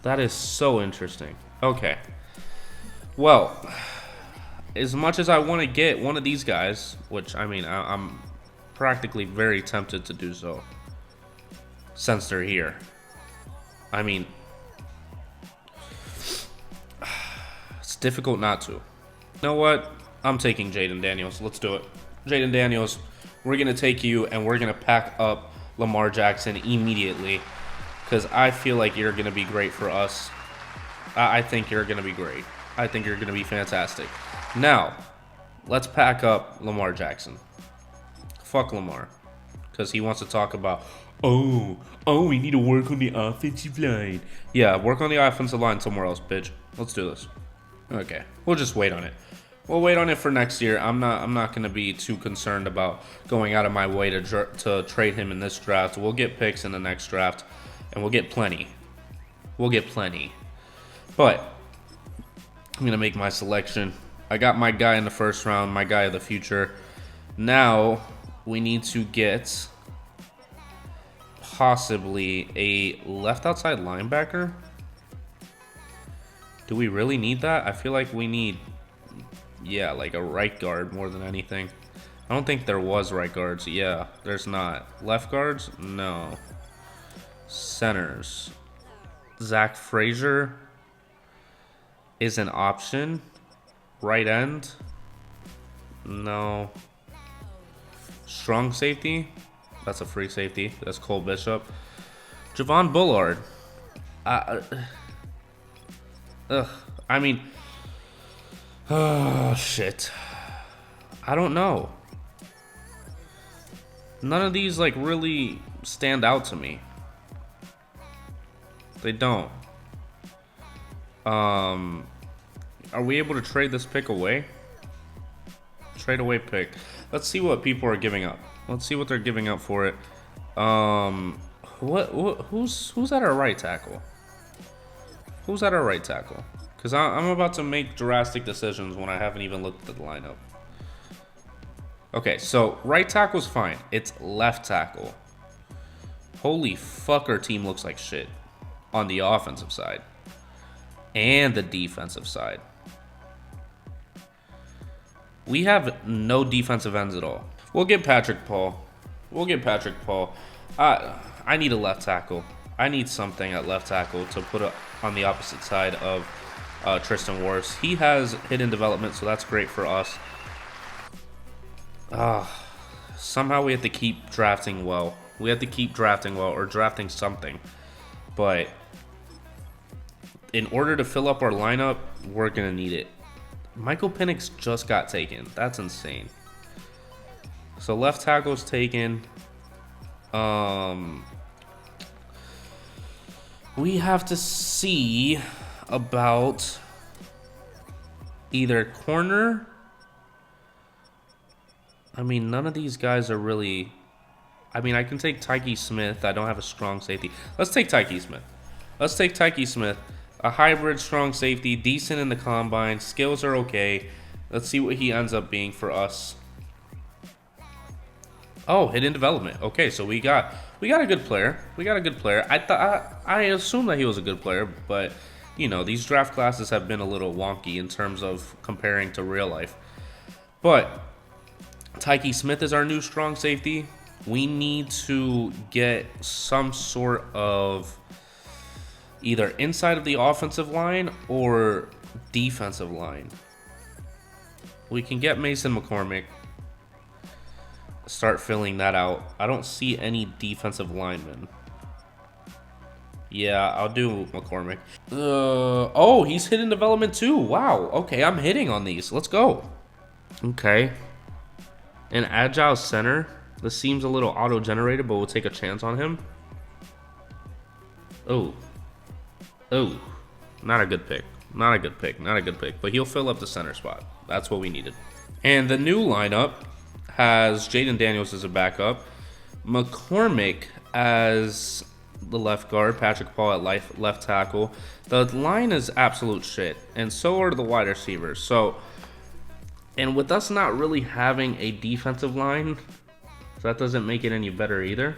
That is so interesting. Okay. Well, as much as I want to get one of these guys, which, I mean, I'm practically very tempted to do so since they're here. I mean, it's difficult not to. You know what? I'm taking Jaden Daniels. Let's do it. Jaden Daniels, we're going to take you and we're going to pack up Lamar Jackson immediately because I feel like you're going to be great for us. I think you're going to be great. I think you're going to be fantastic. Now, let's pack up Lamar Jackson. Fuck Lamar. Because he wants to talk about, oh, we need to work on the offensive line. Yeah, work on the offensive line somewhere else, bitch. Let's do this. Okay, we'll just wait on it. We'll wait on it for next year. I'm not going to be too concerned about going out of my way to trade him in this draft. We'll get picks in the next draft, and we'll get plenty. We'll get plenty. But I'm going to make my selection. I got my guy in the first round, my guy of the future. Now we need to get possibly a left outside linebacker. Do we really need that? I feel like we need, yeah, like a right guard more than anything. I don't think there was right guards. Yeah, there's not. Left guards? No. Centers. Zach Frazier is an option. Right end? No. Strong safety? That's a free safety. That's Cole Bishop. Javon Bullard. I mean, oh, shit. I don't know. None of these, like, really stand out to me. They don't. Are we able to trade this pick away? Trade away pick. Let's see what people are giving up. Let's see what they're giving up for it. Who's at our right tackle? Who's at our right tackle? Because I'm about to make drastic decisions when I haven't even looked at the lineup. Okay, so right tackle's fine. It's left tackle. Holy fuck, our team looks like shit on the offensive side and the defensive side. We have no defensive ends at all. We'll get Patrick Paul. I need a left tackle. I need something at left tackle to put on the opposite side of Tristan Wirfs. He has hidden development, so that's great for us. Somehow we have to keep drafting well. Or drafting something. But in order to fill up our lineup, we're going to need it. Michael Penix just got taken. That's insane. So left tackle's taken. We have to see about either corner. I mean, none of these guys are really... I mean, I can take Tyke Smith. I don't have a strong safety. Let's take Tyke Smith. A hybrid strong safety, decent in the combine. Skills are okay. Let's see what he ends up being for us. Oh, hidden development. Okay, so we got a good player. I assumed that he was a good player, but you know, these draft classes have been a little wonky in terms of comparing to real life. But Tyke Smith is our new strong safety. We need to get some sort of either inside of the offensive line or defensive line. We can get Mason McCormick. start filling that out. I don't see any defensive linemen. Yeah, I'll do McCormick. Oh, he's hitting development too. Wow. Okay, I'm hitting on these. Let's go. Okay. An agile center. This seems a little auto-generated, but we'll take a chance on him. Oh. Oh. Not a good pick. Not a good pick. Not a good pick. But he'll fill up the center spot. That's what we needed. And the new lineup has Jaden Daniels as a backup, McCormick as the left guard, Patrick Paul at left tackle. The line is absolute shit, and so are the wide receivers. So, and with us not really having a defensive line, that doesn't make it any better either.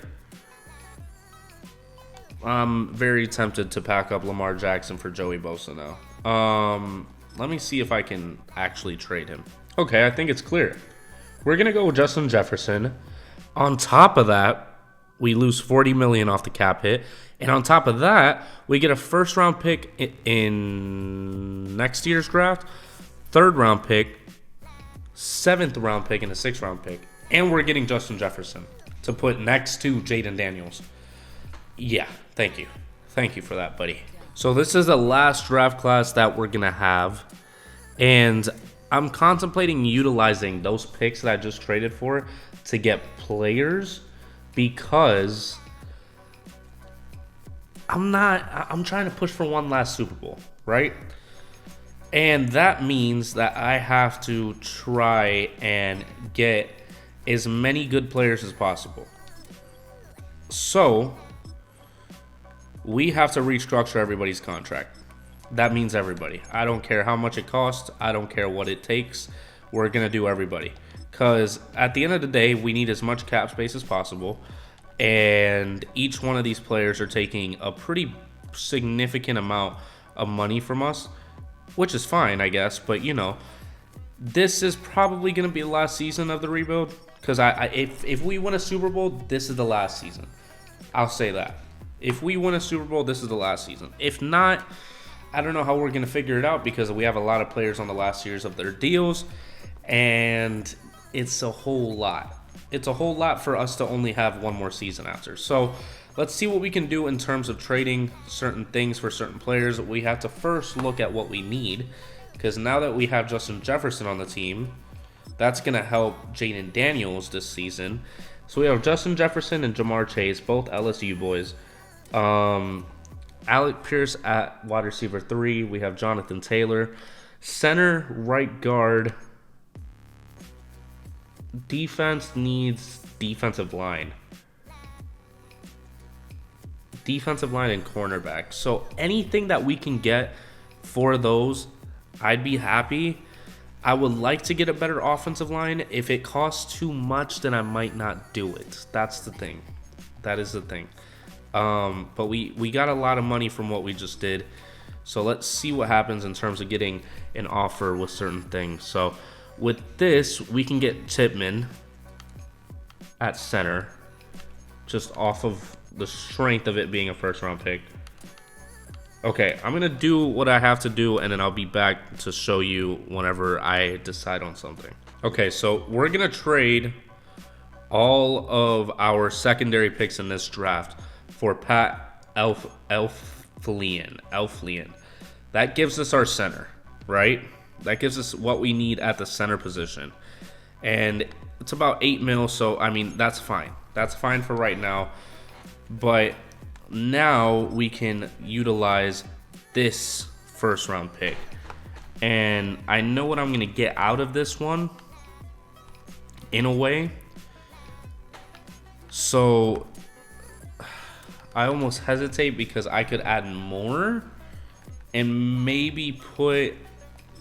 I'm very tempted to pack up Lamar Jackson for Joey Bosa now. Let me see if I can actually trade him. Okay, I think it's clear. We're going to go with Justin Jefferson. On top of that, we lose $40 million off the cap hit. And on top of that, we get a first-round pick in next year's draft, third-round pick, seventh-round pick, and a sixth-round pick. And we're getting Justin Jefferson to put next to Jaden Daniels. Yeah, thank you. Thank you for that, buddy. So this is the last draft class that we're going to have. And I'm contemplating utilizing those picks that I just traded for to get players because I'm trying to push for one last Super Bowl, right? And that means that I have to try and get as many good players as possible. So we have to restructure everybody's contract. That means everybody. I don't care how much it costs. I don't care what it takes. We're going to do everybody. Because at the end of the day, we need as much cap space as possible. And each one of these players are taking a pretty significant amount of money from us, which is fine, I guess. But, you know, this is probably going to be the last season of the rebuild. Because if we win a Super Bowl, this is the last season. I'll say that. If we win a Super Bowl, this is the last season. If not, I don't know how we're going to figure it out because we have a lot of players on the last years of their deals, and it's a whole lot. It's a whole lot for us to only have one more season after. So let's see what we can do in terms of trading certain things for certain players. We have to first look at what we need because now that we have Justin Jefferson on the team, that's going to help Jaden Daniels this season. So we have Justin Jefferson and Jamar Chase, both LSU boys. Alec Pierce at wide receiver 3. We have Jonathan Taylor. Center, right guard. Defense needs defensive line. Defensive line and cornerback. So anything that we can get for those, I'd be happy. I would like to get a better offensive line. If it costs too much, then I might not do it. That's the thing. That is the thing. But we got a lot of money from what we just did. So let's see what happens in terms of getting an offer with certain things. So with this, we can get Tippmann at center just off of the strength of it being a first round pick. Okay, I'm going to do what I have to do, and then I'll be back to show you whenever I decide on something. Okay, so we're going to trade all of our secondary picks in this draft for Pat Elflein. That gives us our center, right? That gives us what we need at the center position. And it's about $8 million, so, I mean, that's fine. That's fine for right now. But now we can utilize this first round pick. And I know what I'm going to get out of this one in a way. So I almost hesitate because I could add more and maybe put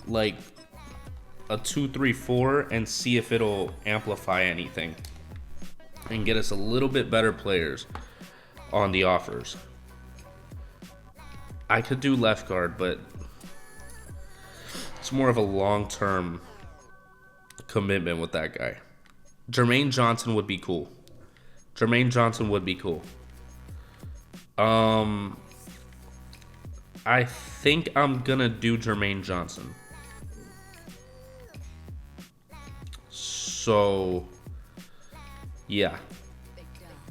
like a 2-3-4 and see if it'll amplify anything and get us a little bit better players on the offers. I could do left guard, but it's more of a long-term commitment with that guy. Jermaine Johnson would be cool. I think I'm gonna do Jermaine Johnson. So Yeah.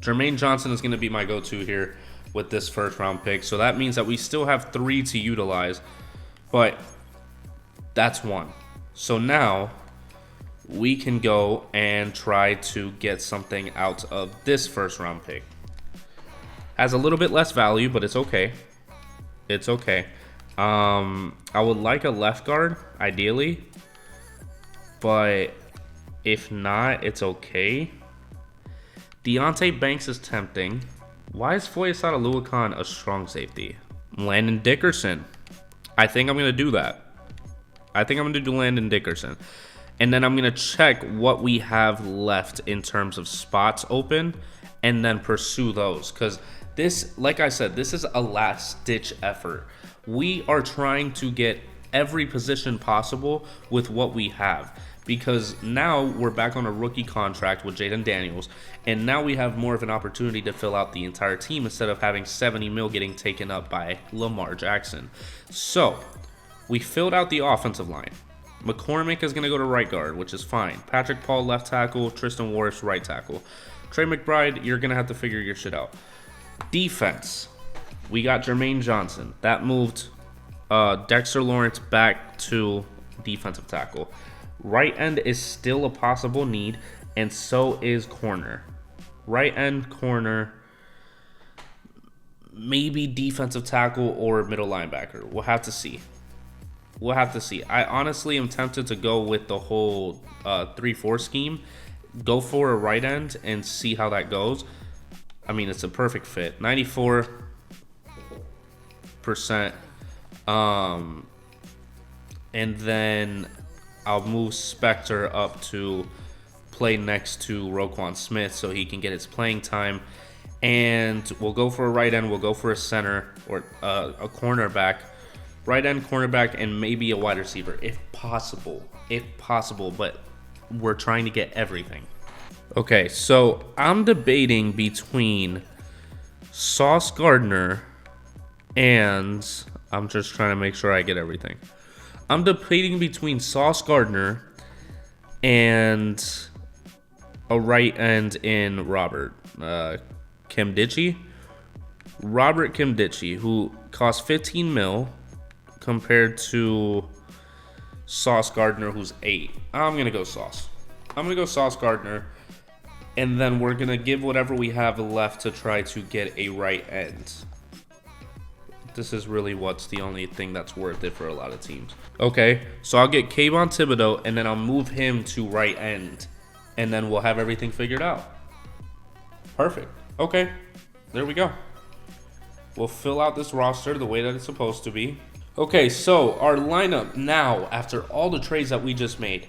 Jermaine Johnson is going to be my go-to here with this first round pick. So that means that we still have 3 to utilize, but that's 1. So now we can go and try to get something out of this first round pick. Has a little bit less value, but it's okay. It's okay. I would like a left guard, ideally, but if not, it's okay. Deonte Banks is tempting. Why is Foyesade Oluokun a strong safety? Landon Dickerson. I think I'm going to do that. I think I'm going to do Landon Dickerson. And then I'm going to check what we have left in terms of spots open and then pursue those. Because this, like I said, this is a last-ditch effort. We are trying to get every position possible with what we have. Because now we're back on a rookie contract with Jaden Daniels, and now we have more of an opportunity to fill out the entire team instead of having 70 mil getting taken up by Lamar Jackson. So, we filled out the offensive line. McCormick is going to go to right guard, which is fine. Patrick Paul, left tackle. Tristan Wirfs, right tackle. Trey McBride, you're going to have to figure your shit out. Defense. We got Jermaine Johnson. That moved Dexter Lawrence back to defensive tackle. Right end is still a possible need, and so is corner. Right end, corner, maybe defensive tackle or middle linebacker. We'll have to see. We'll have to see. I honestly am tempted to go with the whole 3-4 scheme. Go for a right end and see how that goes. I mean, it's a perfect fit. 94%. And then I'll move Spectre up to play next to Roquan Smith so he can get his playing time. And we'll go for a right end. We'll go for a center or a cornerback. Right end, cornerback, and maybe a wide receiver if possible. If possible, but we're trying to get everything. Okay, so I'm debating between Sauce Gardner and I'm just trying to make sure I get everything. I'm debating between Sauce Gardner and a right end in Robert Nkemdiche. Robert Nkemdiche, who cost 15 mil compared to Sauce Gardner, who's 8. I'm going to go Sauce. I'm going to go Sauce Gardner. And then we're going to give whatever we have left to try to get a right end. This is really what's the only thing that's worth it for a lot of teams. Okay, so I'll get Kayvon Thibodeau, and then I'll move him to right end. And then we'll have everything figured out. Perfect. Okay, there we go. We'll fill out this roster the way that it's supposed to be. Okay, so our lineup now, after all the trades that we just made,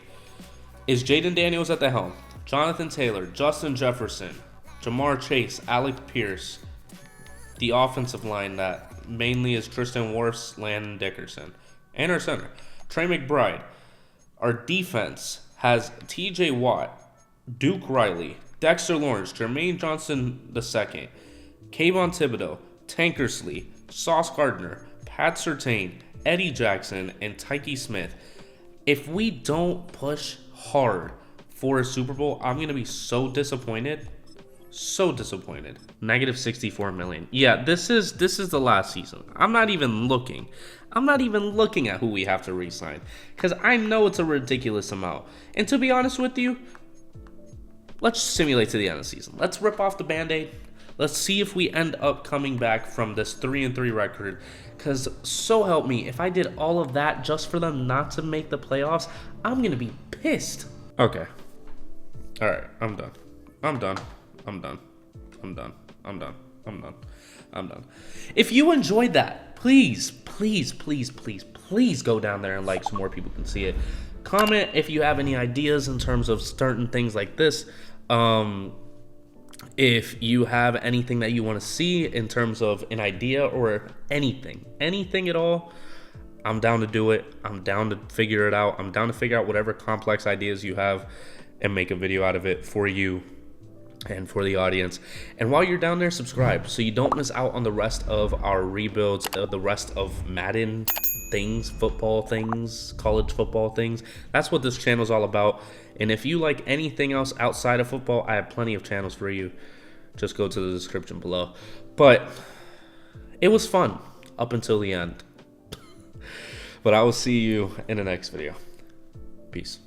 is Jaden Daniels at the helm, Jonathan Taylor, Justin Jefferson, Jamar Chase, Alec Pierce, the offensive line that mainly is Tristan Wirfs, Landon Dickerson, and our center, Trey McBride. Our defense has TJ Watt, Duke Riley, Dexter Lawrence, Jermaine Johnson II, Kayvon Thibodeau, Tankersley, Sauce Gardner, Pat Surtain, Eddie Jackson, and Tyke Smith. If we don't push hard for a Super Bowl, I'm going to be so disappointed. So disappointed. Negative 64 million. Yeah, this is the last season. I'm not even looking. I'm not even looking at who we have to re-sign, because I know it's a ridiculous amount. And to be honest with you, let's simulate to the end of the season. Let's rip off the Band-Aid. Let's see if we end up coming back from this 3-3 record. Because so help me, if I did all of that just for them not to make the playoffs, I'm going to be pissed. Okay. All right, I'm done. I'm done. If you enjoyed that, please go down there and like so more people can see it. Comment if you have any ideas in terms of certain things like this. If you have anything that you want to see in terms of an idea or anything at all, I'm down to do it. I'm down to figure it out. I'm down to figure out whatever complex ideas you have and make a video out of it for you and for the audience. And while you're down there, subscribe so you don't miss out on the rest of our rebuilds, the rest of Madden things, football things, college football things. That's what this channel is all about. And if you like anything else outside of football, I have plenty of channels for you. Just go to the description below. But it was fun up until the end. But I will see you in the next video. Peace.